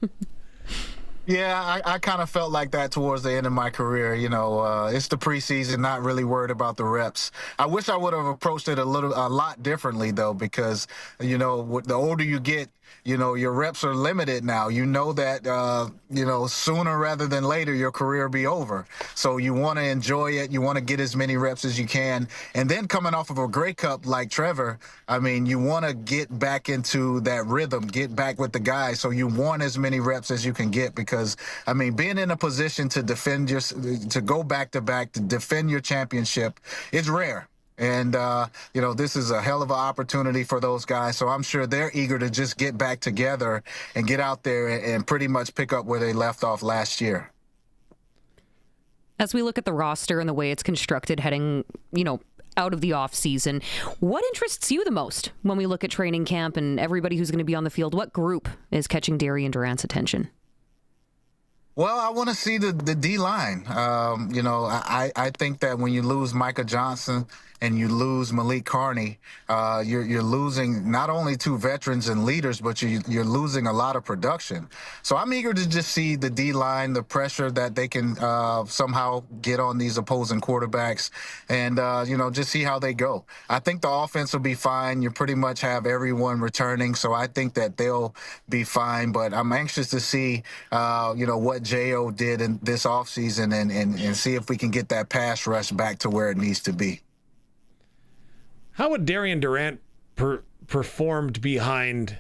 Yeah, I kind of felt like that towards the end of my career. It's the preseason, not really worried about the reps. I wish I would have approached it a lot differently, though, because, the older you get, your reps are limited now. That, sooner rather than later, your career will be over. So you want to enjoy it. You want to get as many reps as you can. And then coming off of a Grey Cup like Trevor, you want to get back into that rhythm, get back with the guys. So you want as many reps as you can get because, being in a position to to go back-to-back, to defend your championship is rare. And, this is a hell of an opportunity for those guys. So I'm sure they're eager to just get back together and get out there and pretty much pick up where they left off last year. As we look at the roster and the way it's constructed heading, out of the off season, what interests you the most when we look at training camp and everybody who's going to be on the field? What group is catching Darian Durant's attention? Well, I want to see the D-line. I think that when you lose Micah Johnson and you lose Malik Carney, you're losing not only 2 veterans and leaders, but you're losing a lot of production. So I'm eager to just see the D-line, the pressure that they can somehow get on these opposing quarterbacks and, just see how they go. I think the offense will be fine. You pretty much have everyone returning, so I think that they'll be fine. But I'm anxious to see, what J.O. did in this offseason and see if we can get that pass rush back to where it needs to be. How would Darian Durant performed behind,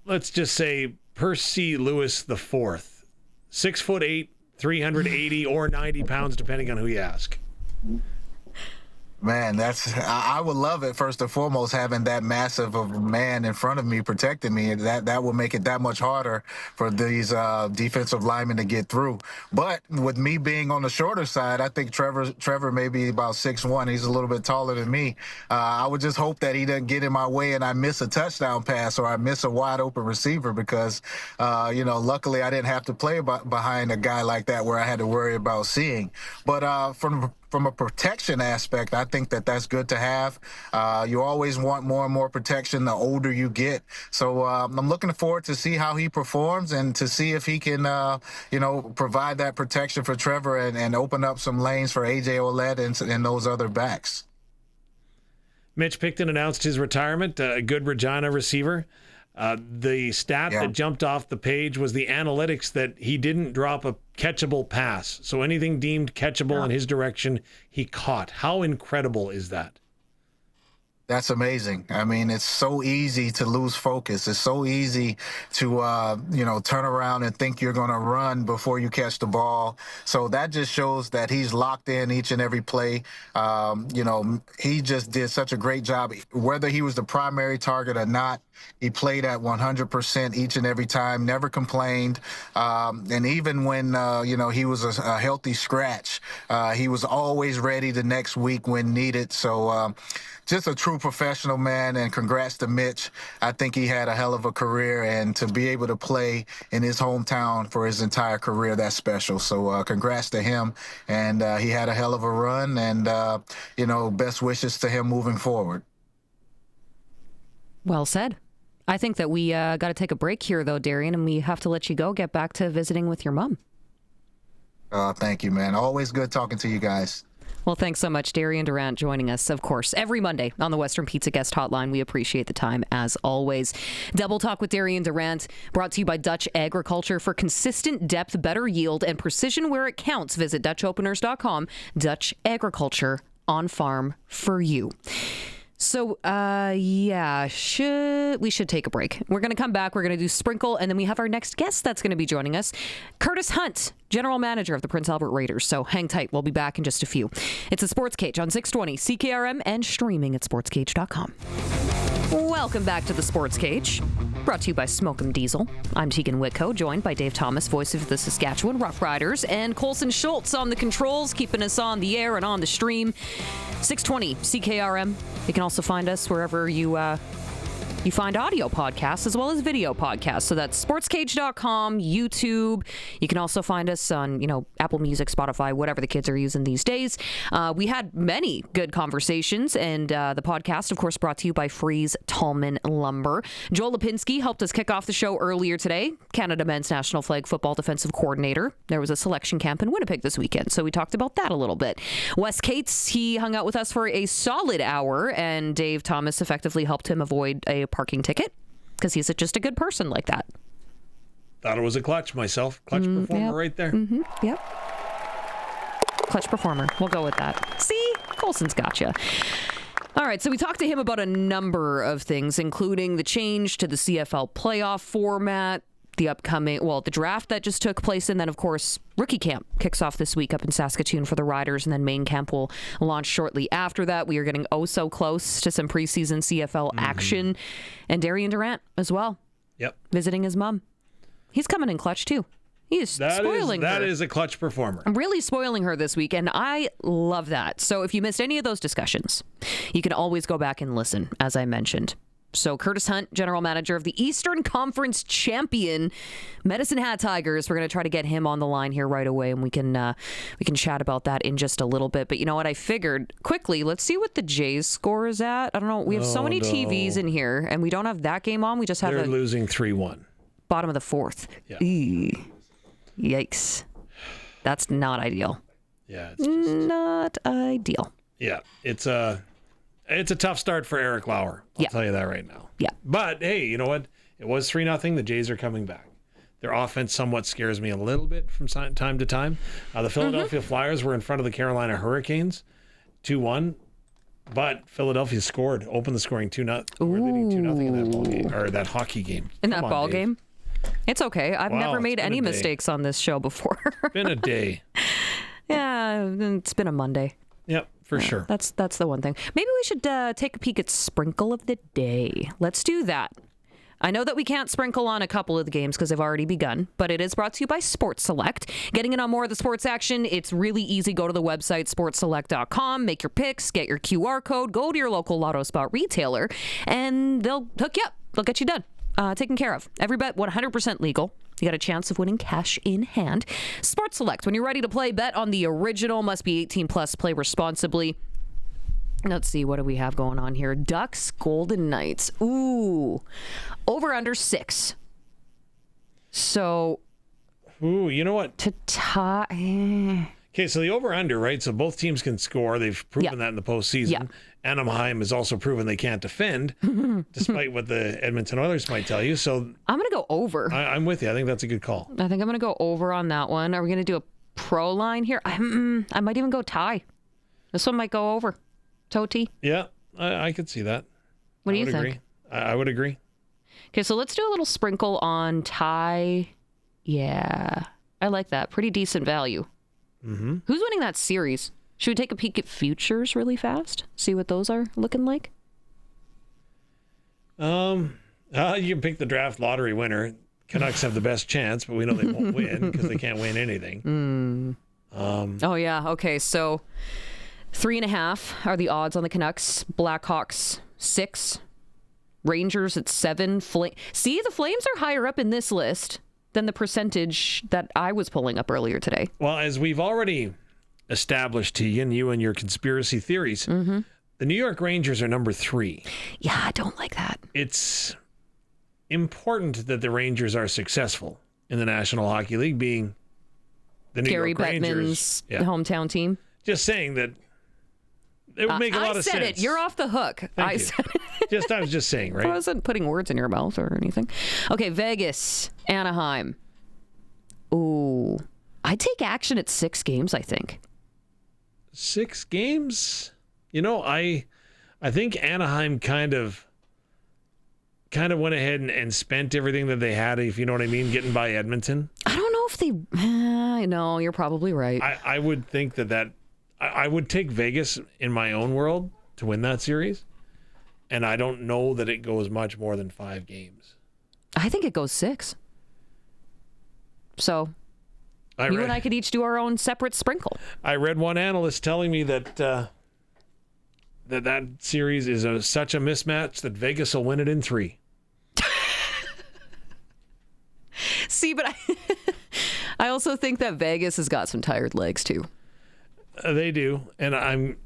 let's just say, Percy Lewis IV? 6'8", 380 or 90 pounds, depending on who you ask. Man, I would love it, first and foremost, having that massive of a man in front of me protecting me. That will make it that much harder for these defensive linemen to get through. But with me being on the shorter side, I think Trevor may be about 6'1". He's a little bit taller than me. I would just hope that he doesn't get in my way and I miss a touchdown pass or I miss a wide open receiver because, luckily I didn't have to play behind a guy like that where I had to worry about seeing. But from a protection aspect, I think that's good to have. You always want more and more protection the older you get. So I'm looking forward to see how he performs and to see if he can, provide that protection for Trevor and open up some lanes for A.J. Ouellette and those other backs. Mitch Picton announced his retirement, a good Regina receiver. The stat that jumped off the page was the analytics that he didn't drop a catchable pass. So anything deemed catchable in his direction, he caught. How incredible is that? That's amazing. I mean, it's so easy to lose focus. It's so easy to, turn around and think you're going to run before you catch the ball. So that just shows that he's locked in each and every play. He just did such a great job. Whether he was the primary target or not, he played at 100% each and every time, never complained. And even when, he was a healthy scratch, he was always ready the next week when needed. So, just a true professional, man, and congrats to Mitch. I think he had a hell of a career, and to be able to play in his hometown for his entire career, that's special. So congrats to him, and he had a hell of a run, and, best wishes to him moving forward. Well said. I think that we got to take a break here, though, Darian, and we have to let you go, get back to visiting with your mom. Thank you, man. Always good talking to you guys. Well, thanks so much, Darian Durant, joining us, of course, every Monday on the Western Pizza Guest Hotline. We appreciate the time, as always. Double Talk with Darian Durant, brought to you by Dutch Agriculture. For consistent depth, better yield, and precision where it counts, visit DutchOpeners.com. Dutch Agriculture, on farm for you. So, we should take a break. We're going to come back. We're going to do Sprinkle, and then we have our next guest that's going to be joining us, Curtis Hunt, General Manager of the Prince Albert Raiders. So hang tight. We'll be back in just a few. It's a Sports Cage on 620 CKRM and streaming at sportscage.com. Welcome back to the Sports Cage, brought to you by Smoke'em Diesel. I'm Teagan Witko, joined by Dave Thomas, voice of the Saskatchewan Roughriders, and Colson Schultz on the controls, keeping us on the air and on the stream. 620 CKRM. You can also find us wherever you find audio podcasts as well as video podcasts. So that's sportscage.com, YouTube. You can also find us on, Apple Music, Spotify, whatever the kids are using these days. We had many good conversations, and the podcast, of course, brought to you by Freeze Tallman Lumber. Joel Lipinski helped us kick off the show earlier today, Canada Men's National Flag Football Defensive Coordinator. There was a selection camp in Winnipeg this weekend, so we talked about that a little bit. Wes Cates, he hung out with us for a solid hour, and Dave Thomas effectively helped him avoid a parking ticket because he's just a good person like that. Thought it was a clutch myself. Clutch performer right there. Mm-hmm. Yep. Clutch performer. We'll go with that. See? Colson's gotcha. All right, so we talked to him about a number of things, including the change to the CFL playoff format, the upcoming, the draft that just took place, and then, of course, rookie camp kicks off this week up in Saskatoon for the Riders, and then main camp will launch shortly after that. We are getting so close to some preseason CFL action, and Darian Durant as well. Yep. Visiting his mom. He's coming in clutch, too. He is spoiling her. That is a clutch performer. I'm really spoiling her this week, and I love that. So if you missed any of those discussions, you can always go back and listen, as I mentioned. So Curtis Hunt, General Manager of the Eastern Conference champion Medicine Hat Tigers. We're going to try to get him on the line here right away, and we can chat about that in just a little bit. But you know what? I figured quickly, let's see what the Jays score is at. I don't know. We have so many TVs in here, and we don't have that game on. We just have They're losing 3-1. Bottom of the fourth. Yeah. Yikes. That's not ideal. Yeah. It's just not ideal. Yeah. It's a tough start for Eric Lauer. I'll tell you that right now. Yeah. But hey, you know what? It was 3-0. The Jays are coming back. Their offense somewhat scares me a little bit from time to time. The Philadelphia Flyers were in front of the Carolina Hurricanes, 2-1. But Philadelphia opened the scoring 2-0. We're leading 2-0 in that ball game, or that hockey game. In that ball game? It's okay. I've never made any mistakes on this show before. It's been a day. Yeah, it's been a Monday. Yep, for sure. That's the one thing. Maybe we should take a peek at Sprinkle of the Day. Let's do that. I know that we can't sprinkle on a couple of the games because they've already begun, but it is brought to you by Sports Select. Getting in on more of the sports action, it's really easy. Go to the website, sportsselect.com, make your picks, get your QR code, go to your local Lotto Spot retailer, and they'll hook you up. They'll get you done. Taken care of. Every bet 100% legal. You got a chance of winning cash in hand. Sports Select. When you're ready to play, bet on the original. Must be 18 plus. Play responsibly. Let's see. What do we have going on here? Ducks, Golden Knights. Ooh. Over under 6. So. Ooh, you know what? To tie. Okay, so the over-under, right? So both teams can score. They've proven that in the postseason. Yeah. Anaheim has also proven they can't defend, despite what the Edmonton Oilers might tell you. So I'm going to go over. I'm with you. I think that's a good call. I think I'm going to go over on that one. Are we going to do a pro line here? I might even go tie. This one might go over. Toti. Yeah, I could see that. What do you think? Agree. I would agree. Okay, so let's do a little sprinkle on tie. Yeah, I like that. Pretty decent value. Mm-hmm. Who's winning that series? Should we take a peek at futures really fast? See what those are looking like? You can pick the draft lottery winner. Canucks have the best chance, but we know they won't win because they can't win anything. Oh, yeah. Okay, so 3.5 are the odds on the Canucks. Blackhawks, 6. Rangers at 7. See, the Flames are higher up in this list than the percentage that I was pulling up earlier today. Well, as we've already established, Teagan, you and your conspiracy theories, the New York Rangers are number 3. Yeah, I don't like that. It's important that the Rangers are successful in the National Hockey League, being the New Gary York Rangers. Bettman's hometown team. Just saying that it would make a lot of sense. I said it. You're off the hook. Thank you. Said it. I was just saying, right? I wasn't putting words in your mouth or anything. Okay, Vegas, Anaheim. Ooh, I'd take action at 6 games, I think. 6 games? You know, I think Anaheim kind of went ahead and spent everything that they had, if you know what I mean, getting by Edmonton. I don't know if they... No, you're probably right. I would think that I would take Vegas in my own world to win that series, and I don't know that it goes much more than 5 games. I think it goes 6. So you and I could each do our own separate sprinkle. I read one analyst telling me that that series is such a mismatch that Vegas will win it in 3. See, but I also think that Vegas has got some tired legs too. They do, and I'm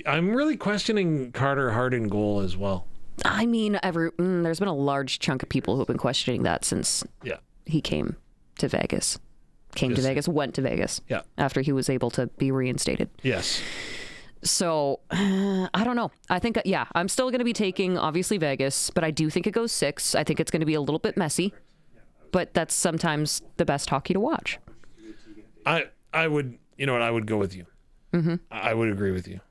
really questioning Carter Hart in goal as well. I mean, there's been a large chunk of people who've been questioning that since he came to Vegas. Went to Vegas. Yeah. After he was able to be reinstated. Yes. So, I don't know. I think, I'm still going to be taking, obviously, Vegas, but I do think it goes 6. I think it's going to be a little bit messy, but that's sometimes the best hockey to watch. I would, you know what, I would go with you. Mm-hmm. I would agree with you.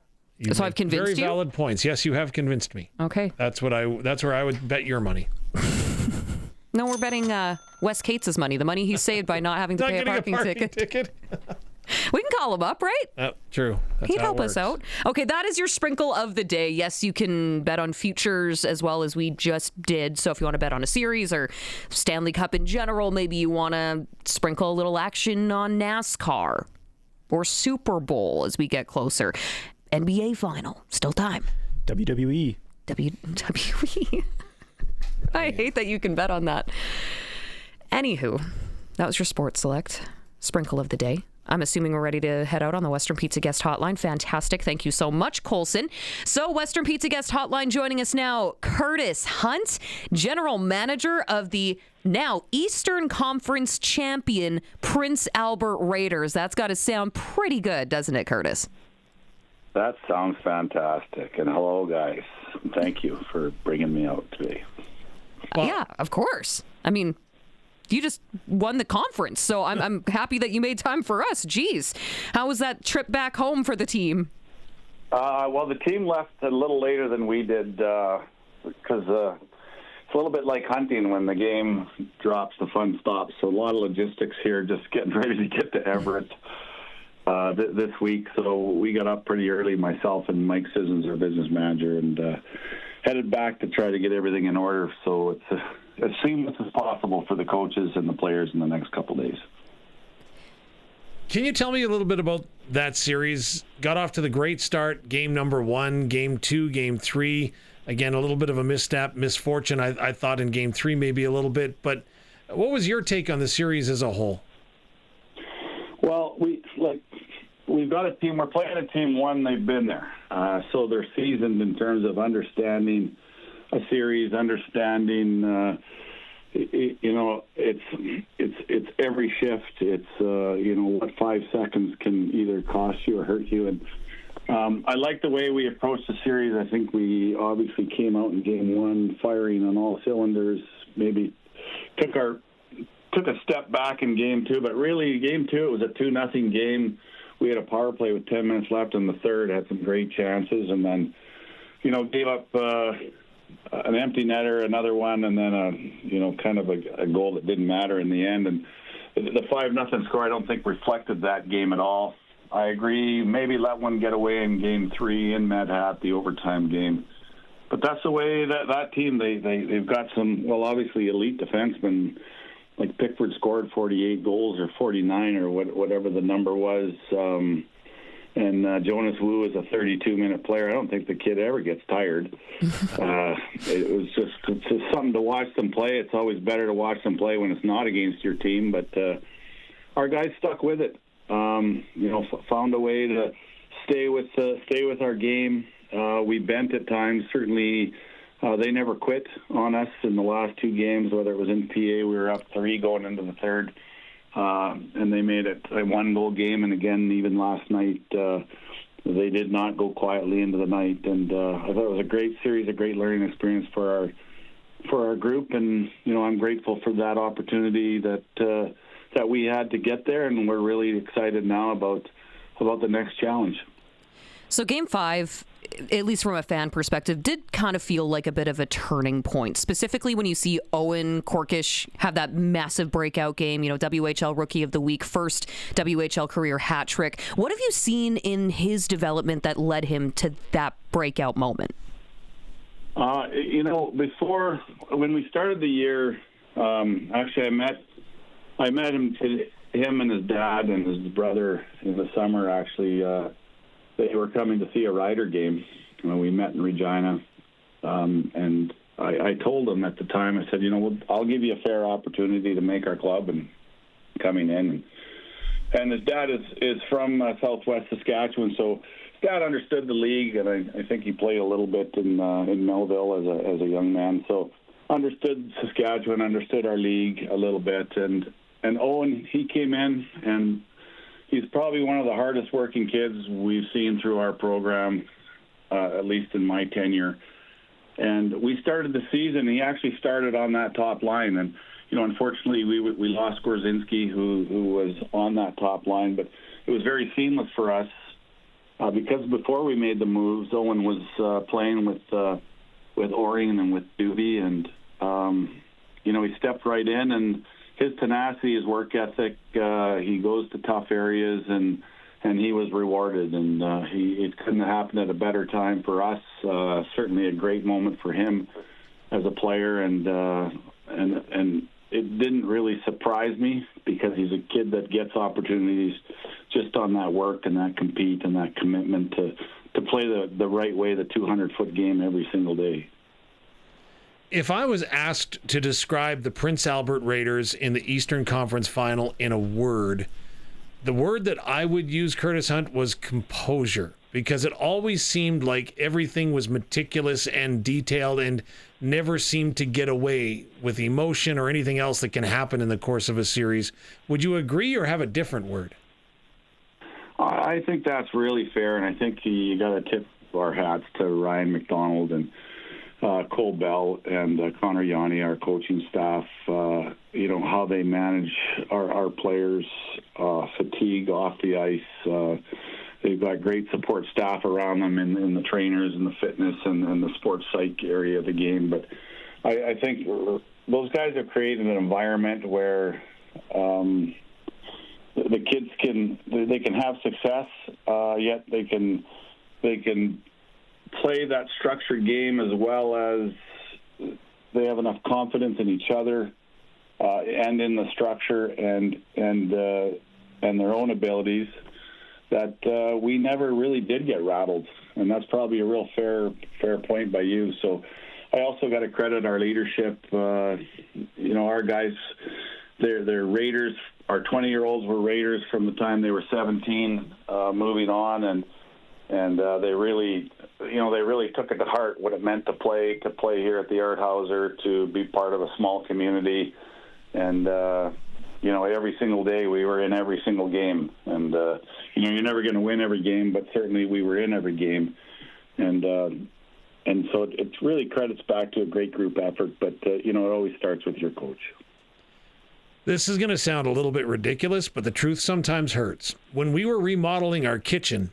So I've convinced you? Very valid points. Yes, you have convinced me. Okay. That's where I would bet your money. No, we're betting Wes Cates' money, the money he saved by not having to pay a parking ticket. We can call him up, right? True. He'd help us out. Okay, that is your sprinkle of the day. Yes, you can bet on futures as well as we just did. So if you want to bet on a series or Stanley Cup in general, maybe you want to sprinkle a little action on NASCAR or Super Bowl as we get closer. NBA final, still time. WWE. WWE. I hate that you can bet on that. Anywho, that was your Sports Select sprinkle of the day. I'm assuming we're ready to head out on the Western Pizza Guest Hotline. Fantastic. Thank you so much, Colson. So Western Pizza Guest Hotline joining us now, Curtis Hunt, General Manager of the now Eastern Conference champion Prince Albert Raiders. That's got to sound pretty good, doesn't it, Curtis? That sounds fantastic. And hello, guys. Thank you for bringing me out today. Well, yeah, of course. I mean, you just won the conference, so I'm happy that you made time for us. Jeez, how was that trip back home for the team? Well, the team left a little later than we did because it's a little bit like hunting. When the game drops, the fun stops. So a lot of logistics here, just getting ready to get to Everett this week. So we got up pretty early, myself and Mike Sissons, our business manager, and headed back to try to get everything in order so it's as seamless as possible for the coaches and the players in the next couple days. Can you tell me a little bit about that series? Got off to the great start, game number 1, game 2, game 3. Again, a little bit of a misstep, misfortune, I thought in game 3 maybe a little bit. But what was your take on the series as a whole? Well, we've got a team. We're playing a team one. They've been there, so they're seasoned in terms of understanding a series, understanding it's every shift. It's what 5 seconds can either cost you or hurt you. And I like the way we approached the series. I think we obviously came out in game 1 firing on all cylinders. Maybe took a step back in game 2, but really game 2 it was a 2-0 game. We had a power play with 10 minutes left in the third. Had some great chances, and then gave up an empty netter, another one, and then kind of a goal that didn't matter in the end. And the 5-0 score I don't think reflected that game at all. I agree. Maybe let one get away in game 3 in Medhat, the overtime game. But that's the way that team, they've got some, obviously elite defensemen. Like Pickford scored 48 goals or 49 or whatever the number was. And Jonas Wu is a 32-minute player. I don't think the kid ever gets tired. It's just something to watch them play. It's always better to watch them play when it's not against your team. But our guys stuck with it. Found a way to stay with our game. We bent at times. Certainly, they never quit on us in the last 2 games. Whether it was in PA, we were up 3 going into the third. And they made it a 1-goal game, and again, even last night, they did not go quietly into the night. And I thought it was a great series, a great learning experience for our group. And I'm grateful for that opportunity that we had to get there, and we're really excited now about the next challenge. So Game 5, at least from a fan perspective, did kind of feel like a bit of a turning point, specifically when you see Owen Korkish have that massive breakout game, WHL Rookie of the Week, first WHL career hat trick. What have you seen in his development that led him to that breakout moment? Before, when we started the year, actually I met him and his dad and his brother in the summer, actually. They were coming to see a Rider game. We met in Regina, and I told them at the time, I said, I'll give you a fair opportunity to make our club and coming in. And his dad is from southwest Saskatchewan, so his dad understood the league, and I think he played a little bit in Melville as a young man, so understood Saskatchewan, understood our league a little bit. And Owen, he came in, and he's probably one of the hardest working kids we've seen through our program, at least in my tenure. And we started the season, he actually started on that top line. And, unfortunately, we lost Gorzinski, who was on that top line. But it was very seamless for us because before we made the moves, Owen was playing with Orion and with Doobie. And, he stepped right in, and his tenacity, his work ethic, he goes to tough areas, and he was rewarded. And it couldn't have happened at a better time for us. Certainly a great moment for him as a player, and it didn't really surprise me because he's a kid that gets opportunities just on that work and that compete and that commitment to play the right way, the 200-foot game every single day. If I was asked to describe the Prince Albert Raiders in the Eastern Conference Final in a word, the word that I would use, Curtis Hunt, was composure, because it always seemed like everything was meticulous and detailed and never seemed to get away with emotion or anything else that can happen in the course of a series. Would you agree or have a different word? I think that's really fair, and I think you got to tip our hats to Ryan McDonald and Cole Bell and Connor Yanni, our coaching staff, how they manage our players' fatigue off the ice. They've got great support staff around them in the trainers and the fitness and the sports psych area of the game. But I think those guys have created an environment where the kids can have success, yet they can play that structured game as well as they have enough confidence in each other and in the structure and their own abilities that we never really did get rattled. And that's probably a real fair point by you. So I also got to credit our leadership. Our guys, they're Raiders. Our 20-year-olds were Raiders from the time they were 17, moving on, and and they really took it to heart what it meant to play here at the Art Hauser, to be part of a small community, and every single day we were in every single game, and you're never going to win every game, but certainly we were in every game, and so it really credits back to a great group effort, but it always starts with your coach. This is going to sound a little bit ridiculous, but the truth sometimes hurts. When we were remodeling our kitchen,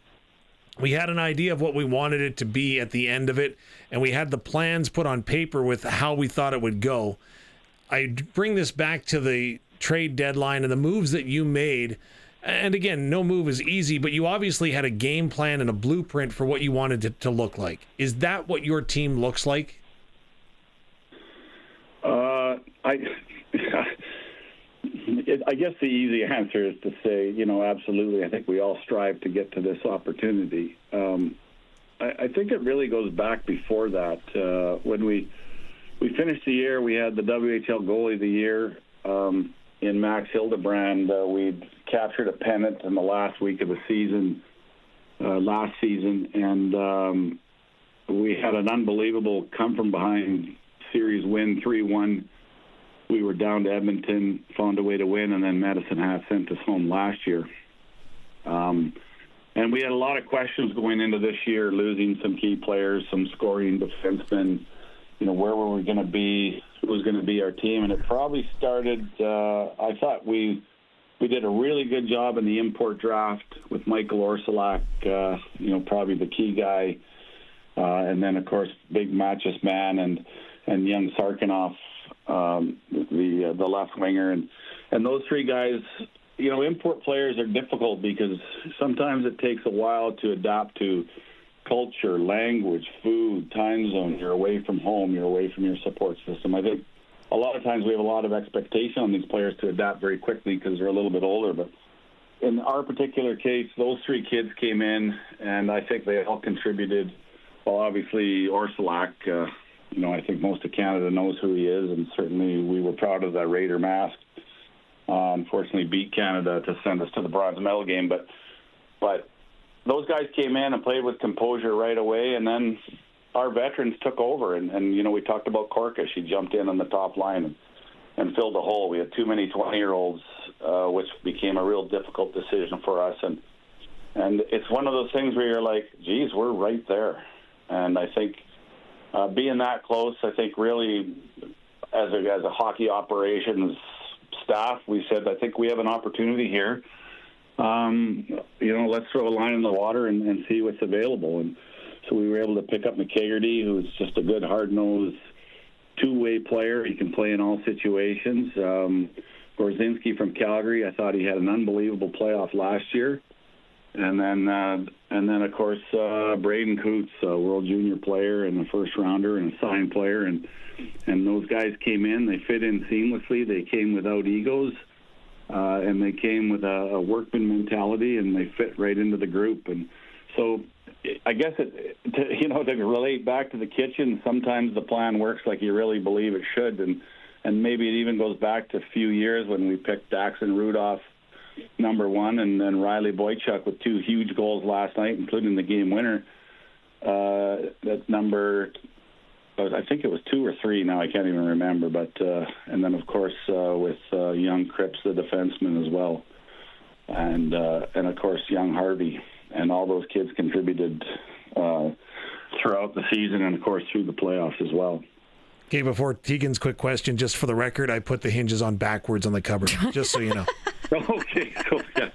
we had an idea of what we wanted it to be at the end of it, and we had the plans put on paper with how we thought it would go. I bring this back to the trade deadline and the moves that you made. And again, no move is easy, but you obviously had a game plan and a blueprint for what you wanted it to look like. Is that what your team looks like? I guess the easy answer is to say, absolutely. I think we all strive to get to this opportunity. I think it really goes back before that. When we finished the year, we had the WHL goalie of the year in Max Hildebrand. We'd captured a pennant in the last week of the season, last season, and we had an unbelievable come-from-behind series win, 3-1. We were down to Edmonton, found a way to win, and then Medicine Hat sent us home last year. And we had a lot of questions going into this year, losing some key players, some scoring defensemen. Where were we going to be? Who was going to be our team? And it probably started. I thought we did a really good job in the import draft with Michael Orsulak, probably the key guy, and then of course big Matches man and young Sarkinoff, the left winger, and those three guys. Import players are difficult because sometimes it takes a while to adapt to culture, language, food, time zone. You're away from home. You're away from your support system. I think a lot of times we have a lot of expectation on these players to adapt very quickly because they're a little bit older. But in our particular case, those three kids came in, and I think they all contributed. Well, obviously, Orsulak, I think most of Canada knows who he is, and certainly we were proud of that Raider mask. Unfortunately, beat Canada to send us to the bronze medal game. But those guys came in and played with composure right away, and then our veterans took over. And we talked about Corka. She jumped in on the top line and filled the hole. We had too many 20-year-olds, which became a real difficult decision for us. And it's one of those things where you're like, geez, we're right there. And I think being that close, I think really as a hockey operations staff, we said, I think we have an opportunity here. Let's throw a line in the water and see what's available. And so we were able to pick up McKegarty, who's just a good, hard-nosed, two-way player. He can play in all situations. Gorzinski from Calgary, I thought he had an unbelievable playoff last year. And then of course, Braden Coots, a World Junior player and a first-rounder and a signed player. And those guys came in. They fit in seamlessly. They came without egos. And they came with a workman mentality, and they fit right into the group. And so I guess to relate back to the kitchen, sometimes the plan works like you really believe it should. And maybe it even goes back to a few years when we picked Daxon Rudolph number one, and then Riley Boychuk with two huge goals last night, including the game winner. That number, I think it was 2 or 3 now, I can't even remember. But and then of course with young Cripps, the defenseman as well, and of course young Harvey, and all those kids contributed throughout the season, and of course through the playoffs as well. Okay, before Teagan's quick question, just for the record, I put the hinges on backwards on the cupboard, just so you know. Okay, cool. Yeah.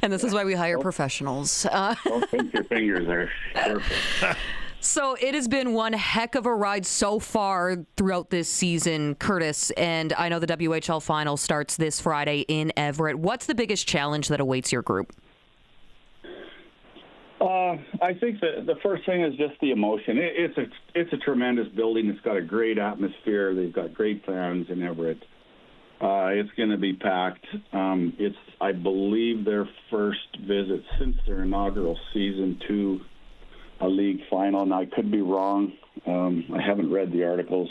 And this is why we hire professionals. Don't pinch your fingers there. Perfect. So it has been one heck of a ride so far throughout this season, Curtis, and I know the WHL final starts this Friday in Everett. What's the biggest challenge that awaits your group? I think the first thing is just the emotion. It's a tremendous building. It's got a great atmosphere. They've got great fans in Everett. It's going to be packed. It's, I believe, their first visit since their inaugural season to a league final. Now, I could be wrong. I haven't read the articles.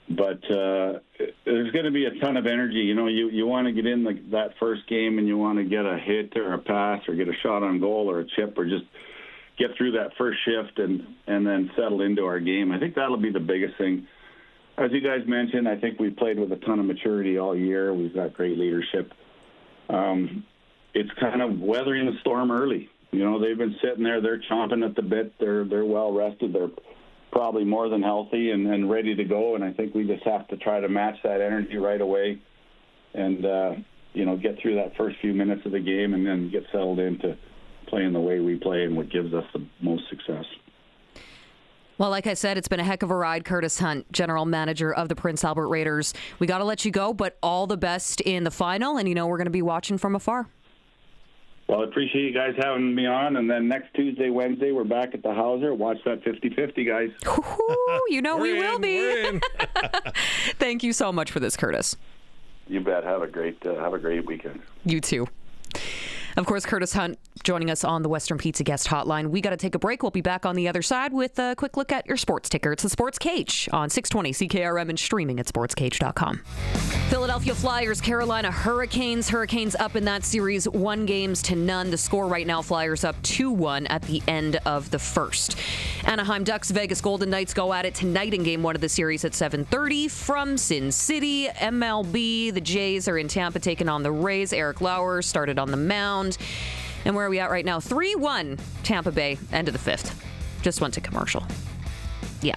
But there's going to be a ton of energy. You want to get in that first game and you want to get a hit or a pass or get a shot on goal or a chip or just get through that first shift and then settle into our game. I think that'll be the biggest thing. As you guys mentioned, I think we've played with a ton of maturity all year. We've got great leadership. It's kind of weathering the storm early. They've been sitting there. They're chomping at the bit. They're well rested. They're probably more than healthy and ready to go. And I think we just have to try to match that energy right away and, get through that first few minutes of the game and then get settled into playing the way we play and what gives us the most success. Well, like I said, it's been a heck of a ride. Curtis Hunt, general manager of the Prince Albert Raiders. We got to let you go, but all the best in the final. And, we're going to be watching from afar. Well, I appreciate you guys having me on. And then next Tuesday, Wednesday, we're back at the Hauser. Watch that 50-50, guys. We will be. Thank you so much for this, Curtis. You bet. Have a great weekend. You too. Of course, Curtis Hunt joining us on the Western Pizza Guest Hotline. We got to take a break. We'll be back on the other side with a quick look at your sports ticker. It's the Sports Cage on 620 CKRM and streaming at sportscage.com. Philadelphia Flyers, Carolina Hurricanes. Hurricanes up in that series 1-0. The score right now, Flyers up 2-1 at the end of the first. Anaheim Ducks, Vegas Golden Knights go at it tonight in Game 1 of the series at 7:30 from Sin City. MLB, the Jays are in Tampa taking on the Rays. Eric Lauer started on the mound. And where are we at right now? 3-1 Tampa Bay, end of the fifth. Just went to commercial. Yeah.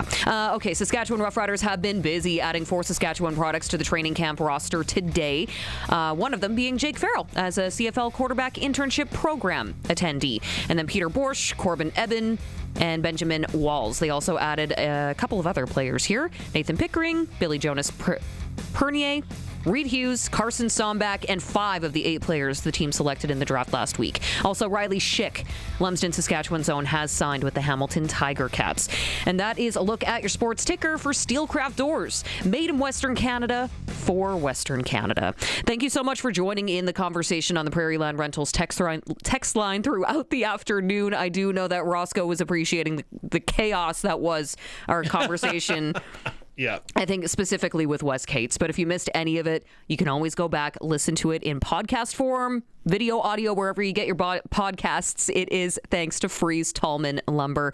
Okay, Saskatchewan Roughriders have been busy adding 4 Saskatchewan products to the training camp roster today. One of them being Jake Farrell as a CFL quarterback internship program attendee. And then Peter Borsch, Corbin Eben, and Benjamin Walls. They also added a couple of other players here. Nathan Pickering, Billy Jonas Pernier, Reed Hughes, Carson Sombach, and 5 of the 8 players the team selected in the draft last week. Also, Riley Schick, Lumsden, Saskatchewan's own, has signed with the Hamilton Tiger Cats. And that is a look at your sports ticker for Steelcraft Doors, made in Western Canada for Western Canada. Thank you so much for joining in the conversation on the Prairie Land Rentals text line throughout the afternoon. I do know that Roscoe was appreciating the chaos that was our conversation. Yeah. I think specifically with Wes Cates. But if you missed any of it, you can always go back, listen to it in podcast form, video, audio, wherever you get your podcasts. It is thanks to Fries Tallman Lumber.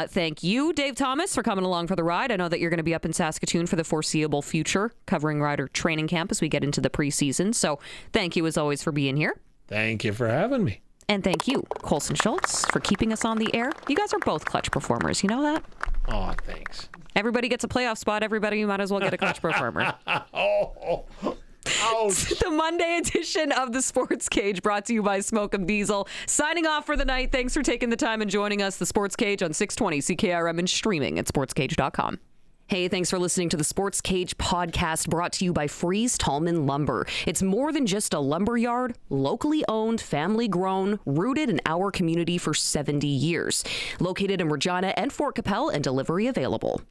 Thank you, Dave Thomas, for coming along for the ride. I know that you're going to be up in Saskatoon for the foreseeable future, covering Rider training camp as we get into the preseason. So thank you, as always, for being here. Thank you for having me. And thank you, Colson Schultz, for keeping us on the air. You guys are both clutch performers. You know that? Oh, thanks. Everybody gets a playoff spot. Everybody might as well get a clutch performer. Oh, ouch. The Monday edition of the Sports Cage brought to you by Smoke 'em Diesel. Signing off for the night. Thanks for taking the time and joining us. The Sports Cage on 620 CKRM and streaming at sportscage.com. Hey, thanks for listening to the Sports Cage podcast brought to you by Fries Tallman Lumber. It's more than just a lumber yard, locally owned, family grown, rooted in our community for 70 years. Located in Regina and Fort Capel and delivery available.